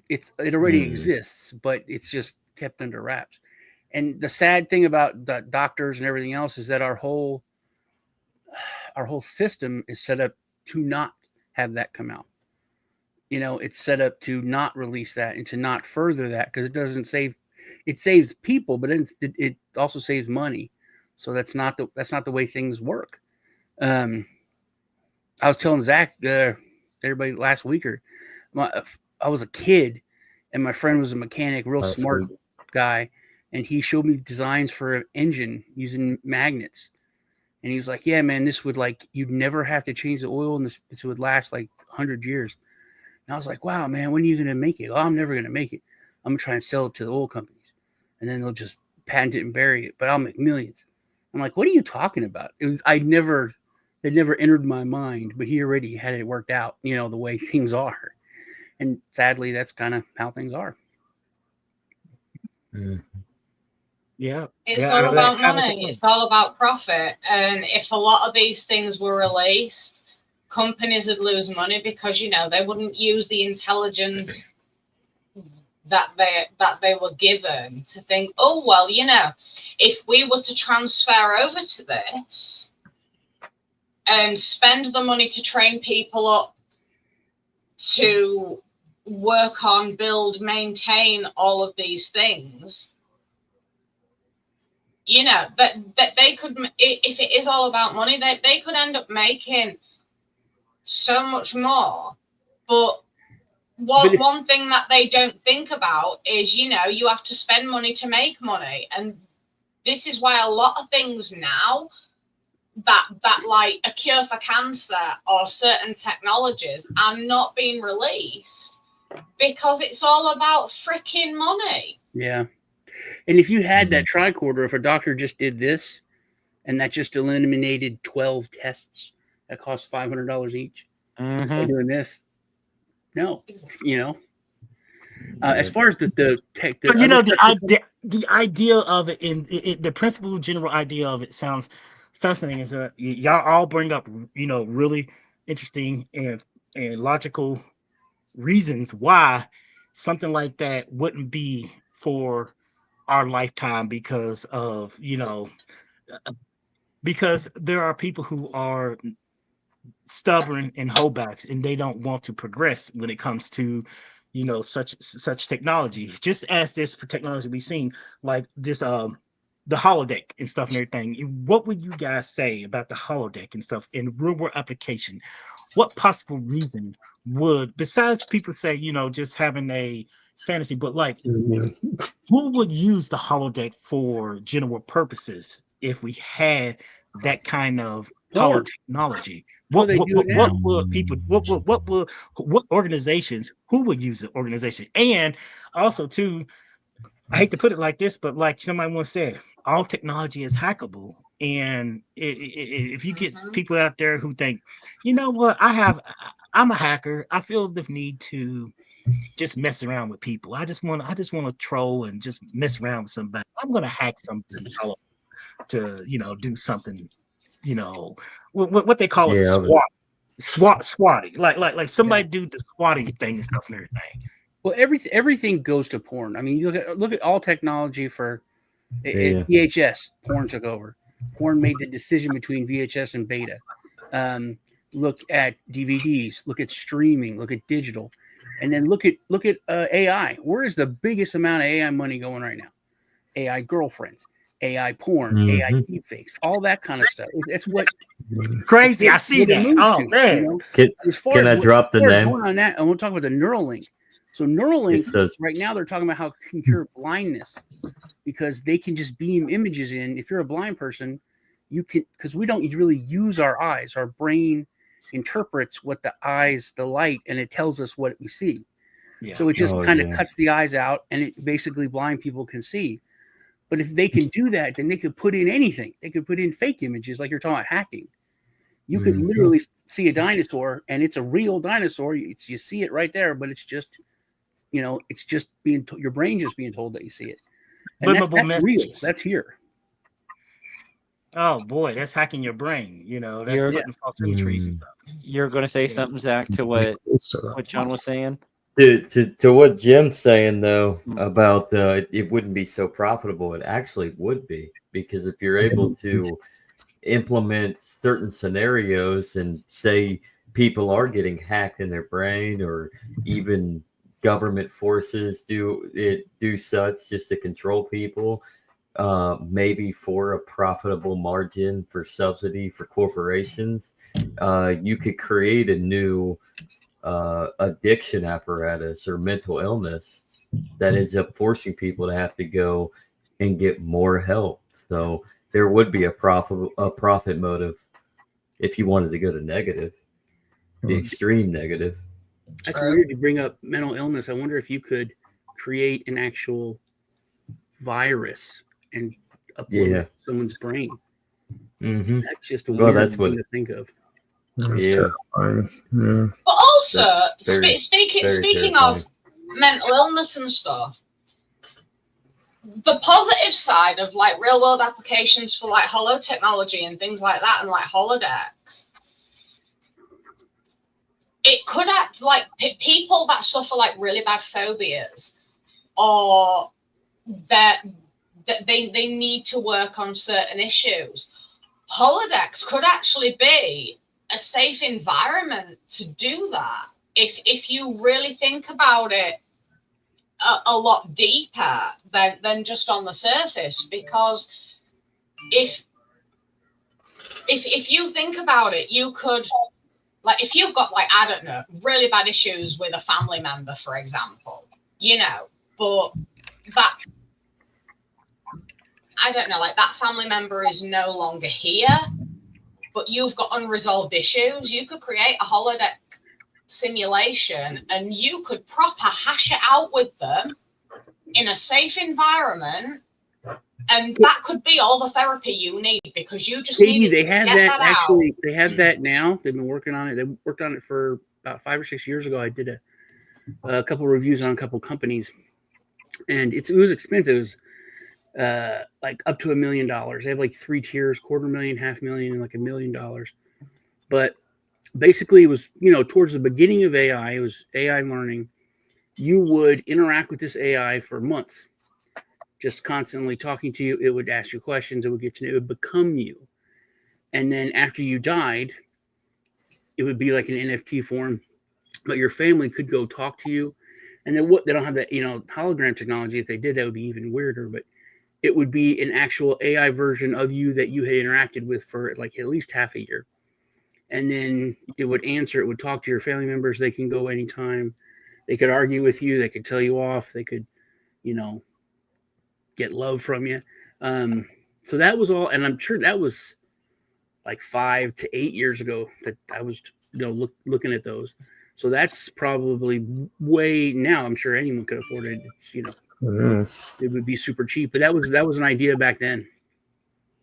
Speaker 7: It already exists, but it's just kept under wraps. And the sad thing about the doctors and everything else is that our whole system is set up to not have that come out. You know, it's set up to not release that and to not further that, because it doesn't save. It saves people, but it also saves money. So that's not the way things work. I was telling Zach, everybody last week, I was a kid, and my friend was a mechanic, real
Speaker 5: Last
Speaker 7: smart
Speaker 5: week.
Speaker 7: guy, and he showed me designs for an engine using magnets. And he was like, "Yeah, man, this would you'd never have to change the oil, and this would last like 100 years." And I was like, "Wow, man, when are you gonna make it?" "Oh, I'm never gonna make it. I'm gonna try and sell it to the oil companies, and then they'll just patent it and bury it, but I'll make millions." I'm like, "What are you talking about?" It never entered my mind, but he already had it worked out, you know, the way things are. And sadly, that's kind of how things are.
Speaker 4: Yeah.
Speaker 2: It's
Speaker 4: Yeah,
Speaker 2: all about
Speaker 4: kind of
Speaker 2: money. It's all about profit. And if a lot of these things were released, companies would lose money because, you know, they wouldn't use the intelligence that they were given to think, oh, well, you know, if we were to transfer over to this and spend the money to train people up to work on, build, maintain all of these things, you know, that they could, if it is all about money, they could end up making so much more. But one thing that they don't think about is, you know, you have to spend money to make money. And this is why a lot of things now that like a cure for cancer or certain technologies are not being released because it's all about freaking money.
Speaker 7: Yeah. And if you had that tricorder, if a doctor just did this and that just eliminated 12 tests that cost $500 each, by doing this, no, you know. As far as the tech,
Speaker 4: But you know, the idea of it, in the principal general idea of it sounds fascinating. Is that y'all all bring up, you know, really interesting and logical reasons why something like that wouldn't be for our lifetime, because of, you know, because there are people who are stubborn and holdbacks, and they don't want to progress when it comes to, you know, such technology. Just as this technology we've seen, like this the holodeck and stuff and everything. What would you guys say about the holodeck and stuff in real world application? What possible reason would, besides people say, you know, just having a fantasy, but like, who would use the holodeck for general purposes if we had that kind of holo technology? What would people, what organizations, who would use the organization? And also too, I hate to put it like this, but like somebody once said, all technology is hackable. And if you get people out there who think, you know what, I'm a hacker, I feel the need to just mess around with people. I just want to troll and just mess around with somebody. I'm gonna hack something to, you know, do something, you know, what they call it, swatting, like somebody do the swatting thing and stuff and everything.
Speaker 7: Well, everything goes to porn. I mean, you look at all technology for VHS. Porn took over. Porn made the decision between VHS and beta. Look at DVDs. Look at streaming. Look at digital, and then look at AI. Where is the biggest amount of AI money going right now? AI girlfriends, AI porn, AI deepfakes, all that kind of stuff. That's what
Speaker 4: crazy. I see that. Oh man!
Speaker 5: You know? Can I drop the name?
Speaker 7: Going on that, and we'll talk about the Neuralink. So Neuralink, right now they're talking about how it can cure blindness because they can just beam images in. If you're a blind person, you can, because we don't really use our eyes. Our brain interprets what the light, and it tells us what we see. Yeah. So it just kind of cuts the eyes out, and it basically blind people can see. But if they can do that, then they could put in anything. They could put in fake images, like you're talking about hacking. You could literally see a dinosaur, and it's a real dinosaur. You see it right there, but it's just, you know, it's just being your brain just being told that you see it. And that's real. That's here.
Speaker 4: Oh boy, that's hacking your brain. You know, that's putting false imageries and stuff.
Speaker 1: You're going to say something, Zach, to what John was saying?
Speaker 5: To what Jim's saying though about it wouldn't be so profitable. It actually would be, because if you're able to implement certain scenarios and say people are getting hacked in their brain, or even government forces do such just to control people, maybe for a profitable margin for subsidy for corporations, you could create a new addiction apparatus or mental illness that ends up forcing people to have to go and get more help. So there would be a profit motive if you wanted to go to negative, the extreme negative.
Speaker 7: That's weird to bring up mental illness. I wonder if you could create an actual virus and upload someone's brain. That's just a weird thing to think of.
Speaker 2: But also, speaking of mental illness and stuff, the positive side of like real world applications for like holo technology and things like that, and like holodecks, it could act like people that suffer like really bad phobias, or that they need to work on certain issues. Holodecks could actually be a safe environment to do that if you really think about it a lot deeper than just on the surface. Because if you think about it, you could Like if you've got, like, I don't know, really bad issues with a family member, for example, you know, but that, I don't know, like that family member is no longer here, but you've got unresolved issues, you could create a holodeck simulation and you could proper hash it out with them in a safe environment. And that could be all the therapy you need, because you just need
Speaker 7: They
Speaker 2: to
Speaker 7: have
Speaker 2: get
Speaker 7: that actually.
Speaker 2: out.
Speaker 7: They have that now. They've been working on it. They worked on it for about 5 or 6 years ago. I did a couple of reviews on a couple of companies, and it was expensive. It was like up to $1 million. They have like 3 tiers: $250,000, $500,000, and like $1 million. But basically, it was, you know, towards the beginning of AI. It was AI learning. You would interact with this AI for months, just constantly talking to you. It would ask you questions. It would get to know. It would become you. And then after you died, it would be like an NFT form, but your family could go talk to you. And they don't have that, you know, hologram technology. If they did, that would be even weirder. But it would be an actual AI version of you that you had interacted with for like at least half a year. And then it would answer. It would talk to your family members. They can go anytime. They could argue with you. They could tell you off. They could, you know, get love from you. So that was all, and I'm sure that was like 5 to 8 years ago that I was, you know, looking at those. So that's probably way now. I'm sure anyone could afford it. It's, you know, it would be super cheap. But that was an idea back then.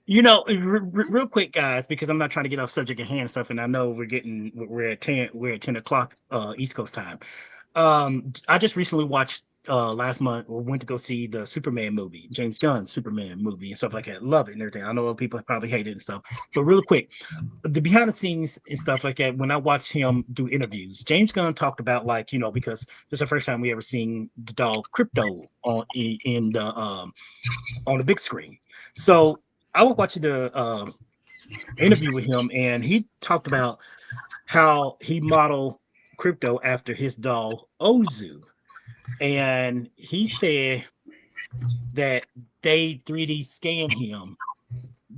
Speaker 4: You know, real quick, guys, because I'm not trying to get off subject at hand and stuff, and I know we're at 10 o'clock East Coast time. I just recently watched last month, or went to go see the Superman movie, James Gunn's Superman movie and stuff like that. Love it and everything. I know people probably hate it and stuff, but really quick, the behind the scenes and stuff like that. When I watched him do interviews, James Gunn talked about, like, you know, because this is the first time we ever seen the dog Crypto in the on the big screen. So I was watching the interview with him, and he talked about how he modeled Crypto after his dog Ozu, and he said that they 3D scanned him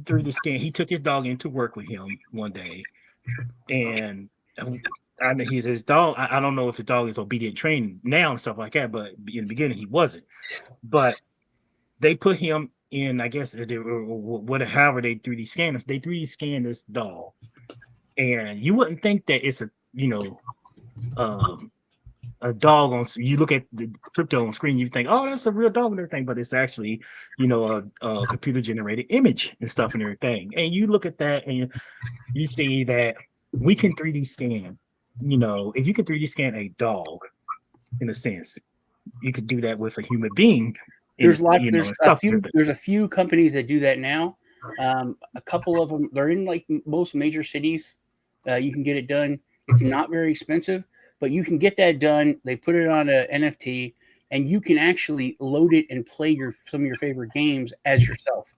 Speaker 4: through the scan. He took his dog into work with him one day, and I know his dog. I don't know if the dog is obedient trained now and stuff like that, but in the beginning he wasn't. But they put him in, I guess, however they 3D scan us. They 3D scan this dog, and you wouldn't think that it's a, you know, a dog on. You look at the Crypto on screen, you think, oh, that's a real dog and everything, but it's actually, you know, a computer generated image and stuff and everything. And you look at that and you see that we can 3D scan. You know, if you can 3D scan a dog, in a sense, you could do that with a human being.
Speaker 7: There's a few companies that do that now. A couple of them, they're in like most major cities. You can get it done. It's not very expensive, but you can get that done. They put it on a NFT, and you can actually load it and play some of your favorite games as yourself.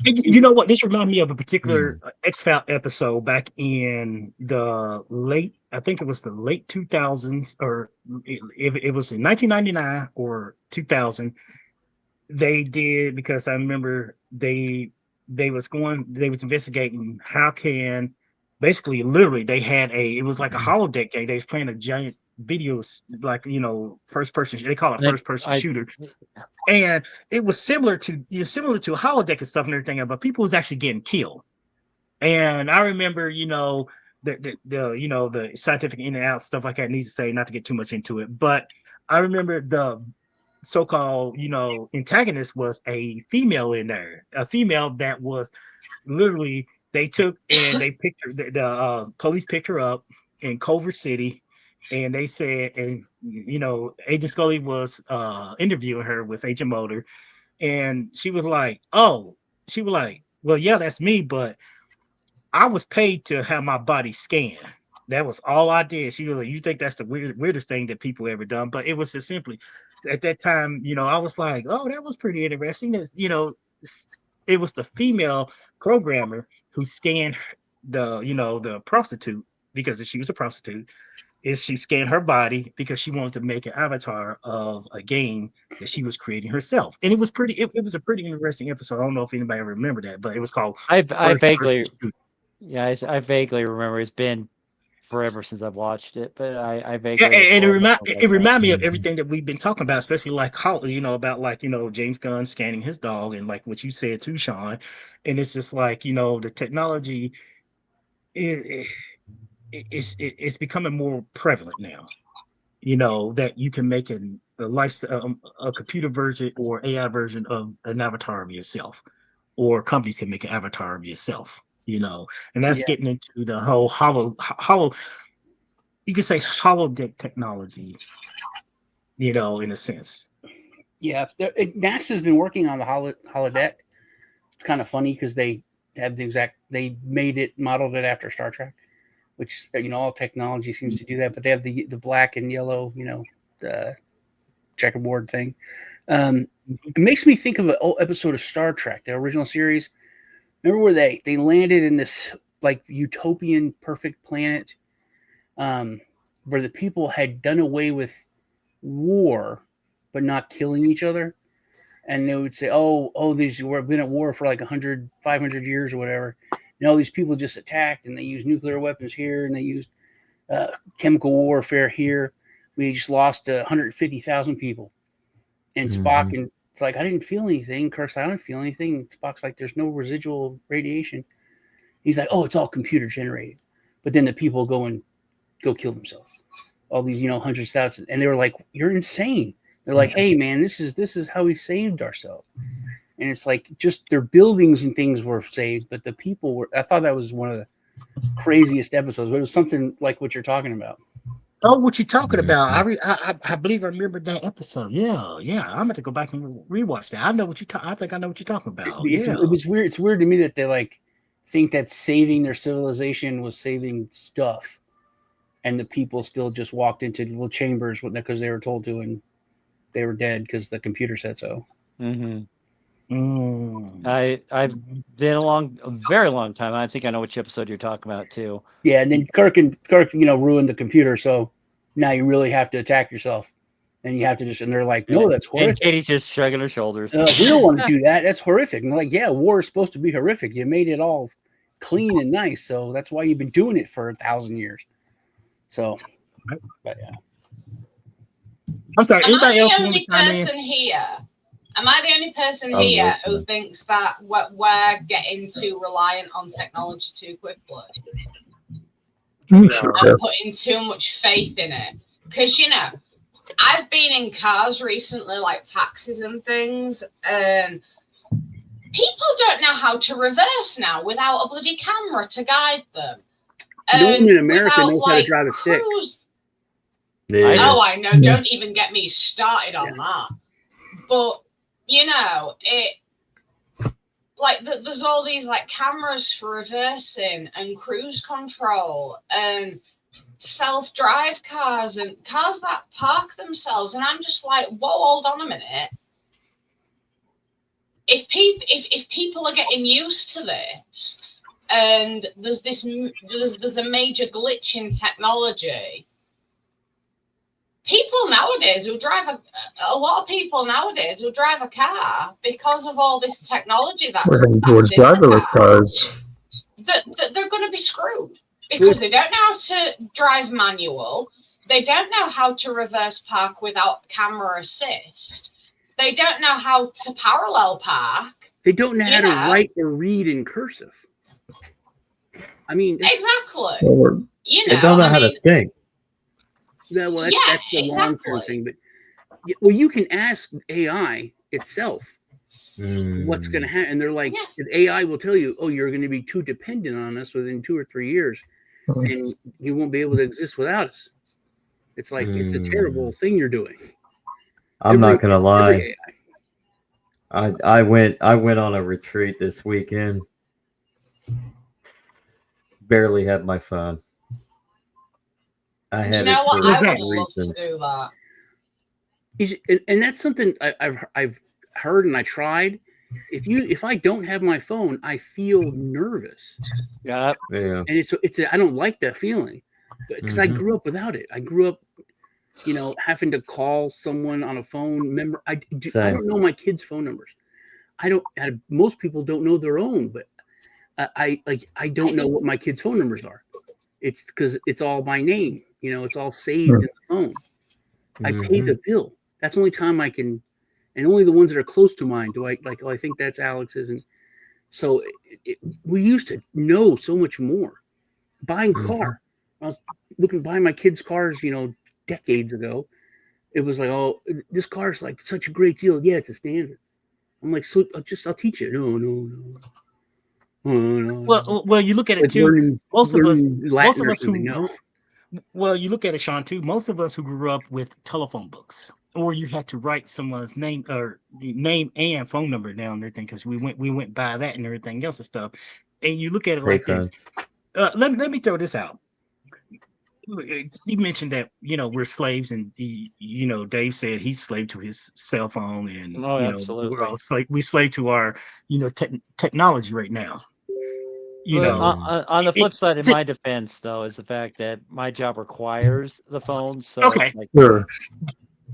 Speaker 4: You know what? This reminds me of a particular X-File episode back in the late, I think it was the late 2000s, or if it was in 1999 or 2000. They did, because I remember they was investigating how can, basically, literally, they had it was like a holodeck game. They was playing a giant videos, like, you know, first person. They call it first person shooter, and it was similar to a holodeck and stuff and everything, but people was actually getting killed. And I remember, you know, the scientific in and out stuff like that needs to say, not to get too much into it, but I remember the so-called, you know, antagonist was a female in there, a female that was literally, they took and they picked her, the police picked her up in Culver City, and they said, and, you know, Agent Scully was interviewing her with Agent Mulder, and she was like, well, yeah, that's me, but I was paid to have my body scanned. That was all I did. She was like, you think that's the weirdest thing that people ever done? But it was just simply, at that time, you know, I was like, oh, that was pretty interesting. It's, you know, it was the female programmer who scanned the prostitute, because she was a prostitute. She scanned her body because she wanted to make an avatar of a game that she was creating herself. And it was it was a pretty interesting episode. I don't know if anybody ever remember that, but it was called
Speaker 1: I vaguely remember. It's been forever since I've watched it, but I
Speaker 4: Yeah,
Speaker 1: vaguely
Speaker 4: and
Speaker 1: recall that.
Speaker 4: it remind me of everything that we've been talking about, especially like how about like James Gunn scanning his dog, and like what you said too, Sean. And it's just like the technology is it's becoming more prevalent now. That you can make a computer version or AI version of an avatar of yourself, or companies can make an avatar of yourself. And that's
Speaker 7: Yeah.
Speaker 4: getting into the whole hollow. You could say holodeck technology, in a sense.
Speaker 7: Yeah, NASA's been working on the holodeck. It's kind of funny because they have they modeled it after Star Trek, which all technology seems to do that. But they have the black and yellow, the checkerboard thing. It makes me think of an old episode of Star Trek, the original series. Remember where they landed in this like utopian perfect planet, where the people had done away with war, but not killing each other. And they would say, we've been at war for like 100, 500 years or whatever. And all these people just attacked, and they used nuclear weapons here, and they used chemical warfare here. We just lost 150,000 people. And Spock, and it's like, I didn't feel anything. Kirk's like, I don't feel anything. Spock's like, there's no residual radiation. He's like, oh, it's all computer generated. But then the people go kill themselves. All these, hundreds of thousands. And they were like, you're insane. They're like, hey, man, this is how we saved ourselves. And it's like just their buildings and things were saved, but the people were. I thought that was one of the craziest episodes, but it was something like what you're talking about.
Speaker 4: Oh, what you talking about? I believe I remember that episode. Yeah, yeah. I'm going to go back and rewatch that. I know what I think I know what you're talking about.
Speaker 7: It was weird. It's weird to me that they like think that saving their civilization was saving stuff, and the people still just walked into little chambers because they were told to, and they were dead because the computer said so.
Speaker 1: Mm-hmm. I've been a very long time. I think I know which episode you're talking about too.
Speaker 7: Yeah, and then Kirk ruined the computer, so now you really have to attack yourself, and you have to and they're like, no, that's horrific.
Speaker 1: And Katie's just shrugging her shoulders.
Speaker 7: We don't want to do that. That's horrific. And they're like, yeah, war is supposed to be horrific. You made it all clean and nice, so that's why you've been doing it for 1,000 years. So, but yeah.
Speaker 4: I'm sorry.
Speaker 2: Am I the only person here? Am I the only person here who thinks that we're getting too reliant on technology too quickly? And putting too much faith in it? Because, I've been in cars recently, like taxis and things, and people don't know how to reverse now without a bloody camera to guide them.
Speaker 7: No one in America knows how to drive a stick.
Speaker 2: Yeah. Oh, I know. Don't even get me started on that. But, there's all these like cameras for reversing and cruise control and self-drive cars and cars that park themselves. And I'm just like, whoa, hold on a minute. If people are getting used to this and there's a major glitch in technology, people nowadays who drive a lot of people nowadays who drive a car because of all this technology that's towards driverless cars. They're going to be screwed because they don't know how to drive manual. They don't know how to reverse park without camera assist. They don't know how to parallel park.
Speaker 7: They don't know how to write or read in cursive. I mean,
Speaker 2: exactly.
Speaker 5: They don't know how to think.
Speaker 7: No, well, that's the long-term thing. But you can ask AI itself what's going to happen, and they're like, the AI will tell you, "Oh, you're going to be too dependent on us within 2 or 3 years, and you won't be able to exist without us." It's like it's a terrible thing you're doing.
Speaker 5: I'm not going to lie. I went on a retreat this weekend. Barely had my phone. I had
Speaker 2: I would love to do
Speaker 7: that. And that's something I've heard and I tried. If I don't have my phone, I feel nervous.
Speaker 1: Yeah.
Speaker 7: And I don't like that feeling because I grew up without it. I grew up, having to call someone on a phone. I don't know my kids' phone numbers. Most people don't know their own, but I don't know what my kids' phone numbers are. It's because it's all my name. You know, it's all saved in the phone. I pay the bill. That's the only time I can, and only the ones that are close to mine do I like. Oh, I think that's Alex's, and so we used to know so much more. Buying car, I was looking buying my kids' cars, you know, decades ago. It was like, oh, this car's like such a great deal. Yeah, it's a standard. I'm like, so I'll teach you. No.
Speaker 4: Well, you look at it
Speaker 7: Like
Speaker 4: too. Most of us
Speaker 7: Latin or
Speaker 4: who
Speaker 7: something. No.
Speaker 4: well, you look at it, Sean, too. Most of us who grew up with telephone books, or you had to write someone's name or the name and phone number down and everything, because we went by that and everything else and stuff. And you look at it like this. Let me throw this out. He mentioned that we're slaves, and Dave said he's slave to his cell phone, and
Speaker 1: Oh,
Speaker 4: we're
Speaker 1: absolutely.
Speaker 4: all slave to our technology right now.
Speaker 1: But on the flip side, in
Speaker 4: it-
Speaker 1: my defense, though, is the fact that my job requires the phone, so
Speaker 4: okay.
Speaker 1: it's like
Speaker 5: Sure.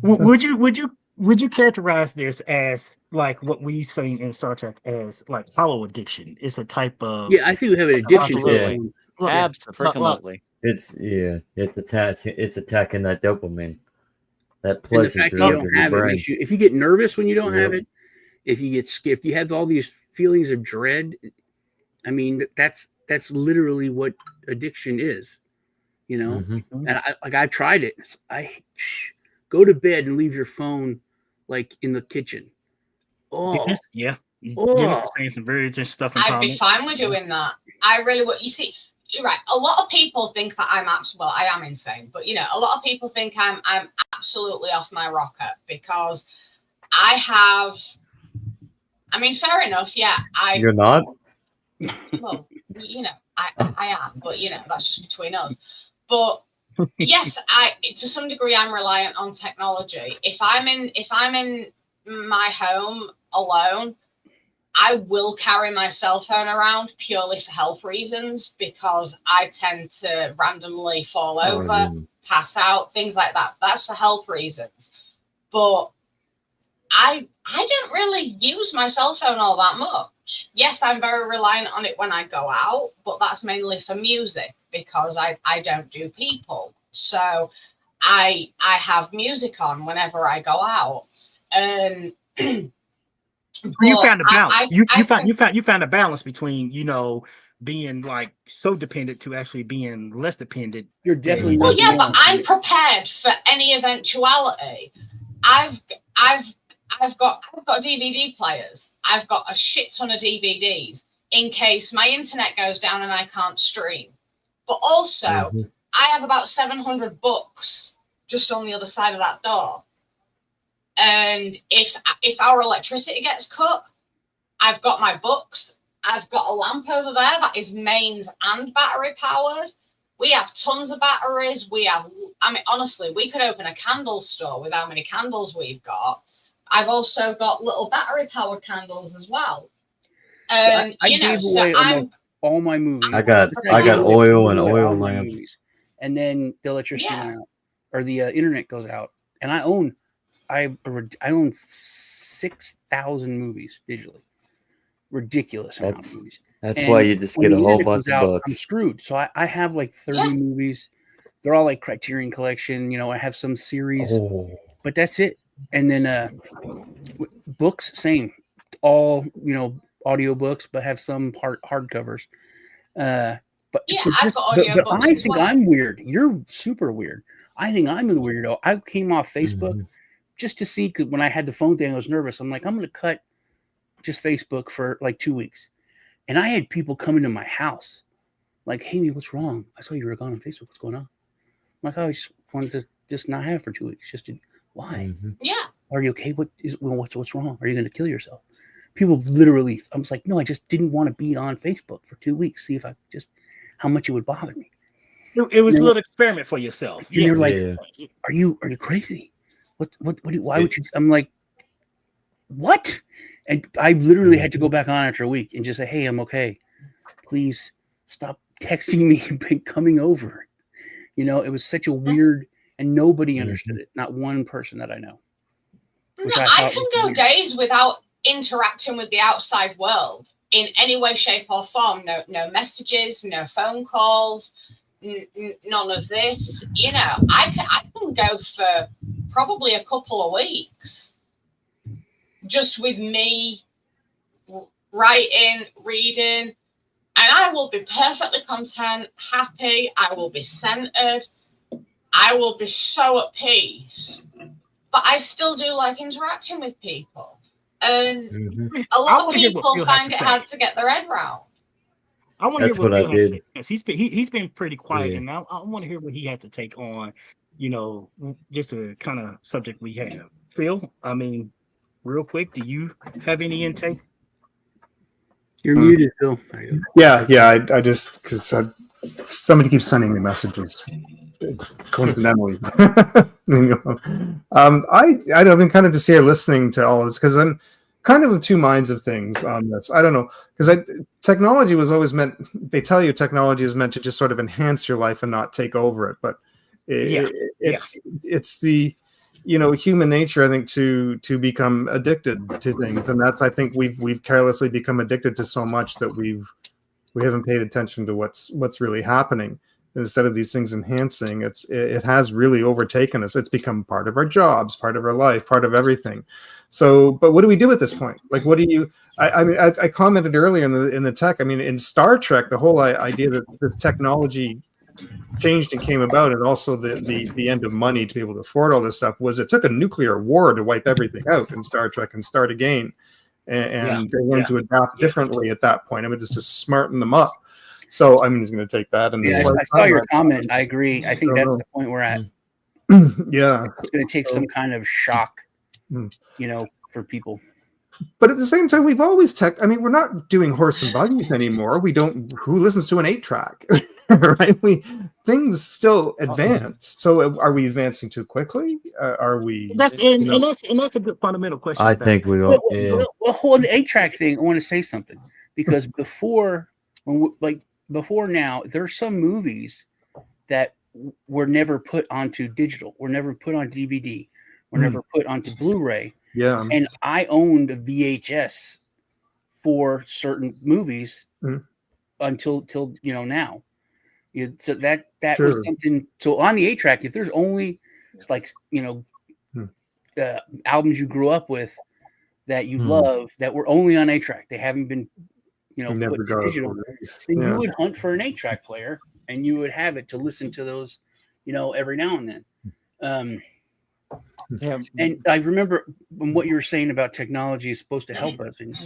Speaker 4: Would you characterize this as like what we seen in Star Trek as like hollow addiction? It's a type of
Speaker 7: Yeah, I think we have an addiction to
Speaker 1: absolutely,
Speaker 7: phones.
Speaker 1: absolutely.
Speaker 5: It's attacking that dopamine, that
Speaker 7: And the
Speaker 5: pleasure
Speaker 7: fact that you
Speaker 5: drug
Speaker 7: don't
Speaker 5: of your
Speaker 7: have it
Speaker 5: brain.
Speaker 7: makes you. If you get nervous when you don't have
Speaker 5: Yep.
Speaker 7: it, if you get skipped, you have all these feelings of dread. I mean, that's literally what addiction is, you know. And I've tried it. I go to bed and leave your phone like in the kitchen.
Speaker 4: Dennis, Dennis is saying some very interesting stuff in
Speaker 2: I'd be
Speaker 4: comments.
Speaker 2: fine with doing that. I really would. You see, you're right. A lot of people think that I am insane, but a lot of people think I'm absolutely off my rocker because I have. I mean, fair enough. Yeah,
Speaker 5: You're not?
Speaker 2: Well, I am, but that's just between us. But yes, to some degree I'm reliant on technology. If I'm in my home alone, I will carry my cell phone around purely for health reasons because I tend to randomly fall over, pass out, things like that. That's for health reasons. But I don't really use my cell phone all that much. Yes, I'm very reliant on it when I go out, but that's mainly for music because I don't do people. So I have music on whenever I go out.
Speaker 4: You found a balance. You found a balance between being like so dependent to actually being less dependent.
Speaker 7: You're definitely
Speaker 2: Well,
Speaker 7: not.
Speaker 2: yeah, but I'm prepared for any eventuality. I've got DVD players. I've got a shit ton of DVDs in case my internet goes down and I can't stream. But also, I have about 700 books just on the other side of that door. And if our electricity gets cut, I've got my books. I've got a lamp over there that is mains and battery powered. We have tons of batteries. Honestly, we could open a candle store with how many candles we've got. I've also got little battery powered candles as well.
Speaker 7: I gave away all my movies.
Speaker 5: I got oil and oil lamps.
Speaker 7: Movies. And then the electricity went out, or the internet goes out, and I own 6,000 movies digitally. Ridiculous amount of movies.
Speaker 5: That's why you just get a whole bunch of books.
Speaker 7: I'm screwed. So I have like 30 movies. They're all like Criterion Collection. I have some series, but that's it. And then books, same. All audio books, but have some hardcovers. I've got audio books. I think I'm weird. You're super weird. I think I'm the weirdo. I came off Facebook just to see, because when I had the phone thing, I was nervous. I'm like, I'm going to cut just Facebook for like 2 weeks. And I had people come into my house like, hey, what's wrong? I saw you were gone on Facebook. What's going on? I'm like, oh, I just wanted to just not have it for 2 weeks. Why?
Speaker 2: Yeah.
Speaker 7: Are you okay? What's wrong? Are you going to kill yourself? People literally, I was like, no, I just didn't want to be on Facebook for 2 weeks. See if how much it would bother me.
Speaker 4: It was a little experiment for yourself.
Speaker 7: And they're like, are you crazy? Why would you? I'm like, what? And I literally had to go back on after a week and just say, hey, I'm okay. Please stop texting me and coming over. It was such a weird, and nobody understood it. Not one person that I know.
Speaker 2: I can go days without interacting with the outside world in any way, shape, or form. No messages, no phone calls, none of this. You know, I can go for probably a couple of weeks just with me writing, reading, and I will be perfectly content, happy. I will be centered. I will be so at peace. But I still do like interacting with people. And a lot of people find it hard to get their head around.
Speaker 4: I want to hear what
Speaker 5: I
Speaker 4: Phil has to
Speaker 5: did.
Speaker 4: say. He's been pretty quiet,
Speaker 5: Yeah.
Speaker 4: and I want to hear what he has to take on, you know, just the kind of subject we have. Phil, I mean, real quick, do you have any intake?
Speaker 7: You're muted, Phil.
Speaker 6: Yeah. I just because somebody keeps sending me messages. Coincidentally, I've been kind of just here listening to all this because I'm kind of of two minds of things on this. I don't know because technology was always meant. They tell you technology is meant to just sort of enhance your life and not take over it. But it's the human nature, I think, to become addicted to things, and that's I think we've carelessly become addicted to so much that we haven't paid attention to what's really happening. Instead of these things enhancing, it has really overtaken us. It's become part of our jobs, part of our life, part of everything. So, but what do we do at this point? Like, what do you? I mean, I commented earlier in the tech. I mean, in Star Trek, the whole idea that this technology changed and came about, and also the end of money to be able to afford all this stuff was it took a nuclear war to wipe everything out in Star Trek and start again, and they learned to adapt differently at that point. I mean, just to smarten them up. So I mean, he's going to take that. And
Speaker 7: I saw your comment. I agree. I think that's the point we're at.
Speaker 6: Yeah,
Speaker 7: it's going to take some kind of shock, for people.
Speaker 6: But at the same time, we've always I mean, we're not doing horse and buggies anymore. We don't. Who listens to an 8-track, right? Things still advance. So are we advancing too quickly? Are we?
Speaker 4: And that's a good fundamental question.
Speaker 5: I think we are.
Speaker 7: Well, hold the 8-track thing. I want to say something because before now, there's some movies that were never put onto digital, were never put on DVD, were never put onto Blu-ray.
Speaker 6: Yeah.
Speaker 7: And I owned a VHS for certain movies until now. So that was something. So on the 8-track, if there's only albums you grew up with that you love that were only on 8-track, they haven't been put to digital, then you would hunt for an 8-track player and you would have it to listen to those, every now and then. And I remember what you were saying about technology is supposed to help us, and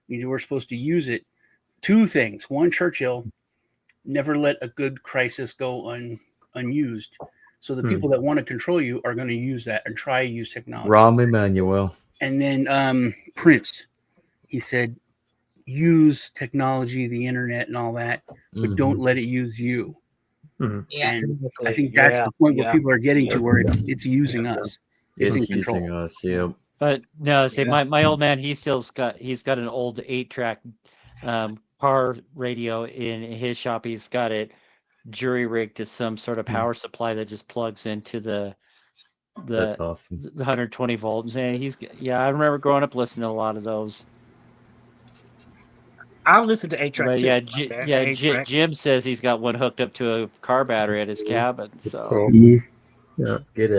Speaker 7: we're supposed to use it. Two things. One, Churchill never let a good crisis go unused. So the people that want to control you are going to use that and try to use technology.
Speaker 5: Rahm Emanuel.
Speaker 7: And then Prince, he said, use technology, the internet and all that, but don't let it use you.
Speaker 2: Yes.
Speaker 7: And I think that's the point where people are getting to, where it's using us.
Speaker 5: It's using us, yeah.
Speaker 1: But no, see, my old man, he's got an old 8-track car radio in his shop. He's got it jury rigged to some sort of power supply that just plugs into the
Speaker 5: That's awesome.
Speaker 1: The 120 volts. And I remember growing up listening to a lot of those.
Speaker 4: I'll listen to 8-track too.
Speaker 1: Jim says he's got one hooked up to a car battery at his cabin. So
Speaker 6: cool.
Speaker 5: Yeah, get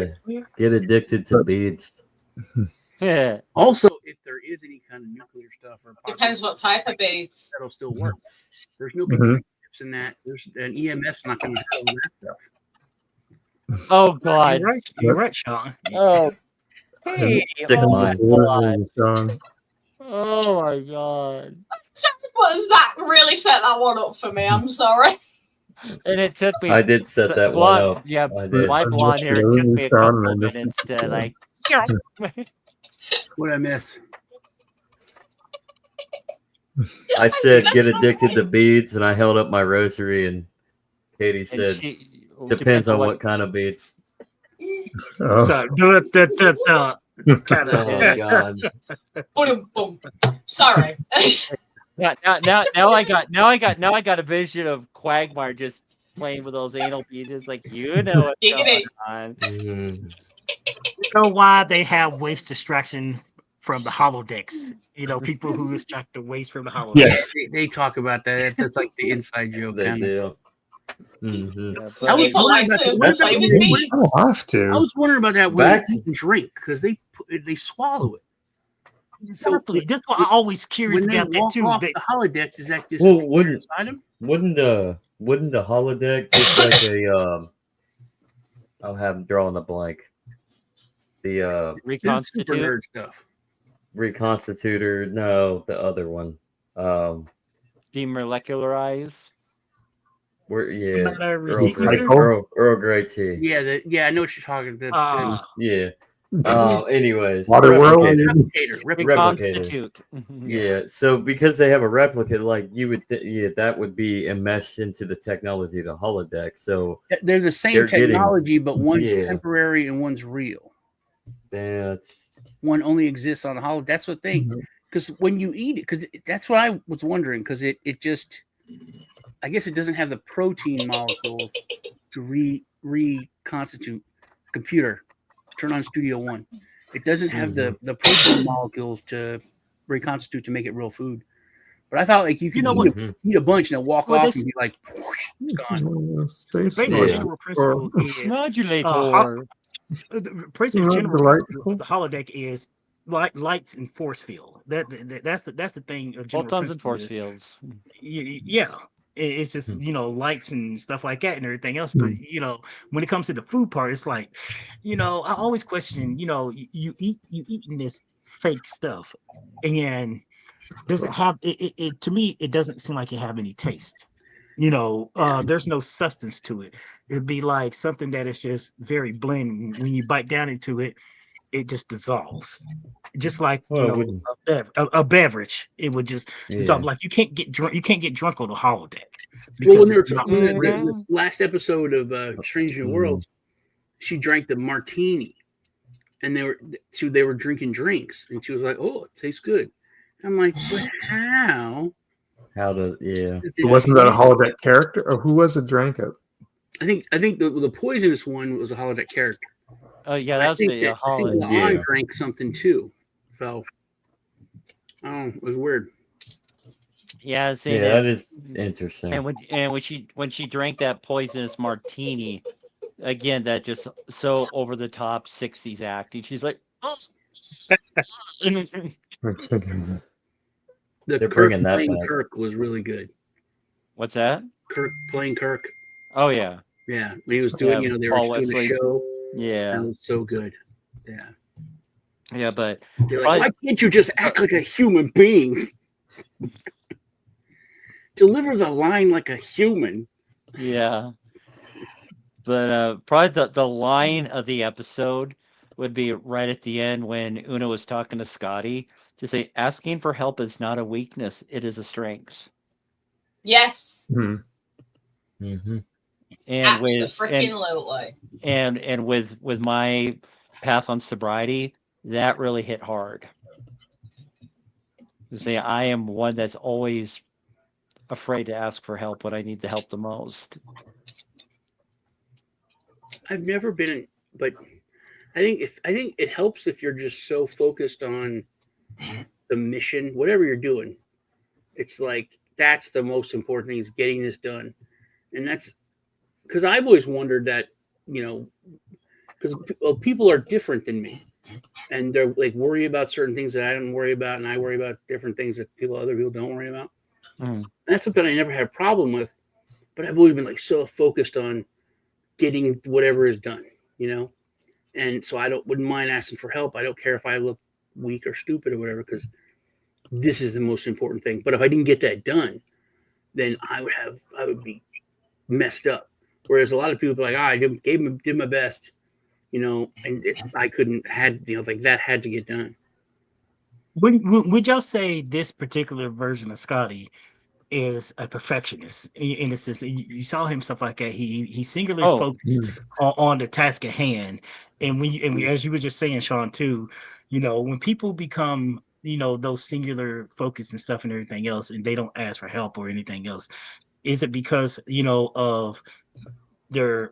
Speaker 5: addicted to beads.
Speaker 1: Yeah.
Speaker 7: Also, if there is any kind of nuclear stuff or
Speaker 2: depends what type of beads,
Speaker 7: that'll still work. There's no chips in that. There's an EMF's not going to do that stuff.
Speaker 1: Oh God,
Speaker 4: you're right, Sean.
Speaker 1: Oh, hey, oh my God.
Speaker 2: Was that really set that one up for me? I'm sorry.
Speaker 1: And it took me.
Speaker 5: I did set that one up.
Speaker 1: Yeah, my blonde hair. It took me a couple of minutes to like.
Speaker 7: What I miss?
Speaker 5: I said, "Get addicted to beads," and I held up my rosary, and Katie said, "Depends on what kind of beads."
Speaker 4: So,
Speaker 5: Oh God!
Speaker 2: Sorry.
Speaker 1: Now I got a vision of Quagmire just playing with those anal beads. It's like what's going on.
Speaker 4: You know why they have waste distraction from the holodecks? People who extract the waste from the holodecks.
Speaker 7: Yeah, they talk about that. That's like the inside joke.
Speaker 5: They do. Mhm.
Speaker 1: Yeah,
Speaker 7: I
Speaker 1: but
Speaker 7: was
Speaker 2: People
Speaker 7: wondering
Speaker 2: like
Speaker 7: about
Speaker 2: to
Speaker 7: what
Speaker 5: That's
Speaker 7: about
Speaker 2: play with
Speaker 7: when they
Speaker 2: meat.
Speaker 6: I don't have
Speaker 7: I
Speaker 6: to.
Speaker 7: was wondering about that when
Speaker 5: back
Speaker 7: they
Speaker 5: to
Speaker 7: eat and drink because they swallow it. So
Speaker 4: Exactly. That's why I'm always curious
Speaker 7: when they
Speaker 4: about that
Speaker 7: walk
Speaker 4: too.
Speaker 7: off
Speaker 4: That
Speaker 7: the holodeck, does that
Speaker 5: well,
Speaker 7: disappear inside them?
Speaker 5: wouldn't the holodeck just like a I'll have him drawing a blank. The
Speaker 7: This is super
Speaker 1: reconstitute.
Speaker 7: nerd stuff.
Speaker 5: reconstitutor, no, the other one.
Speaker 1: Demolecularize.
Speaker 5: Yeah,
Speaker 4: matter
Speaker 5: Earl Grey,
Speaker 4: resequencer.
Speaker 5: Earl Grey tea.
Speaker 7: Yeah, I know what you're talking. The
Speaker 5: Yeah. Anyways,
Speaker 6: Water world.
Speaker 5: replicator.
Speaker 7: replicator.
Speaker 1: Reconstitute.
Speaker 5: Yeah. So because they have a replicate, like you would, that would be enmeshed into the technology of the holodeck. So
Speaker 7: They're the same
Speaker 5: they're getting-
Speaker 7: technology, but one's
Speaker 5: yeah.
Speaker 7: temporary and one's real.
Speaker 5: that's
Speaker 7: One only exists on the holodeck. That's what they. Because when you eat it, because that's what I was wondering. Because it just, I guess it doesn't have the protein molecules to reconstitute. Computer, turn on Studio One. It doesn't have the protein molecules to reconstitute to make it real food. But I thought like you could eat a bunch and then walk
Speaker 4: Well,
Speaker 7: off
Speaker 4: they
Speaker 7: and be like, whoosh, it's gone.
Speaker 6: Space
Speaker 4: basic
Speaker 5: Yeah.
Speaker 4: general principle is
Speaker 1: Modulator.
Speaker 4: the basic general principle of the holodeck is lights and force field. That's the thing. Of general
Speaker 1: Photons and
Speaker 4: principle
Speaker 1: force
Speaker 4: is,
Speaker 1: fields.
Speaker 4: yeah, it's just lights and stuff like that and everything else. But when it comes to the food part, it's like I always question. You eating this fake stuff, and does it have it to me? It doesn't seem like it have any taste. There's no substance to it. It'd be like something that is just very bland. When you bite down into it, it just dissolves. Just like
Speaker 5: Well, it wouldn't.
Speaker 4: a beverage, it would just dissolve.
Speaker 5: Yeah.
Speaker 4: Like you can't get drunk. You can't get drunk on the holodeck
Speaker 7: Well,
Speaker 4: because
Speaker 7: when
Speaker 4: it's not.
Speaker 7: the last episode of Strange New Worlds, she drank the martini, and they were drinking drinks, and she was like, "Oh, it tastes good." I'm like, "But how?"
Speaker 5: How to? Yeah.
Speaker 6: Wasn't that a holodeck character, or who was it drank it?
Speaker 7: I think the poisonous one was a holodeck character.
Speaker 1: Oh yeah,
Speaker 7: I
Speaker 1: that's
Speaker 7: think
Speaker 1: the
Speaker 7: that I think
Speaker 1: holodeck.
Speaker 7: La'an
Speaker 5: Yeah.
Speaker 7: drank something too. So, I don't know, it was weird.
Speaker 1: Yeah, see
Speaker 5: Yeah, that is interesting.
Speaker 1: And when she drank that poisonous martini, again, that just so over the top 60s acting. She's like, oh.
Speaker 7: The
Speaker 5: They're
Speaker 7: Kirk
Speaker 5: bringing that
Speaker 7: playing
Speaker 5: back.
Speaker 7: Kirk was really good.
Speaker 1: What's that?
Speaker 7: Kirk playing Kirk.
Speaker 1: Oh yeah,
Speaker 7: Yeah, when he was doing, they were
Speaker 1: Paul
Speaker 7: doing the
Speaker 1: Wesley.
Speaker 7: show.
Speaker 1: Yeah,
Speaker 7: That was so good. Yeah.
Speaker 1: yeah, but
Speaker 7: They're like, why can't you just act like a human being? Deliver the line like a human.
Speaker 1: yeah, but probably the line of the episode would be right at the end when Una was talking to Scotty to say, asking for help is not a weakness, it is a strength.
Speaker 2: Yes.
Speaker 5: Mm-hmm.
Speaker 1: And with my path on sobriety, that really hit hard. To say I am one that's always afraid to ask for help when I need the help the most.
Speaker 7: I've never been, but I think it helps if you're just so focused on the mission, whatever you're doing. It's like that's the most important thing is getting this done, and that's because I've always wondered that because people are different than me, and they're like worry about certain things that I don't worry about, and I worry about different things that other people don't worry about.
Speaker 1: Mm.
Speaker 7: That's something I never had a problem with, but I've always been like so focused on getting whatever is done, and so wouldn't mind asking for help. I don't care if I look weak or stupid or whatever, because this is the most important thing. But if I didn't get that done, then I would be messed up. Whereas a lot of people are like, I did my best, and I couldn't like that had to get done.
Speaker 4: Would y'all say this particular version of Scotty is a perfectionist in a sense? You saw him stuff like that. He singularly focused on the task at hand, and as you were just saying, Sean, too, when people become those singular focus and stuff and everything else, and they don't ask for help or anything else, is it because of that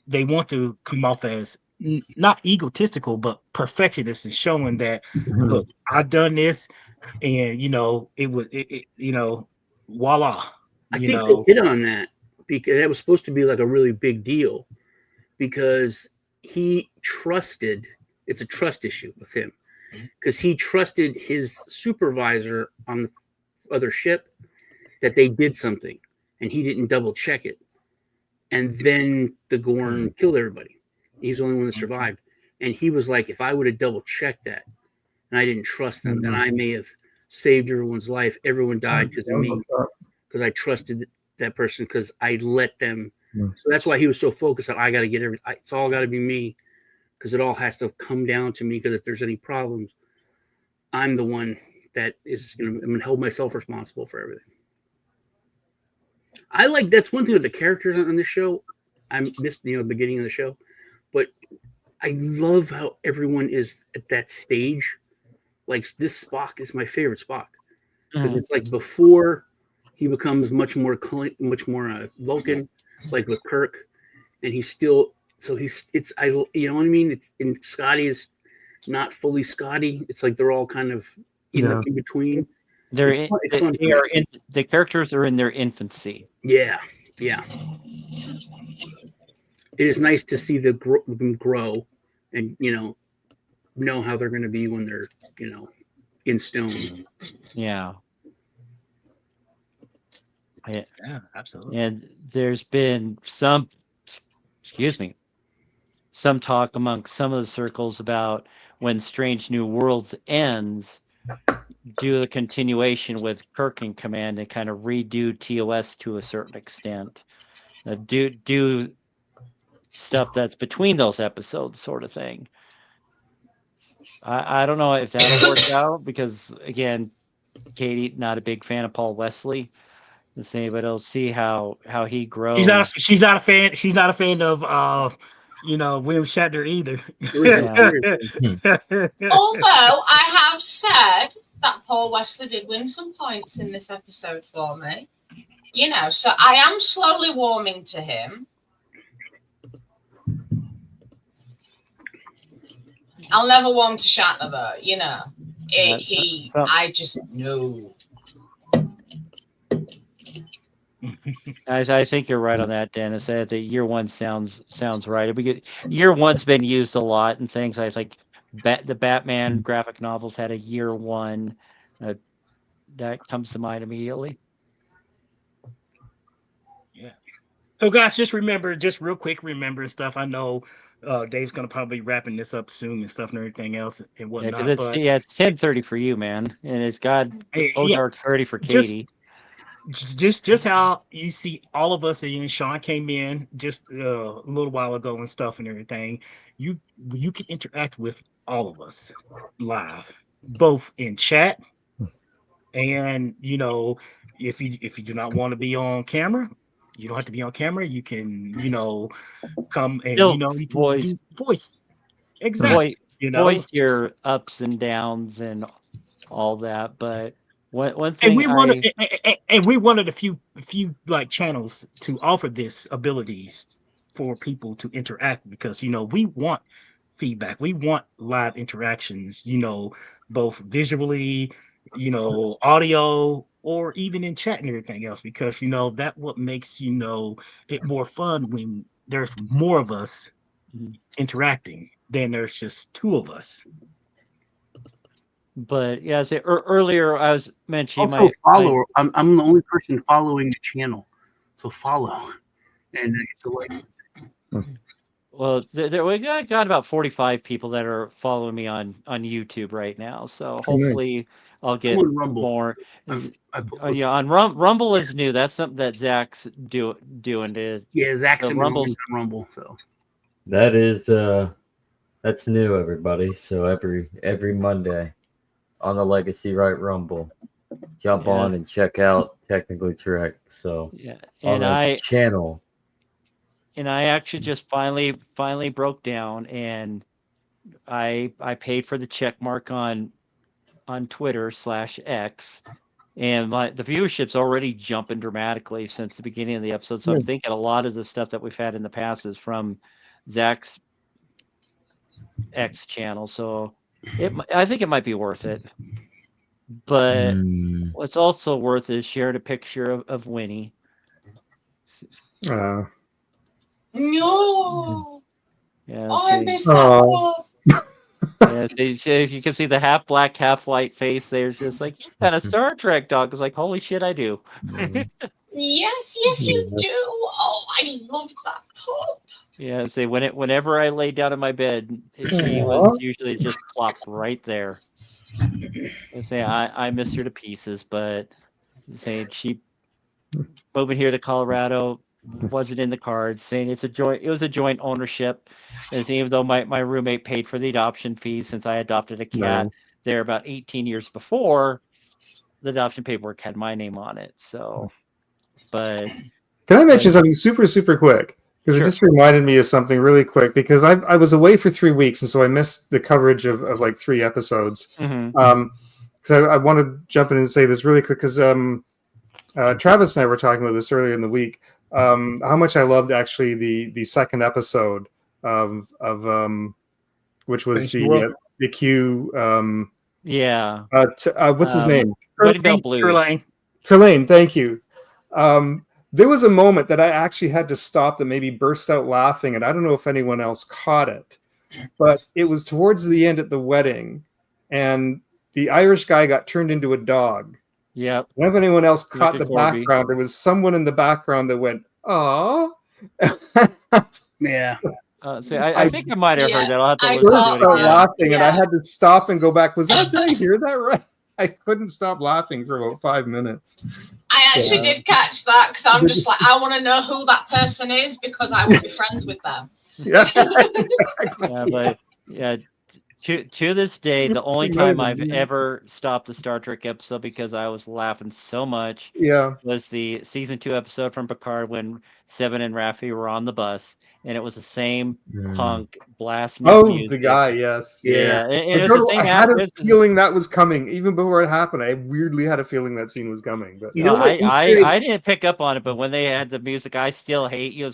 Speaker 4: they want to come off as not egotistical but perfectionist and showing that look, I've done this, and it was voila,
Speaker 7: I think they hit on that because that was supposed to be like a really big deal because he trusted. It's a trust issue with him because he trusted his supervisor on the other ship that they did something and he didn't double check it. And then the Gorn killed everybody. He's the only one that survived. And he was like, if I would have double checked that and I didn't trust them, then I may have saved everyone's life. Everyone died because of me, because I trusted that person, because I let them. So that's why he was so focused on, I got to get it's all got to be me, because it all has to come down to me, because if there's any problems, I'm the one that is I'm going to hold myself responsible for everything. That's one thing with the characters on this show. I missed the beginning of the show, but I love how everyone is at that stage. Like this Spock is my favorite Spock because it's like before he becomes much more Vulcan, like with Kirk, and he's still you know what I mean. And Scotty is not fully Scotty. It's like they're all kind of in between.
Speaker 1: The characters are in their infancy.
Speaker 7: Yeah. It is nice to see them grow and know how they're going to be when they're in stone.
Speaker 1: Yeah,
Speaker 4: absolutely.
Speaker 1: And there's been some talk amongst some of the circles about when Strange New Worlds ends, do the continuation with Kirk in command and kind of redo TOS to a certain extent. Do stuff that's between those episodes, sort of thing. I don't know if that'll work out because, again, Katie, not a big fan of Paul Wesley. The same, but I'll see how he grows.
Speaker 4: She's not a fan. She's not a fan of William Shatner either.
Speaker 2: Although I have said that Paul Wesley did win some points in this episode for me. So I am slowly warming to him. I'll never warm to Shatner though, I just know.
Speaker 1: I think you're right on that, Dennis. I think year one sounds right. Year one's been used a lot in things. I think the Batman graphic novels had a year one. That comes to mind immediately.
Speaker 4: Yeah. So guys, just real quick, remember stuff. I know Dave's gonna probably be wrapping this up soon and stuff and everything else and whatnot.
Speaker 1: It's 10:30 for you, man, and it's Ozark's 30 for Katie.
Speaker 4: Just how you see all of us, and Sean came in just a little while ago and stuff and everything. You can interact with all of us live, both in chat and if you do not want to be on camera, you don't have to be on camera. You can come and you can do voice. Exactly.
Speaker 1: Voice your ups and downs and all that, but one thing,
Speaker 4: and we're one of the few like channels to offer this abilities for people to interact, because we want feedback, we want live interactions, both visually, audio, or even in chat and everything else, because that what makes it more fun when there's more of us interacting than there's just two of us.
Speaker 1: But yeah, earlier I was mentioning
Speaker 7: also follow. I'm the only person following the channel, so follow. And
Speaker 1: well, we got about 45 people that are following me on YouTube right now. So hopefully I'll get more. On Rumble is new. That's something that Zach's doing.
Speaker 7: Zach's in Rumble. So
Speaker 5: that is that's new, everybody. So every Monday on the Legacy Right Rumble, jump on and check out Technically Correct. So
Speaker 1: and
Speaker 5: on the channel.
Speaker 1: And I actually just finally broke down, and I paid for the check mark on Twitter /X, and the viewership's already jumping dramatically since the beginning of the episode. So I'm thinking a lot of the stuff that we've had in the past is from Zach's X channel. So I think it might be worth it. But what's also worth is shared a picture of Winnie.
Speaker 6: Uh,
Speaker 2: No.
Speaker 1: Yeah,
Speaker 2: Oh, I
Speaker 1: see,
Speaker 2: missed that
Speaker 6: Oh.
Speaker 2: part.
Speaker 1: yeah, you can see the half black, half white face. There's just like you got a Star Trek dog. It's like holy shit, I do.
Speaker 2: Yes, yes, you
Speaker 6: Yes.
Speaker 2: do. Oh, I love that pup.
Speaker 1: Yeah, see, whenever I lay down in my bed, she was
Speaker 6: Aw.
Speaker 1: usually just plopped right there. And say I miss her to pieces, but saying she moving here to Colorado wasn't in the cards. Saying it was a joint ownership, as even though my roommate paid for the adoption fees since I adopted a cat
Speaker 6: No.
Speaker 1: there about 18 years before, the adoption paperwork had my name on it. So, but
Speaker 6: Can I mention
Speaker 1: but
Speaker 6: something super, super quick? Because it
Speaker 1: sure.
Speaker 6: just reminded me of something really quick. Because I was away for 3 weeks, and so I missed the coverage of like 3 episodes.
Speaker 1: Mhm.
Speaker 6: Because I want to jump in and say this really quick. Because Travis and I were talking about this earlier in the week. How much I loved actually the second episode of which was
Speaker 4: Finishing the world.
Speaker 6: the Q.
Speaker 1: Yeah.
Speaker 6: What's his name?
Speaker 1: Wedding Bell Blues.
Speaker 4: Trelane.
Speaker 6: Trelane, thank you. There was a moment that I actually had to stop and maybe burst out laughing, and I don't know if anyone else caught it, but it was towards the end at the wedding, and the Irish guy got turned into a dog.
Speaker 1: Yep.
Speaker 6: I don't know if anyone else caught
Speaker 1: Ricky
Speaker 6: the
Speaker 1: Corby.
Speaker 6: background. There was someone in the background that went, "Aw."
Speaker 7: Yeah.
Speaker 1: See, I think I might have
Speaker 2: Yeah,
Speaker 1: heard that. I'll have to
Speaker 2: I
Speaker 1: listen
Speaker 6: burst
Speaker 1: to
Speaker 2: thought
Speaker 1: it
Speaker 6: out
Speaker 1: again.
Speaker 6: laughing, and I
Speaker 2: Yeah.
Speaker 6: had to stop and go back. Did I hear that right? I couldn't stop laughing for about 5 minutes.
Speaker 2: I actually
Speaker 6: Yeah.
Speaker 2: did catch that because I'm just like, I want to know who that person is because I will be friends with them.
Speaker 6: Yeah.
Speaker 1: Yeah, but yeah, to this day, the only time I've ever stopped a Star Trek episode because I was laughing so much
Speaker 6: Yeah.
Speaker 1: was the season 2 episode from Picard when Seven and Raffi were on the bus, and it was the same punk blasting his
Speaker 6: Oh,
Speaker 1: music.
Speaker 6: the guy, yes.
Speaker 1: Yeah, and it was the same
Speaker 6: I had a
Speaker 1: actress.
Speaker 6: feeling that was coming even before it happened. I weirdly had a feeling that scene was coming. But
Speaker 7: You know what?
Speaker 1: I didn't pick up on it, but when they had the music, I still hate you.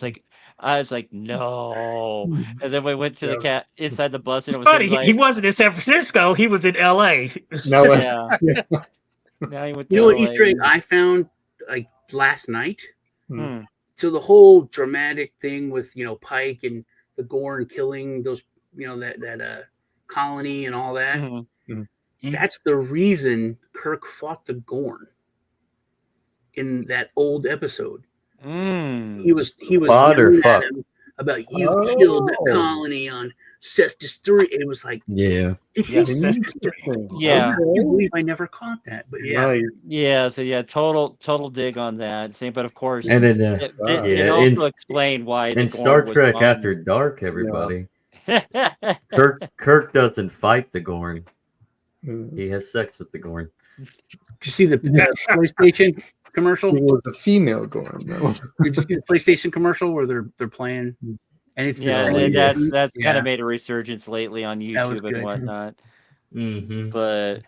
Speaker 1: I was like, no. And then we went to the cat inside the bus, and
Speaker 4: It's
Speaker 1: it was
Speaker 4: funny.
Speaker 1: him like,
Speaker 4: He wasn't in San Francisco. He was in L.A.
Speaker 6: no,
Speaker 1: yeah. Now he went to
Speaker 7: You know what
Speaker 1: LA.
Speaker 7: Easter egg I found like last night?
Speaker 1: Hmm.
Speaker 7: So the whole dramatic thing with Pike and the Gorn killing those that colony and all that.
Speaker 1: Mhm.
Speaker 7: That's the reason Kirk fought the Gorn in that old episode.
Speaker 1: Mm.
Speaker 7: He was
Speaker 5: Fodder
Speaker 7: yelling
Speaker 5: fuck.
Speaker 7: at him about you killed that colony on Cestus 3. And it was like,
Speaker 5: Yeah.
Speaker 1: Yeah.
Speaker 7: I can't believe I never caught that. But yeah.
Speaker 6: Nice.
Speaker 1: Yeah, so yeah, total dig on that. Same, but of course,
Speaker 5: And then
Speaker 1: it also explained why the
Speaker 5: in
Speaker 1: Gorn
Speaker 5: Star
Speaker 1: was
Speaker 5: Trek
Speaker 1: gone.
Speaker 5: After Dark, everybody.
Speaker 1: Yeah.
Speaker 5: Kirk doesn't fight the Gorn. He has sex with the Gorn.
Speaker 7: Did you see the PlayStation commercial?
Speaker 6: It was a female Gorn, though.
Speaker 7: Did you see the PlayStation commercial where they're playing? And it's
Speaker 1: Yeah,
Speaker 7: the same.
Speaker 1: that's kind of made a resurgence lately on YouTube and whatnot.
Speaker 5: Mm-hmm.
Speaker 1: But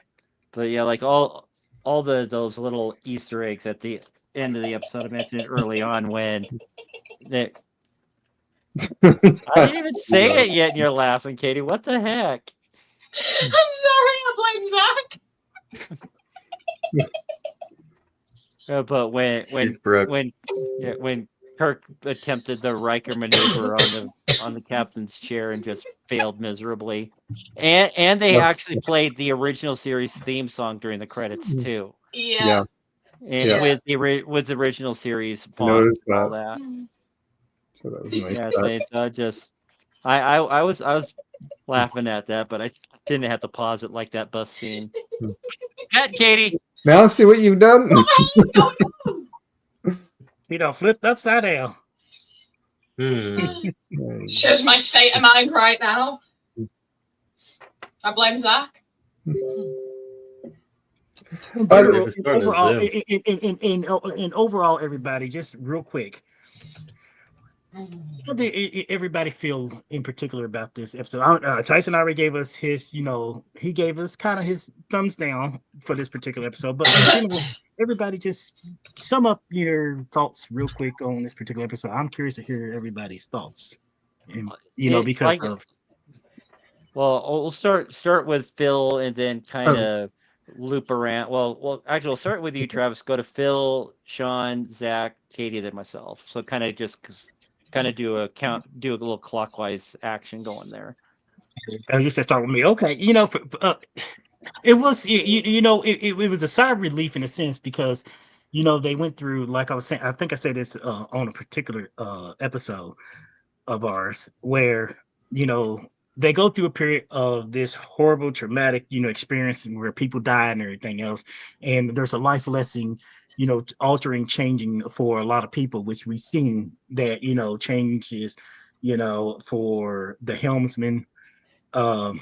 Speaker 1: yeah, like all those little Easter eggs at the end of the episode I mentioned early on when they I didn't even say it yet and you're laughing, Katie. What the heck?
Speaker 2: I'm sorry, I blame Zach.
Speaker 1: But when Kirk attempted the Riker maneuver on the captain's chair and just failed miserably, and they actually played the original series theme song during the credits too.
Speaker 2: Yeah.
Speaker 1: And with the original series font and all that.
Speaker 6: So that was nice.
Speaker 1: Yeah, so just I was laughing at that, but I didn't have to pause it like that bus scene. Cat Katie.
Speaker 6: Now see what you've done.
Speaker 4: He done flipped upside down.
Speaker 2: Shows my state of mind right now. I blame Zach.
Speaker 4: Overall, in overall, everybody, just real quick. How did everybody feel in particular about this episode? Tyson already gave us his, he gave us kind of his thumbs down for this particular episode. But in general, everybody just sum up your thoughts real quick on this particular episode. I'm curious to hear everybody's thoughts. And, because of.
Speaker 1: Well, we'll start with Phil and then kind of loop around. Well, actually, we'll start with you, Travis. Go to Phil, Sean, Zach, Katie, then myself. So kind of just kind of do a little clockwise action going there.
Speaker 4: Oh, you said start with me. Okay, it was it was a sigh of relief in a sense because they went through, like I was saying. I think I said this on a particular episode of ours where they go through a period of this horrible traumatic experience where people die and everything else, and there's a life lesson altering, changing for a lot of people, which we've seen that changes for the helmsman. um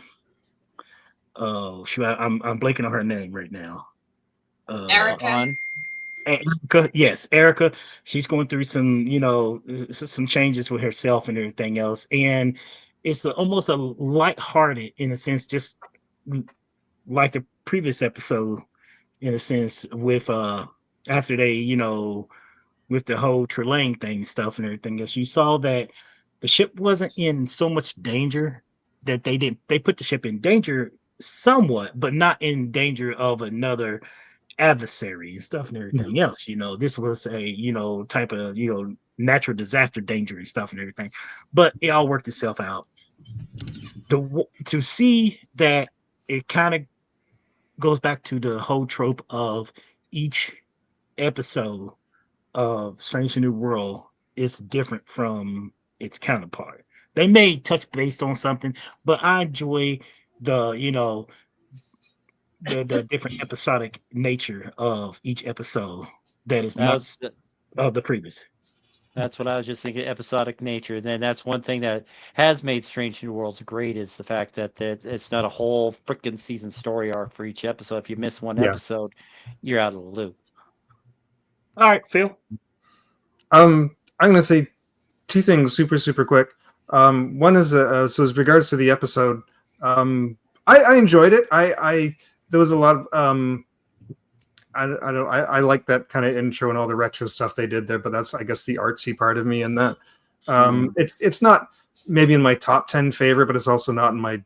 Speaker 4: I'm blanking on her name right now.
Speaker 2: Erica.
Speaker 1: On.
Speaker 4: Erica, yes, Erica. She's going through some, some changes with herself and everything else, and it's almost a lighthearted in a sense, just like the previous episode, in a sense, with after they, with the whole Trelane thing stuff and everything else. You saw that the ship wasn't in so much danger that they put the ship in danger somewhat, but not in danger of another adversary and stuff and everything else. This was a type of natural disaster danger and stuff and everything, but it all worked itself out. To see that it kind of goes back to the whole trope of each episode of Strange New World is different from its counterpart. They may touch based on something, but I enjoy the the different episodic nature of each episode that is not of the previous.
Speaker 1: That's what I was just thinking. Episodic nature. Then that's one thing that has made Strange New Worlds great is the fact that it's not a whole freaking season story arc for each episode. If you miss one episode, you're out of the loop.
Speaker 4: All right, Phil.
Speaker 6: I'm gonna say two things super quick. One is so as regards to the episode, I enjoyed it. I there was a lot of I like that kind of intro and all the retro stuff they did there, but that's, I guess, the artsy part of me in that. It's not maybe in my top 10 favorite, but it's also not in my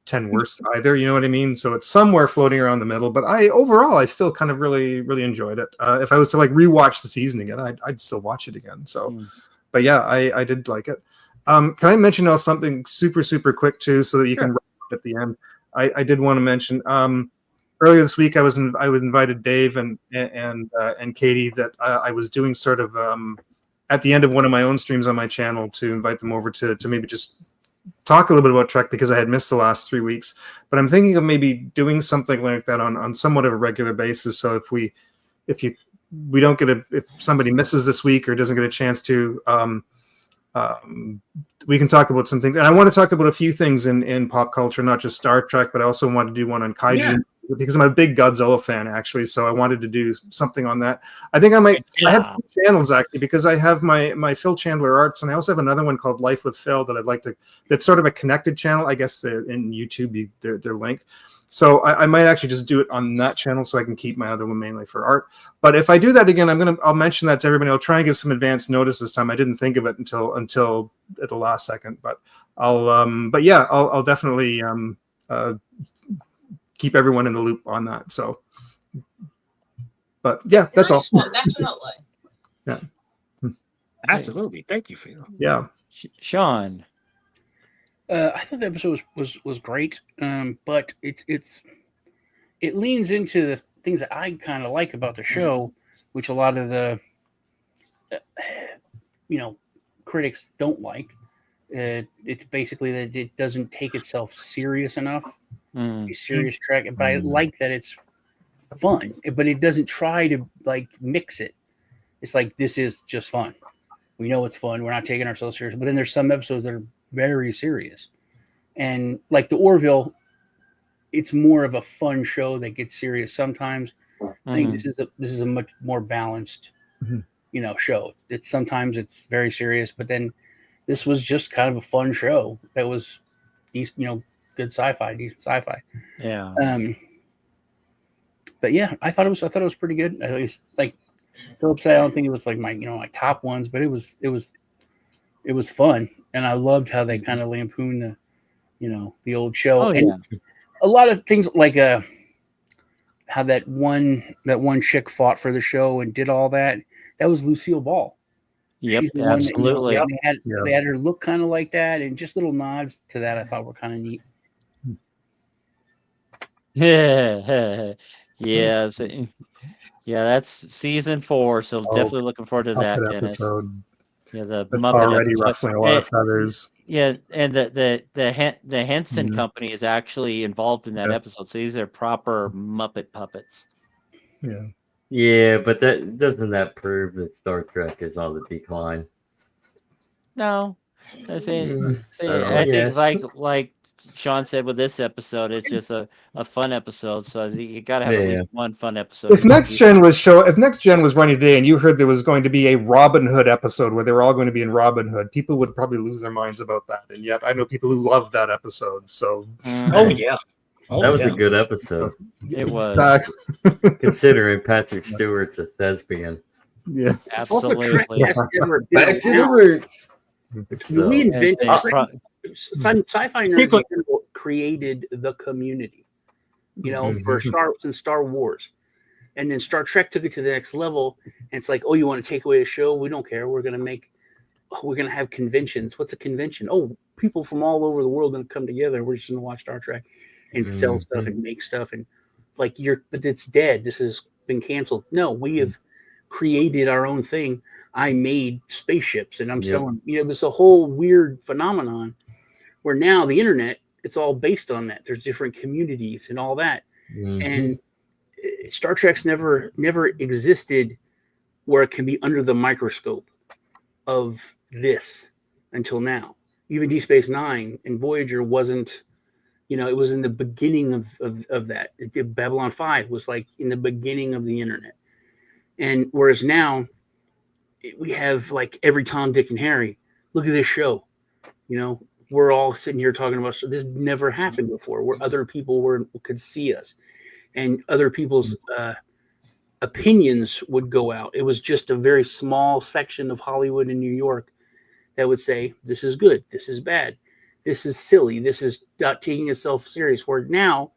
Speaker 6: 10 worst either. You know what I mean? So it's somewhere floating around the middle. But overall I still kind of really enjoyed it. If I was to like rewatch the season again, I'd still watch it again. So, but yeah, I did like it. Can I mention now something super quick too, so that you can wrap up at the end? I did want to mention. Earlier this week, I was invited Dave and Katie that I was doing sort of at the end of one of my own streams on my channel to invite them over to maybe just talk a little bit about Trek, because I had missed the last 3 weeks. But I'm thinking of maybe doing something like that on somewhat of a regular basis. So if somebody misses this week or doesn't get a chance to, we can talk about some things. And I want to talk about a few things in pop culture, not just Star Trek, but I also want to do one on kaiju. Yeah. Because I'm a big Godzilla fan, actually, so I wanted to do something on that. I think I might. I have 2 channels actually, because I have my Phil Chandler Arts, and I also have another one called Life with Phil that I'd like to. That's sort of a connected channel, I guess. In YouTube, they're linked. So I might actually just do it on that channel, so I can keep my other one mainly for art. But if I do that again, I'll mention that to everybody. I'll try and give some advance notice this time. I didn't think of it until at the last second, but I'll definitely keep everyone in the loop on that. So, but yeah, that's all.
Speaker 2: Definitely.
Speaker 6: Yeah.
Speaker 4: Absolutely. Thank you, Phil.
Speaker 6: Yeah.
Speaker 1: Sean.
Speaker 7: I thought the episode was great, but it leans into the things that I kind of like about the show, which a lot of the critics don't like. It's basically that it doesn't take itself serious enough. A serious Trek, but I like that it's fun, but it doesn't try to like mix it. It's like, this is just fun. We know it's fun. We're not taking ourselves serious. But then there's some episodes that are very serious, and like the Orville, it's more of a fun show that gets serious sometimes. I think this is a much more balanced, show. Sometimes it's very serious, but then this was just kind of a fun show that was decent, good decent sci-fi.
Speaker 1: Yeah.
Speaker 7: But yeah, I thought it was pretty good. At least, like Philip said, I don't think it was like my my top ones, but it was fun, and I loved how they kind of lampooned the the old show.
Speaker 1: Oh,
Speaker 7: and
Speaker 1: yeah.
Speaker 7: a lot of things like how that one chick fought for the show and did all that. That was Lucille Ball.
Speaker 1: Yep,
Speaker 7: She's the one that,
Speaker 1: absolutely.
Speaker 7: they had her look kind of like that, and just little nods to that I thought were kind of neat.
Speaker 1: Yeah, yeah, yeah. That's season 4, so
Speaker 6: Oh,
Speaker 1: definitely looking forward to that,
Speaker 6: Muppet
Speaker 1: Dennis.
Speaker 6: episode.
Speaker 1: Yeah, the
Speaker 6: That's
Speaker 1: Muppet
Speaker 6: already
Speaker 1: episode.
Speaker 6: ruffling a lot of feathers.
Speaker 1: Yeah, and the Henson
Speaker 6: Mhm.
Speaker 1: Company is actually involved in that
Speaker 6: Yeah.
Speaker 1: episode, so these are proper Muppet puppets.
Speaker 6: Yeah.
Speaker 5: Yeah, but doesn't that prove that Star Trek is on the decline?
Speaker 1: No, I say,
Speaker 5: I
Speaker 1: I think
Speaker 5: guess.
Speaker 1: like Sean said with this episode, it's just a fun episode. So you got to have at least one fun episode.
Speaker 6: If Next Gen was running today, and you heard there was going to be a Robin Hood episode where they were all going to be in Robin Hood, people would probably lose their minds about that. And yet, I know people who love that episode. So,
Speaker 4: Oh yeah,
Speaker 5: that was a good episode.
Speaker 1: It was.
Speaker 5: Considering Patrick Stewart's a thespian.
Speaker 6: Yeah,
Speaker 1: absolutely.
Speaker 5: Back to the roots.
Speaker 7: So, reinvented sci-fi nerds created the community, for Star Wars, and then Star Trek took it to the next level. And it's like, oh, you want to take away a show? We don't care. We're gonna have conventions. What's a convention? Oh, people from all over the world gonna come together. We're just gonna watch Star Trek and sell stuff and make stuff, and but it's dead. This has been canceled. No, we have created our own thing. I made spaceships and I'm selling, it was a whole weird phenomenon where now the internet, it's all based on that. There's different communities and all that. And Star Trek's never existed where it can be under the microscope of this until now. Even Deep Space Nine and Voyager wasn't, it was in the beginning of that. Babylon 5 was like in the beginning of the internet. And whereas now we have like every Tom, Dick, and Harry. Look at this show. We're all sitting here talking about this never happened before, where other people could see us, and other people's opinions would go out. It was just a very small section of Hollywood and New York that would say, this is good, this is bad, this is silly, this is not taking itself serious. Where now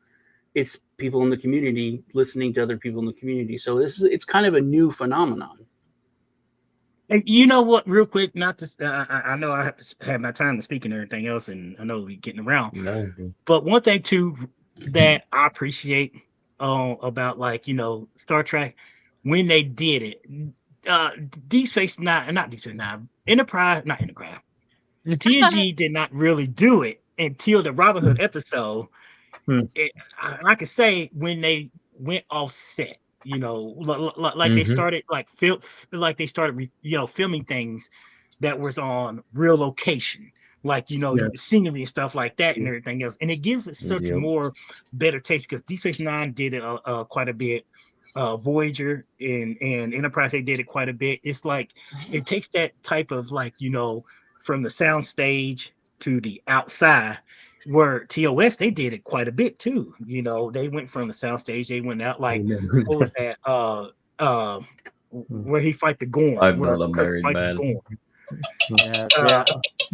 Speaker 7: it's people in the community listening to other people in the community. So it's kind of a new phenomenon.
Speaker 4: And you know what, real quick, not to, I know I have my time to speak and everything else, and I know we're getting around. But one thing too that I appreciate about Star Trek, when they did it, Deep Space Nine, not Deep Space Nine, TNG did not really do it until the Robin Hood episode. I could say when they went off set. They started filming things that was on real location, scenery and stuff like that and everything else. And it gives it such more better taste because Deep Space Nine did it quite a bit. Voyager and Enterprise, they did it quite a bit. It's like it takes that type of from the sound stage to the outside. Where TOS, they did it quite a bit too. They went from the soundstage, they went out what was that? Where he fight the Gorn.
Speaker 5: I'm not a married man.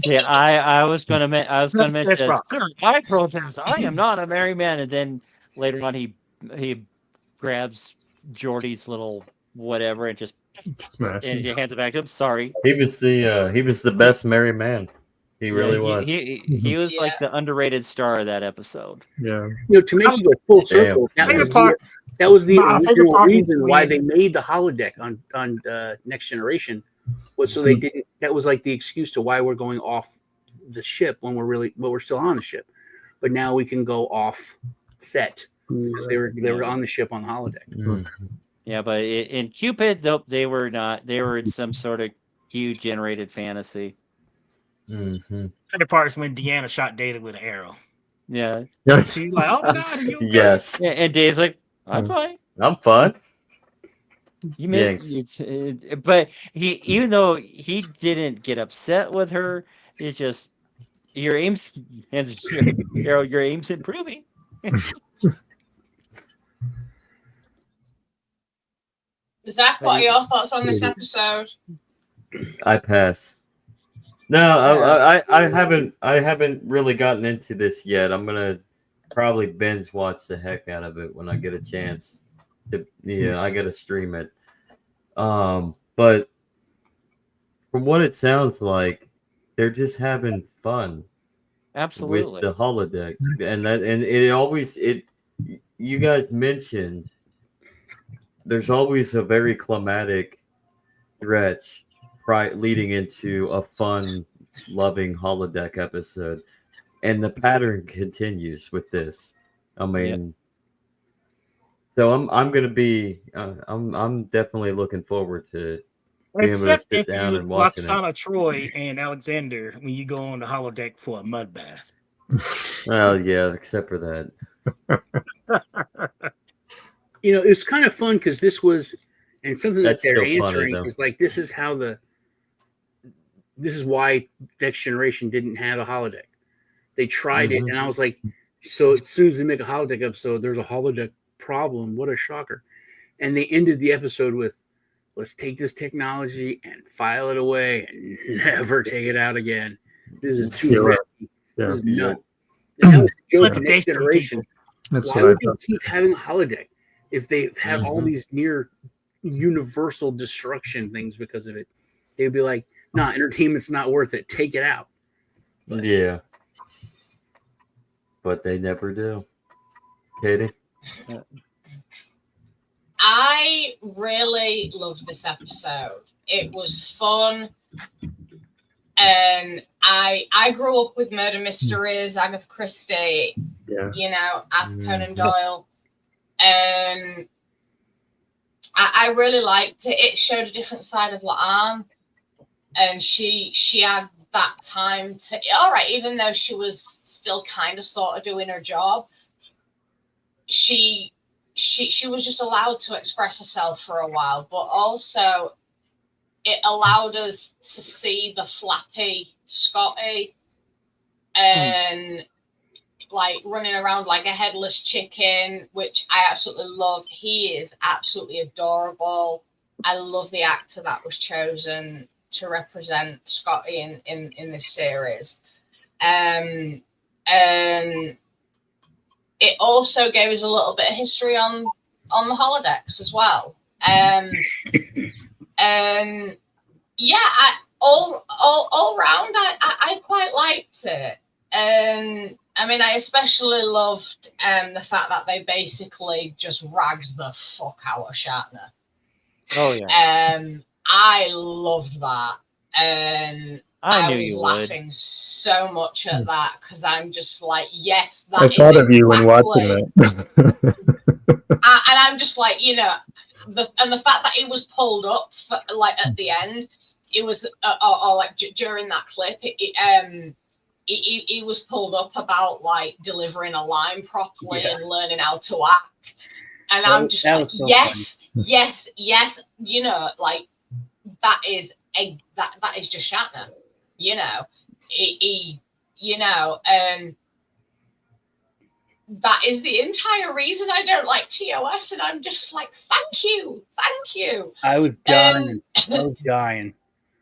Speaker 1: Yeah, I was gonna mention this. I protest. I am not a married man. And then later on, he grabs Geordie's little whatever and just and he hands it back to him. Sorry,
Speaker 5: he was the best married man. He really was.
Speaker 1: He was like the underrated star of that episode.
Speaker 6: Yeah.
Speaker 7: To make you go full circle, that was the original reason why they made the holodeck on Next Generation, was so they didn't. That was like the excuse to why we're going off the ship when we're still on the ship, but now we can go off set because they were on the ship on the holodeck.
Speaker 1: Yeah, but in Cupid, they were not. They were in some sort of Q generated fantasy.
Speaker 4: The part is when Deanna shot Data with an arrow.
Speaker 1: Yeah.
Speaker 4: She's like, "Oh my God, are you okay?"
Speaker 5: Yes.
Speaker 1: Yeah, and Dave's like, "I'm fine.
Speaker 5: I'm fine."
Speaker 1: But even though he didn't get upset with her, it's just your aim's improving.
Speaker 2: Zach, what are your thoughts on this episode?
Speaker 5: I pass. No, I haven't really gotten into this yet. I'm gonna probably binge watch the heck out of it when I get a chance. Yeah, I gotta stream it. But from what it sounds like, they're just having fun with
Speaker 1: Absolutely.
Speaker 5: the holodeck, and it. You guys mentioned there's always a very climatic stretch leading into a fun, loving holodeck episode, and the pattern continues with this. I mean, so I'm gonna be I'm definitely looking forward to being able to
Speaker 4: Except
Speaker 5: sit
Speaker 4: if
Speaker 5: down
Speaker 4: you
Speaker 5: and
Speaker 4: watch
Speaker 5: watching it.
Speaker 4: Sana Troy and Alexander when you go on the holodeck for a mud bath.
Speaker 5: Oh yeah, except for that.
Speaker 7: You know, it's kind of fun because this was, and something that
Speaker 5: That's
Speaker 7: they're
Speaker 5: still funny
Speaker 7: answering
Speaker 5: though.
Speaker 7: is like, this is why Next Generation didn't have a holodeck. They tried it,
Speaker 5: Mhm.
Speaker 7: and I was like, so as soon as they make a holodeck episode, there's a holodeck problem. What a shocker! And they ended the episode with, let's take this technology and file it away and never take it out again. This is too
Speaker 6: Sure.
Speaker 7: risky.
Speaker 6: Yeah.
Speaker 7: This is nuts. And that was the joke in Next
Speaker 4: Liquidation
Speaker 7: Generation.
Speaker 4: people.
Speaker 6: That's
Speaker 7: Why
Speaker 6: what I
Speaker 7: would they
Speaker 6: thought.
Speaker 7: keep having a holodeck if they have all
Speaker 5: Mhm.
Speaker 7: these near universal destruction things because of it? They'd be like, nah, entertainment's not worth it. Take it out. But
Speaker 5: Yeah, but they never do. Katie?
Speaker 2: I really loved this episode. It was fun. And I grew up with murder mysteries, Agatha Christie,
Speaker 6: Yeah.
Speaker 2: you know, Arthur
Speaker 5: Mm.
Speaker 2: Conan Doyle. And I really liked it. It showed a different side of La'an. And she had that time to, all right, even though she was still kind of sort of doing her job, she was just allowed to express herself for a while, but also it allowed us to see the flappy Scotty and like running around like a headless chicken, which I absolutely love. He is absolutely adorable. I love the actor that was chosen to represent Scotty in this series. And it also gave us a little bit of history on the holodecks as well. And yeah, all round, I quite liked it. And I mean, I especially loved the fact that they basically just ragged the fuck out of Shatner.
Speaker 1: Oh yeah.
Speaker 2: I loved that, and
Speaker 1: I knew
Speaker 2: was
Speaker 1: you
Speaker 2: laughing so much at that because I'm just like, yes, that
Speaker 6: I
Speaker 2: is
Speaker 6: thought of you when
Speaker 2: exactly.
Speaker 6: watching that.
Speaker 2: And I'm just like, you know, the fact that he was pulled up for, like at the end, it was or like during that clip, he was pulled up about like delivering a line properly and learning how to act, and I'm just like,
Speaker 7: so
Speaker 2: yes, you know, like that is just Shatner, you know, he you know, and that is the entire reason I don't like TOS, and I'm just like, thank you.
Speaker 7: I was dying. I was dying.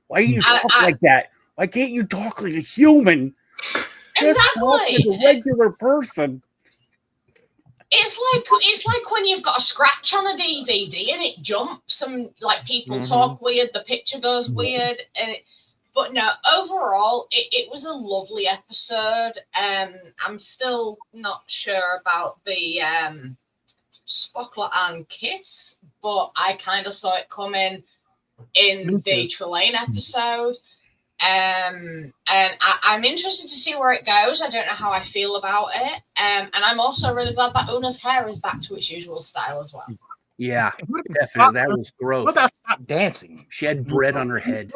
Speaker 7: Why do you talk like that? Why can't you talk like a human? Just talk like a regular person.
Speaker 2: It's like when you've got a scratch on a DVD and it jumps and like people talk weird, the picture goes weird, and but no, overall it was a lovely episode. I'm still not sure about the Spockler and Kiss, but I kind of saw it coming in the Trelane episode. And I'm interested to see where it goes. I don't know how I feel about it. And I'm also really glad that Una's hair is back to its usual style as well.
Speaker 7: Yeah, definitely. That was gross.
Speaker 4: What about Spock dancing?
Speaker 7: She had bread on her head.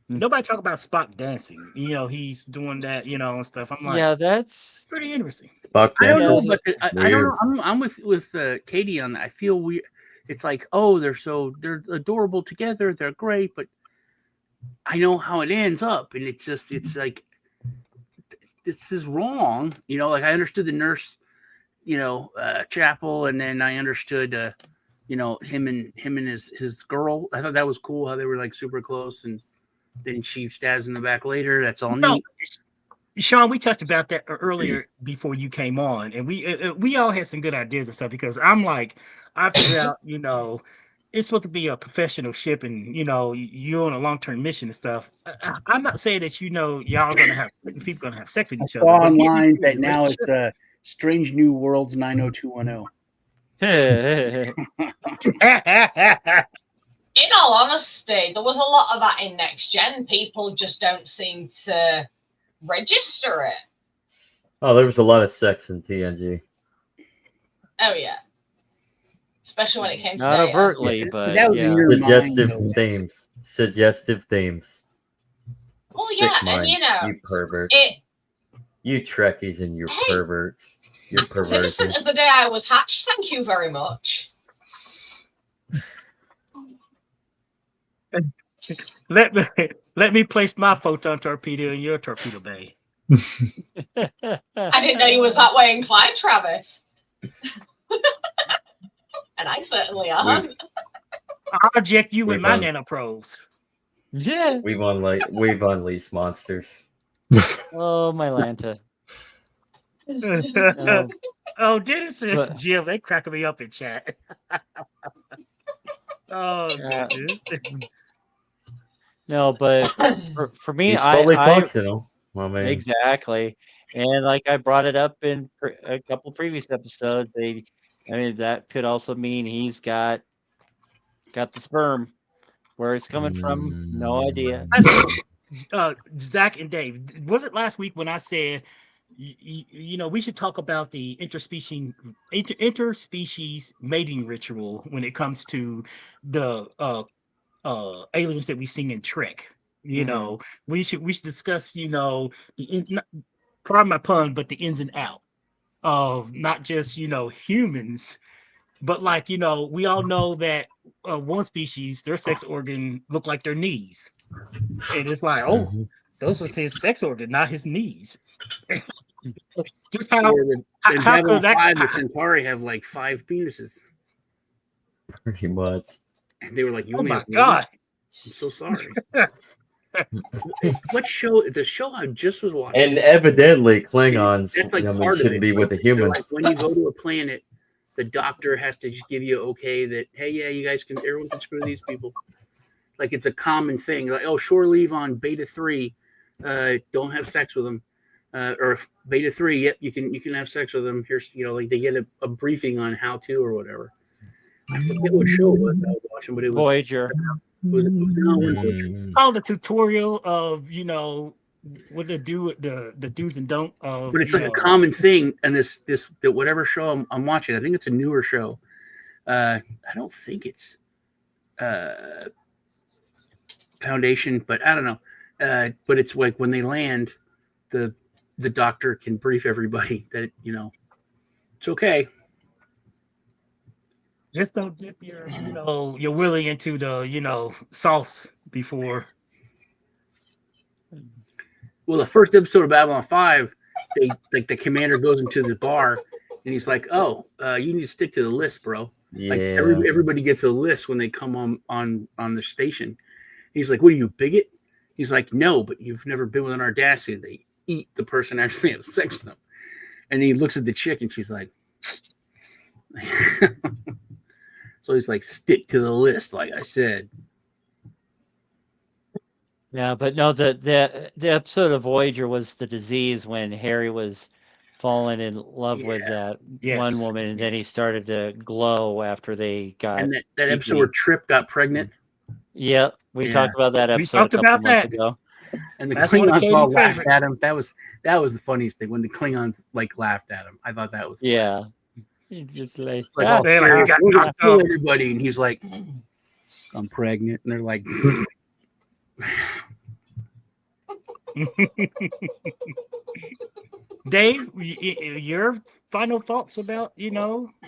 Speaker 4: Nobody talk about Spock dancing. You know, he's doing that, you know, and stuff. I'm like,
Speaker 1: Yeah, that's
Speaker 4: pretty interesting.
Speaker 5: Spock
Speaker 7: I don't know,
Speaker 5: dancing.
Speaker 7: but I don't know. I'm with Katie on that. I feel weird. It's like, oh, they're adorable together. They're great, but I know how it ends up, and it's like this is wrong. You know, like I understood the nurse, you know, Chapel, and then I understood, you know, him and his girl. I thought that was cool how they were like super close, and then she stabs in the back later. That's all neat.
Speaker 4: Sean, we touched about that earlier before you came on, and we all had some good ideas and stuff because I'm like, I figured out, it's supposed to be a professional ship, and you're on a long-term mission and stuff. I'm not saying that y'all gonna have people gonna have sex with
Speaker 7: I
Speaker 4: each
Speaker 7: saw
Speaker 4: other, but getting
Speaker 7: online
Speaker 4: into a
Speaker 7: that now
Speaker 4: relationship.
Speaker 7: it's Strange New Worlds 90210.
Speaker 2: In all honesty, there was a lot of that in Next Gen. People just don't seem to register it.
Speaker 5: Oh, there was a lot of sex in TNG.
Speaker 2: Oh yeah, especially when it came to
Speaker 1: Not
Speaker 2: data.
Speaker 1: overtly, but
Speaker 7: That was in your
Speaker 5: Suggestive
Speaker 7: mind, though.
Speaker 5: themes. Suggestive themes.
Speaker 2: Well,
Speaker 5: Sick
Speaker 2: yeah,
Speaker 5: mind,
Speaker 2: and
Speaker 5: you perverts. You Trekkies and your
Speaker 2: Hey,
Speaker 5: perverts. Your
Speaker 2: it's innocent
Speaker 5: perversion.
Speaker 2: as the day I was hatched. Thank you very much.
Speaker 4: Let me place my photon torpedo in your torpedo bay.
Speaker 2: I didn't know you was that way inclined, Travis. And I certainly am.
Speaker 4: I'll inject you with my
Speaker 5: We've
Speaker 4: nanoprobes.
Speaker 1: Yeah.
Speaker 5: We've unleashed monsters.
Speaker 1: Oh, my Lanta.
Speaker 4: Oh, Dennis and
Speaker 1: But-
Speaker 4: Jim, they cracking me up in chat. Oh,
Speaker 1: Yeah.
Speaker 4: goodness.
Speaker 1: No, but for me,
Speaker 5: He's fully
Speaker 1: I
Speaker 5: functional. I mean,
Speaker 1: exactly, and like I brought it up in a couple previous episodes. That could also mean he's got the sperm. Where it's coming from, no idea.
Speaker 4: Zach and Dave, was it last week when I said, we should talk about the interspecies mating ritual when it comes to the aliens that we seen in Trek. We should discuss, pardon my pun, but the ins and out of not just humans, but like we all know that one species, their sex organ look like their knees, and it's like, oh, those was his sex organ, not his knees. Just how could that?
Speaker 7: 5, the Centauri have like 5 penises.
Speaker 5: pretty much.
Speaker 7: And they were like, "You
Speaker 4: Oh
Speaker 7: only
Speaker 4: my
Speaker 7: have one?"
Speaker 4: god!
Speaker 7: I'm so sorry. What show? The show I just was watching.
Speaker 5: And evidently, Klingons
Speaker 7: That's like part of
Speaker 5: shouldn't
Speaker 7: it.
Speaker 5: be with a
Speaker 7: They're
Speaker 5: human.
Speaker 7: like, when you go to a planet, the doctor has to just give you okay that, hey, yeah, you guys can, everyone can screw these people. Like it's a common thing. Like, oh, shore leave on Beta 3, don't have sex with them. Or Beta 3, yep, you can have sex with them. Here's, like they get a briefing on how to or whatever. I forget what show it was I was watching, but it was
Speaker 1: Voyager.
Speaker 4: Called a tutorial of what to do with the do's and don't of.
Speaker 7: But it's like a common thing, and this whatever show I'm watching, I think it's a newer show. I don't think it's Foundation, but I don't know. But it's like when they land, the doctor can brief everybody that it's okay.
Speaker 4: Just don't dip your willy into the sauce before.
Speaker 7: Well, the first episode of Babylon 5, the commander goes into the bar and he's like, "Oh, you need to stick to the list, bro."
Speaker 5: Yeah.
Speaker 7: Like everybody gets a list when they come on the station. He's like, "What are you, bigot?" He's like, "No, but you've never been with an Ardassi. They eat the person after they have sex with them." And he looks at the chick and she's like, so he's like, "Stick to the list," like I said.
Speaker 1: Yeah, but no, the episode of Voyager was the disease when Harry was falling in love with that one woman, and then he started to glow after they got.
Speaker 7: And that episode where Trip got pregnant.
Speaker 1: Yeah, we talked about that episode a couple months ago.
Speaker 7: And the Klingons all laughed at him. That was the funniest thing when the Klingons like laughed at him. I thought that was
Speaker 1: He just like,
Speaker 7: you got kill everybody, and he's like, "I'm pregnant," and they're like.
Speaker 4: Dave, your final thoughts about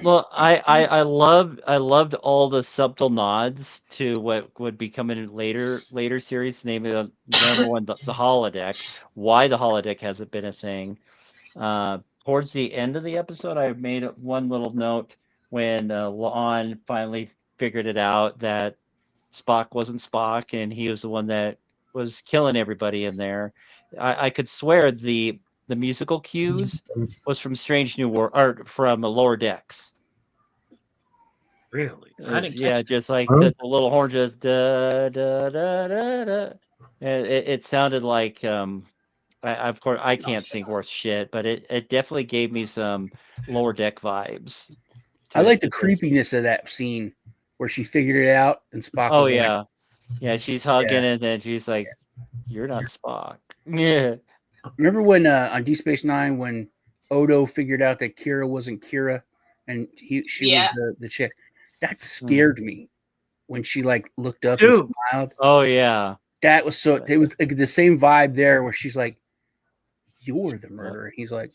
Speaker 1: Well, I loved all the subtle nods to what would be coming in later series, namely the number one, the holodeck. Why the holodeck hasn't been a thing. Towards the end of the episode, I made one little note when La'an finally figured it out that Spock wasn't Spock, and he was the one that was killing everybody in there. I could swear the musical cues was from Strange New World or from Lower Decks.
Speaker 4: Really? I didn't
Speaker 1: Yeah,
Speaker 4: catch that.
Speaker 1: just like
Speaker 6: Huh?
Speaker 1: the little horn just da da da da da. And it sounded like of course I can't sing worth shit, but it definitely gave me some Lower Deck vibes.
Speaker 7: I like the
Speaker 1: to this.
Speaker 7: creepiness of that scene where she figured it out and Spock
Speaker 1: Oh
Speaker 7: was like,
Speaker 1: yeah, yeah. She's hugging it, and she's like, "You're not Spock." Yeah.
Speaker 7: remember when on Deep Space Nine when Odo figured out that Kira wasn't Kira and she
Speaker 2: Yeah.
Speaker 7: was the chick? That scared me when she like looked up
Speaker 4: Dude.
Speaker 7: and smiled.
Speaker 1: Oh yeah.
Speaker 7: That was so. It was like, the same vibe there where she's like, "You're the murderer." He's like,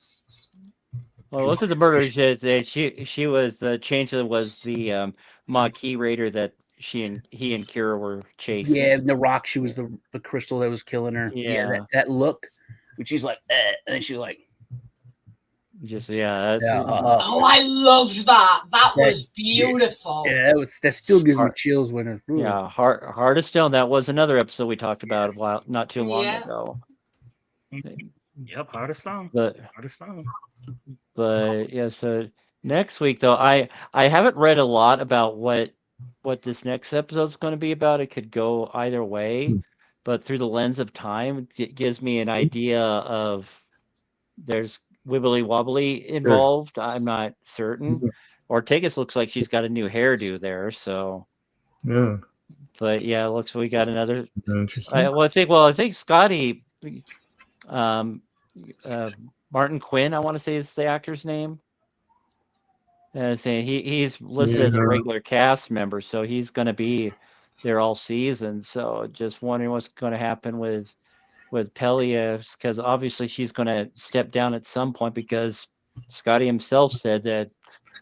Speaker 1: Well, it wasn't the murder. She was the changeling was the Maquis Raider that he and Kira were chasing.
Speaker 7: "Yeah." And the rock. She was the crystal that was killing her.
Speaker 1: Yeah.
Speaker 7: That look. When she's like, and then she's like,
Speaker 1: Just yeah. That's,
Speaker 2: Oh, I loved that. That was beautiful.
Speaker 7: yeah. That still gives me
Speaker 1: Hard.
Speaker 7: chills when it's
Speaker 1: Yeah, Heart of Stone. That was another episode we talked about not too long
Speaker 2: Yeah.
Speaker 1: ago.
Speaker 4: Yep, Heart of Stone.
Speaker 1: But
Speaker 4: Heart of Stone.
Speaker 1: yeah, so next week though, I haven't read a lot about what this next episode's going to be about. It could go either way, but through the lens of time, it gives me an idea of there's wibbly wobbly involved. I'm not certain. Ortegas looks like she's got a new hairdo there, so
Speaker 6: Yeah.
Speaker 1: but yeah, it looks we got another.
Speaker 6: Interesting.
Speaker 1: I think Scotty, Martin Quinn, I want to say is the actor's name. Saying he's listed as a regular cast member, so he's going to be there all season. So just wondering what's going to happen with Pelia, because obviously she's going to step down at some point, because Scotty himself said that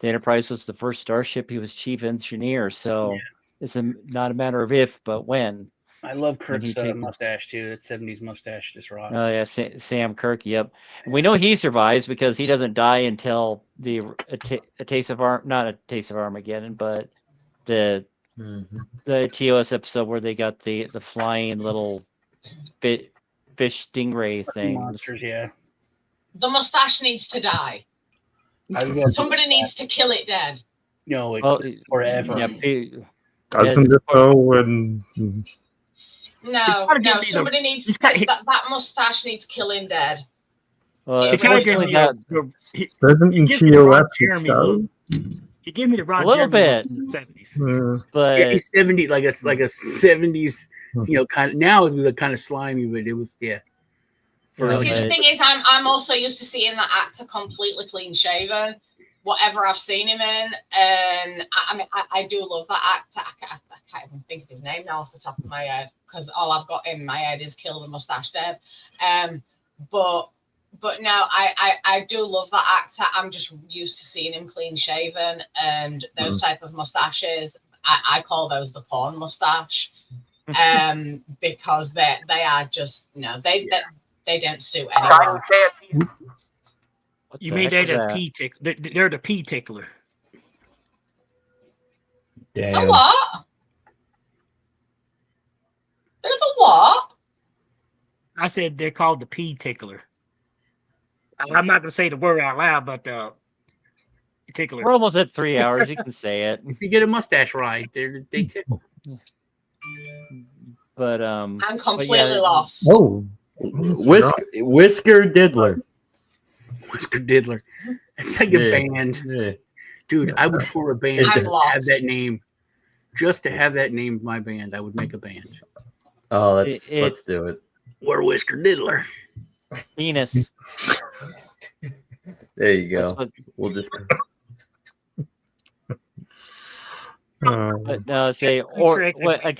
Speaker 1: the Enterprise was the first starship. He was chief engineer, so it's not a matter of if, but when.
Speaker 7: I love Kirk's mustache too. That 70s mustache just rocks.
Speaker 1: Oh yeah, Sam Kirk. Yep, and we know he survives because he doesn't die until a taste of Armageddon, but the TOS episode where they got the flying little fish stingray things.
Speaker 7: Monsters, yeah.
Speaker 2: The mustache needs to die. Somebody needs to kill it dead.
Speaker 7: No, forever.
Speaker 1: Yeah,
Speaker 6: Doesn't it though? When
Speaker 2: No, somebody needs that mustache needs killing dead.
Speaker 1: Well,
Speaker 4: He kind of gave me
Speaker 6: doesn't in TOS
Speaker 4: Jeremy. He gave me the Ron
Speaker 1: a little
Speaker 4: Jeremy
Speaker 1: bit
Speaker 4: in the 70s.
Speaker 1: but
Speaker 7: yeah, 70 like a 70s, kind of. Now it was kind of slimy, but it was
Speaker 2: See, the thing is, I'm also used to seeing that actor completely clean shaven, whatever I've seen him in, and I do love that actor. I can't even think of his name now off the top of my head, because all I've got in my head is Kill the Mustache Dead. But no, I do love that actor. I'm just used to seeing him clean shaven, and those type of mustaches, I call those the porn mustache, because they are just they don't suit anyone.
Speaker 4: You mean they're the pee tickler? They're the pee tickler.
Speaker 2: The what? They're the what?
Speaker 4: I said they're called the pee tickler. I'm not gonna say the word out loud, but tickler.
Speaker 1: We're almost at 3 hours. You can say it.
Speaker 7: If you get a mustache right, they tickle.
Speaker 1: But
Speaker 2: I'm completely lost.
Speaker 6: Oh,
Speaker 5: Whisker Diddler.
Speaker 7: Whisker Diddler. It's like a band.
Speaker 5: Yeah.
Speaker 7: Dude, I would for a band
Speaker 2: I'm
Speaker 7: to
Speaker 2: lost.
Speaker 7: have that name. Just to have that name, my band, I would make a band.
Speaker 5: Oh, let's do it.
Speaker 7: We're Whisker Diddler.
Speaker 1: Penis.
Speaker 5: There you go. We'll just.
Speaker 1: But no, say or what a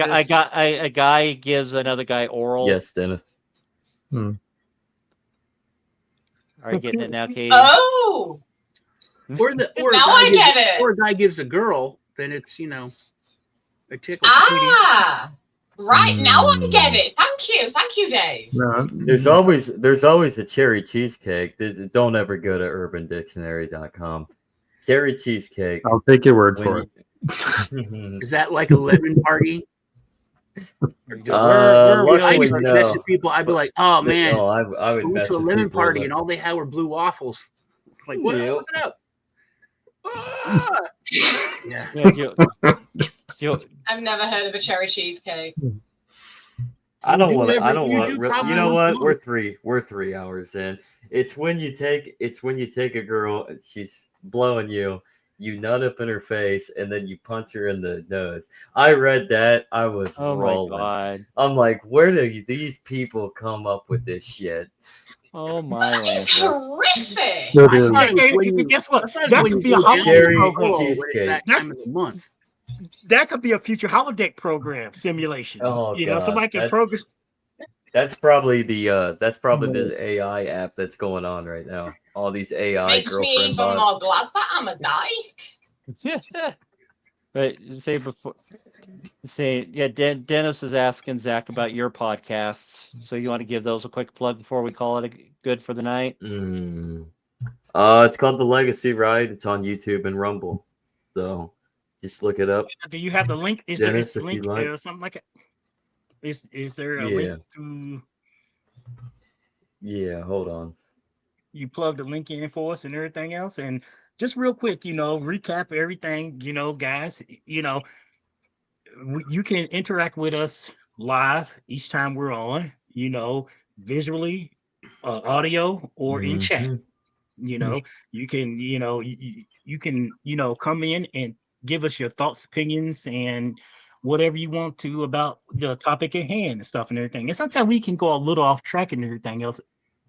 Speaker 1: guy gives another guy oral.
Speaker 5: Yes, Dennis.
Speaker 1: Are you getting it now, Katie?
Speaker 2: Oh,
Speaker 7: Or
Speaker 2: now I get it.
Speaker 7: Or a guy gives a girl, then it's a tickle.
Speaker 2: Ah, right, now I get it. Thank you, Dave.
Speaker 5: There's always a cherry cheesecake. Don't ever go to UrbanDictionary.com. Cherry cheesecake.
Speaker 6: I'll take your word for it.
Speaker 7: Is that like a lemon party? Where I
Speaker 5: luckily,
Speaker 7: start
Speaker 5: no.
Speaker 7: messing people, I'd be like, oh man,
Speaker 5: No, I would
Speaker 7: we went
Speaker 5: mess
Speaker 7: to a
Speaker 5: with
Speaker 7: lemon
Speaker 5: people
Speaker 7: party
Speaker 5: that-
Speaker 7: and all they had were blue waffles. It's like, what?
Speaker 5: Yep.
Speaker 7: Look it up. Ah! Yeah.
Speaker 1: You
Speaker 2: I've never heard of a cherry cheesecake.
Speaker 5: I don't
Speaker 7: do
Speaker 5: want to. I
Speaker 7: whatever
Speaker 5: don't
Speaker 7: you
Speaker 5: want.
Speaker 7: do,
Speaker 5: You
Speaker 7: probably
Speaker 5: know
Speaker 7: once
Speaker 5: what?
Speaker 7: a
Speaker 5: We're 3 hours in. It's when you take a girl and she's blowing you. You nut up in her face and then you punch her in the nose. I read that. I was
Speaker 1: oh my
Speaker 5: rolling.
Speaker 1: god.
Speaker 5: I'm like, where do these people come up with this shit?
Speaker 1: Oh my
Speaker 2: It's
Speaker 1: Lanta.
Speaker 2: horrific.
Speaker 6: It is.
Speaker 4: Hey, guess what?
Speaker 7: I thought it was
Speaker 4: That
Speaker 7: when
Speaker 4: could
Speaker 7: you
Speaker 4: be a
Speaker 7: go down
Speaker 4: holodeck
Speaker 5: Cherry
Speaker 7: to the
Speaker 4: program.
Speaker 7: hole,
Speaker 5: cheesecake.
Speaker 7: when it's that time of the month.
Speaker 4: That could be a future holodeck program simulation.
Speaker 5: Oh
Speaker 4: You know,
Speaker 5: god,
Speaker 4: somebody can program.
Speaker 5: that's probably the AI app that's going on right now. All these AI
Speaker 2: Makes me
Speaker 5: girlfriend
Speaker 2: even
Speaker 5: bots.
Speaker 2: more glad that I'm a dyke.
Speaker 1: But Dennis is asking Zach about your podcasts. So you want to give those a quick plug before we call it good for the night?
Speaker 5: It's called The Legacy Ride. It's on YouTube and Rumble. So just look it up.
Speaker 4: Do you have the link? Is
Speaker 5: Dennis,
Speaker 4: there a
Speaker 5: if you
Speaker 4: link
Speaker 5: like.
Speaker 4: or something like that? Is there a
Speaker 5: Yeah.
Speaker 4: link to
Speaker 5: Yeah, hold on.
Speaker 4: you plug the link in for us and everything else? And just real quick, recap everything, guys, you can interact with us live each time we're on, visually, audio, or in chat.
Speaker 5: Mhm.
Speaker 4: You can, you can, come in and give us your thoughts, opinions, and whatever you want to about the topic at hand and stuff and everything. And sometimes we can go a little off track and everything else,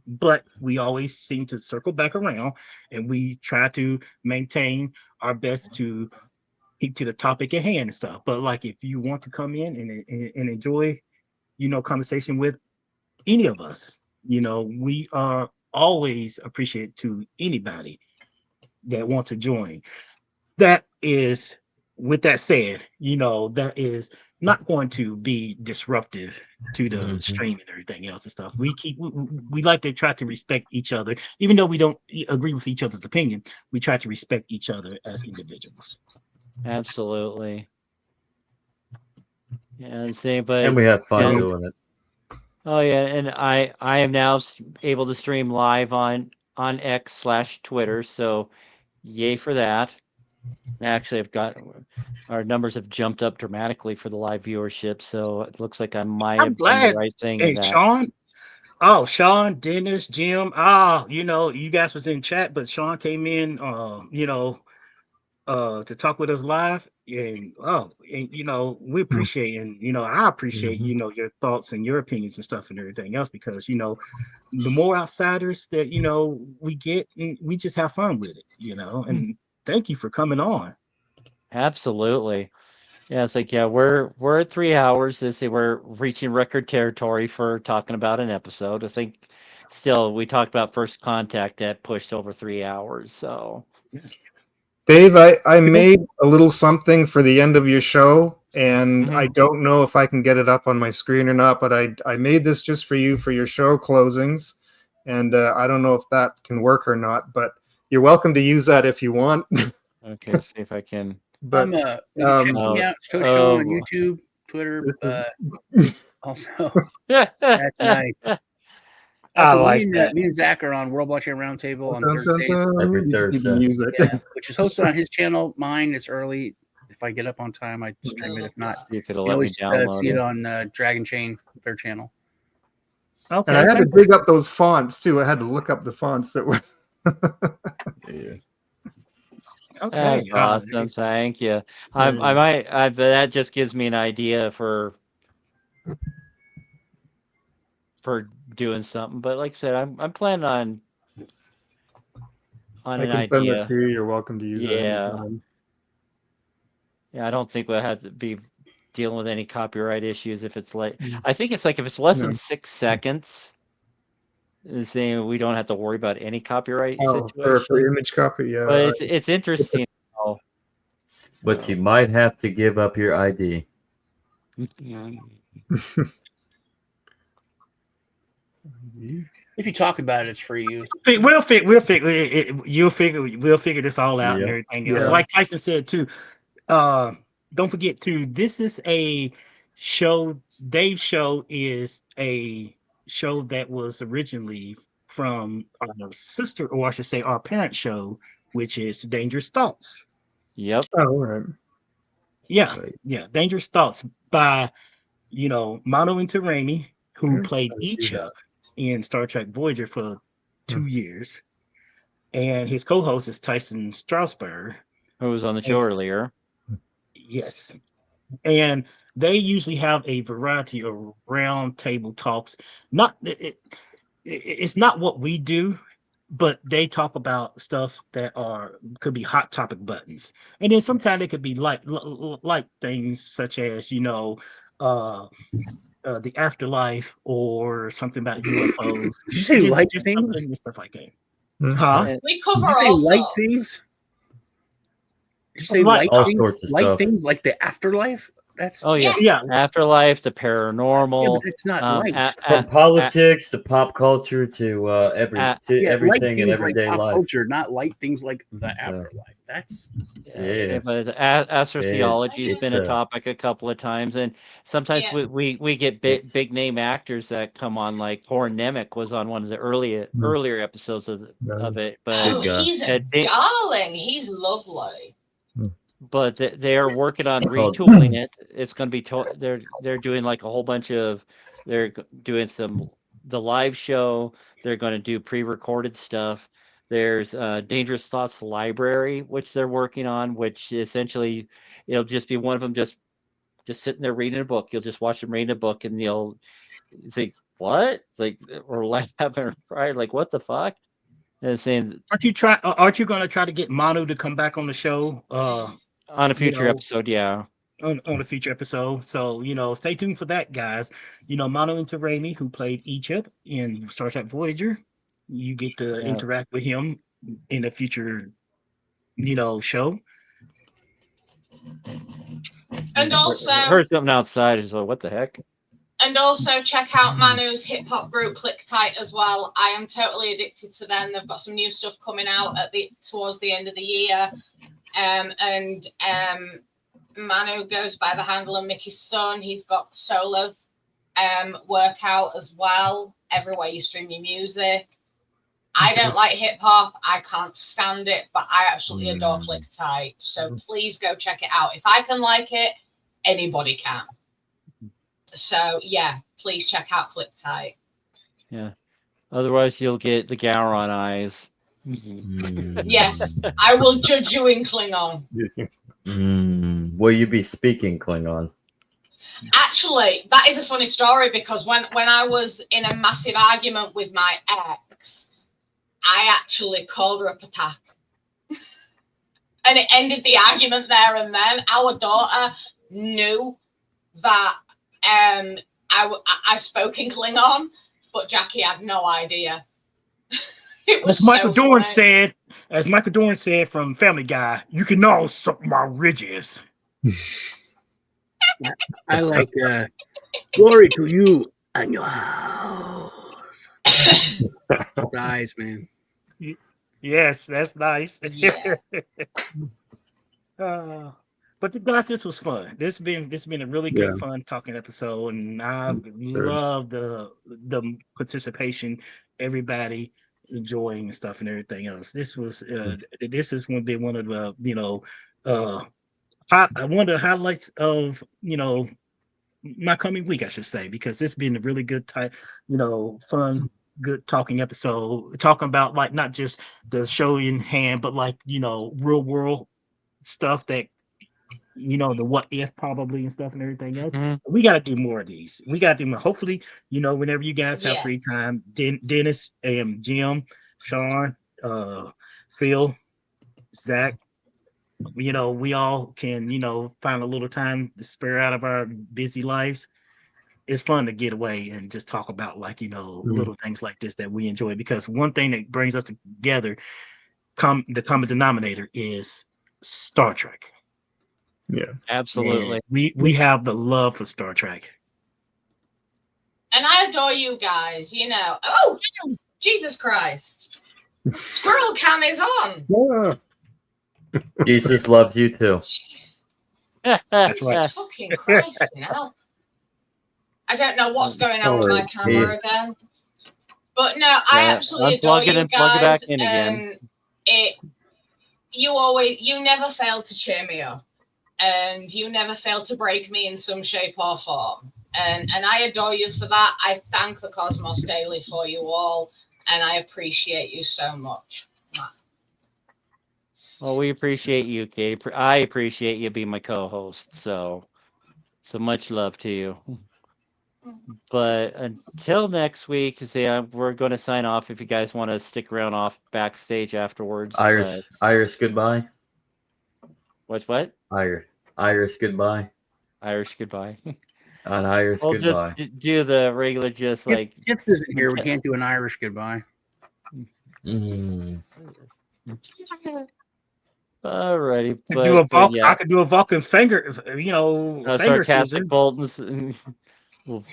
Speaker 4: but we always seem to circle back around and we try to maintain our best to keep to the topic at hand and stuff. But like if you want to come in and enjoy, conversation with any of us, we are always appreciative to anybody that wants to join. That is, with that said, that is not going to be disruptive to the
Speaker 5: Mhm.
Speaker 4: stream and everything else and stuff. We like to try to respect each other, even though we don't agree with each other's opinion. We try to respect each other as individuals.
Speaker 1: Absolutely. Yeah, same, but
Speaker 5: And we have fun
Speaker 1: and-
Speaker 5: doing it.
Speaker 1: oh yeah, and I am now able to stream live on X/Twitter, so yay for that. Actually, our numbers have jumped up dramatically for the live viewership, so it looks like I might
Speaker 4: I'm
Speaker 1: have done
Speaker 4: glad.
Speaker 1: the right thing in
Speaker 4: Hey,
Speaker 1: that.
Speaker 4: Sean, Dennis, Jim. You guys was in chat, but Sean came in, to talk with us live. And we appreciate, and I appreciate,
Speaker 5: Mhm.
Speaker 4: your thoughts and your opinions and stuff and everything else, because the more outsiders that we get, and we just have fun with it, and thank you for coming on.
Speaker 1: Absolutely. Yeah, it's like we're at 3 hours. They say we're reaching record territory for talking about an episode. I think still we talked about First Contact that pushed over 3 hours. So
Speaker 6: Dave, I made a little something for the end of your show, and I don't know if I can get it up on my screen or not, but I made this just for you for your show closings, and I don't know if that can work or not, but you're welcome to use that if you want.
Speaker 1: okay, see if I can.
Speaker 6: But
Speaker 7: You can check me out. Show Sean on YouTube, Twitter. Also, that's nice.
Speaker 6: I
Speaker 7: Also,
Speaker 6: like that.
Speaker 7: me and Zach are on World Blockchain Roundtable on Thursdays,
Speaker 5: Every Thursday.
Speaker 7: yeah, which is hosted on his channel. Mine, it's early. If I get up on time, I stream it. If not,
Speaker 1: See if
Speaker 7: you
Speaker 1: it'll
Speaker 7: can
Speaker 1: let me
Speaker 7: always
Speaker 1: download
Speaker 7: see it
Speaker 1: it.
Speaker 7: on Dragon Chain, their channel.
Speaker 4: Okay,
Speaker 6: And I had to dig up those fonts too. I had to look up the fonts that were.
Speaker 5: Yeah.
Speaker 4: Okay,
Speaker 1: That's awesome. Thank you. I might. That just gives me an idea for doing something. But like I said, I'm planning on
Speaker 6: I
Speaker 1: an
Speaker 6: can send
Speaker 1: idea.
Speaker 6: it to you. You're welcome to use it.
Speaker 1: Yeah.
Speaker 6: Anytime.
Speaker 1: Yeah, I don't think we'll have to be dealing with any copyright issues if it's like. I think it's like if it's less than 6 seconds, saying we don't have to worry about any copyright situation.
Speaker 6: For image copy, yeah.
Speaker 1: But it's interesting.
Speaker 5: But you might have to give up your ID.
Speaker 7: If you talk about it, it's free use.
Speaker 4: We'll figure this all out and everything else.
Speaker 6: Yeah.
Speaker 4: Like Tyson said too. Don't forget too. This is a Dave's show is a show that was originally from our sister, or I should say, our parent show, which is Dangerous Thoughts.
Speaker 1: Yep.
Speaker 6: Oh, all right.
Speaker 4: Yeah,
Speaker 5: Right.
Speaker 4: yeah, Dangerous Thoughts by Mano Intiraymi, who
Speaker 6: Yeah,
Speaker 4: played
Speaker 6: I see that.
Speaker 4: Icha in Star Trek Voyager for
Speaker 6: Hmm.
Speaker 4: 2 years, and his co-host is Tyson Strasberg.
Speaker 1: Who was on the show earlier?
Speaker 4: Yes, and they usually have a variety of round table talks. Not it's not what we do, but they talk about stuff that could be hot topic buttons, and then sometimes it could be like things such as uh, the afterlife or something about UFOs.
Speaker 7: Did you say light
Speaker 4: Just
Speaker 7: things?
Speaker 4: something and stuff like that.
Speaker 6: Hmm.
Speaker 4: Huh?
Speaker 1: And
Speaker 2: We
Speaker 7: Did
Speaker 2: cover
Speaker 7: you say
Speaker 2: all
Speaker 7: light
Speaker 2: sorts.
Speaker 7: things? Did you say
Speaker 4: Light-
Speaker 7: light
Speaker 5: All
Speaker 7: things?
Speaker 5: sorts of
Speaker 7: Light
Speaker 5: stuff.
Speaker 7: things like the afterlife? That's
Speaker 1: oh yeah,
Speaker 4: Yeah,
Speaker 1: afterlife, the
Speaker 7: yeah,
Speaker 1: paranormal,
Speaker 7: but it's not
Speaker 1: um,
Speaker 7: light.
Speaker 5: From politics to pop culture to
Speaker 1: Uh,
Speaker 7: Yeah, light
Speaker 5: everything in
Speaker 7: things like
Speaker 5: everyday
Speaker 7: pop
Speaker 5: life.
Speaker 7: culture, not light things like the afterlife. That's
Speaker 5: Yeah.
Speaker 1: but astrotheology has
Speaker 5: It's
Speaker 1: been a topic a couple of times, and sometimes
Speaker 2: Yeah.
Speaker 1: we get big name actors that come on. Like Poor Nemec was on one of the earlier episodes of
Speaker 6: Nice.
Speaker 1: it, but
Speaker 2: Oh,
Speaker 5: guy.
Speaker 2: he's a darling. He's lovely.
Speaker 1: but they are working on
Speaker 5: Called-
Speaker 1: retooling it. It's going to be they're doing like a whole bunch of doing the live show. They're going to do pre-recorded stuff. There's Dangerous Thoughts Library, which they're working on, which essentially it'll just be one of them just sitting there reading a book. You'll just watch them reading a book, and you'll say what, like, or laugh or cry, like what the fuck, and saying
Speaker 4: aren't you going to try to get Manu to come back on the show?
Speaker 1: on a future
Speaker 4: know,
Speaker 1: episode, yeah.
Speaker 4: on a future episode. So, stay tuned for that, guys. Mano Intiraymi, who played Egypt in Star Trek Voyager, you get to
Speaker 1: Yeah.
Speaker 4: interact with him in a future, show.
Speaker 2: And also,
Speaker 1: Heard something outside. So what the heck?
Speaker 2: And also check out Manu's hip hop group Click Tight as well. I am totally addicted to them. They've got some new stuff coming out towards the end of the year. Manu goes by the handle of Mickey's Son. He's got solo workout as well, everywhere you stream your music. I don't like hip hop. I can't stand it, but I absolutely adore Click Tight. So please go check it out. If I can like it, anybody can. So yeah, please check out Click Tight.
Speaker 1: Yeah. Otherwise, you'll get the Gowron eyes.
Speaker 2: Yes, I will judge you in Klingon.
Speaker 5: Will you be speaking Klingon?
Speaker 2: Actually, that is a funny story because when I was in a massive argument with my ex, I actually called her a patak. And it ended the argument there and then. Our daughter knew that I spoke in Klingon, but Jackie had no idea. It was
Speaker 4: As Michael Dorn said from Family Guy, you can all suck my ridges.
Speaker 7: I like glory to you and your house. Eyes, man.
Speaker 4: Yes, that's nice.
Speaker 2: Yeah.
Speaker 4: But guys, this was fun. This been a really good fun talking episode, and I love the participation, everybody enjoying and stuff and everything else. This was this is one of the one of the highlights of my coming week, I should say, because it's been a really good fun, good talking episode, talking about like not just the show in hand, but like real world stuff that the what if probably and stuff and everything else.
Speaker 1: Mm-hmm.
Speaker 4: We got to do more of these. We got to do more. Hopefully, whenever you guys have free time, Dennis and Jim, Sean, Phil, Zach, we all can find a little time to spare out of our busy lives. It's fun to get away and just talk about like little things like this that we enjoy, because one thing that brings us together, the common denominator, is Star Trek.
Speaker 6: Yeah,
Speaker 1: absolutely.
Speaker 4: And we have the love for Star Trek.
Speaker 2: And I adore you guys, Oh, Jesus Christ. Squirrel cam is on.
Speaker 6: yeah.
Speaker 5: Jesus loves you too.
Speaker 2: Jesus fucking Christ, I don't know what's going on with my camera again. But no, I absolutely adore
Speaker 1: unplug it
Speaker 2: you
Speaker 1: and plug it
Speaker 2: guys.
Speaker 1: back in again.
Speaker 2: You never fail to cheer me up, and you never fail to break me in some shape or form. And I adore you for that. I thank the Cosmos Daily for you all, and I appreciate you so much.
Speaker 1: Well, we appreciate you, Kate. I appreciate you being my co-host. So much love to you. But until next week, we're going to sign off. If you guys want to stick around off backstage afterwards.
Speaker 5: Iris, goodbye.
Speaker 1: What?
Speaker 5: Iris, goodbye.
Speaker 1: Irish goodbye.
Speaker 5: And Iris,
Speaker 1: We'll
Speaker 5: goodbye.
Speaker 1: just do the regular, just like.
Speaker 7: Tips isn't here. We can't do an Irish goodbye.
Speaker 5: Mm.
Speaker 1: Alrighty,
Speaker 4: I could do a Vulcan finger, finger
Speaker 1: sarcastic
Speaker 4: scissor.
Speaker 1: Bolton's.
Speaker 7: Look,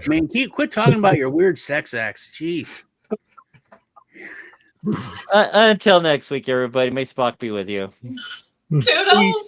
Speaker 7: man, quit talking about your weird sex acts. Jeez.
Speaker 1: Until next week, everybody. May Spock be with you.
Speaker 2: Toodles.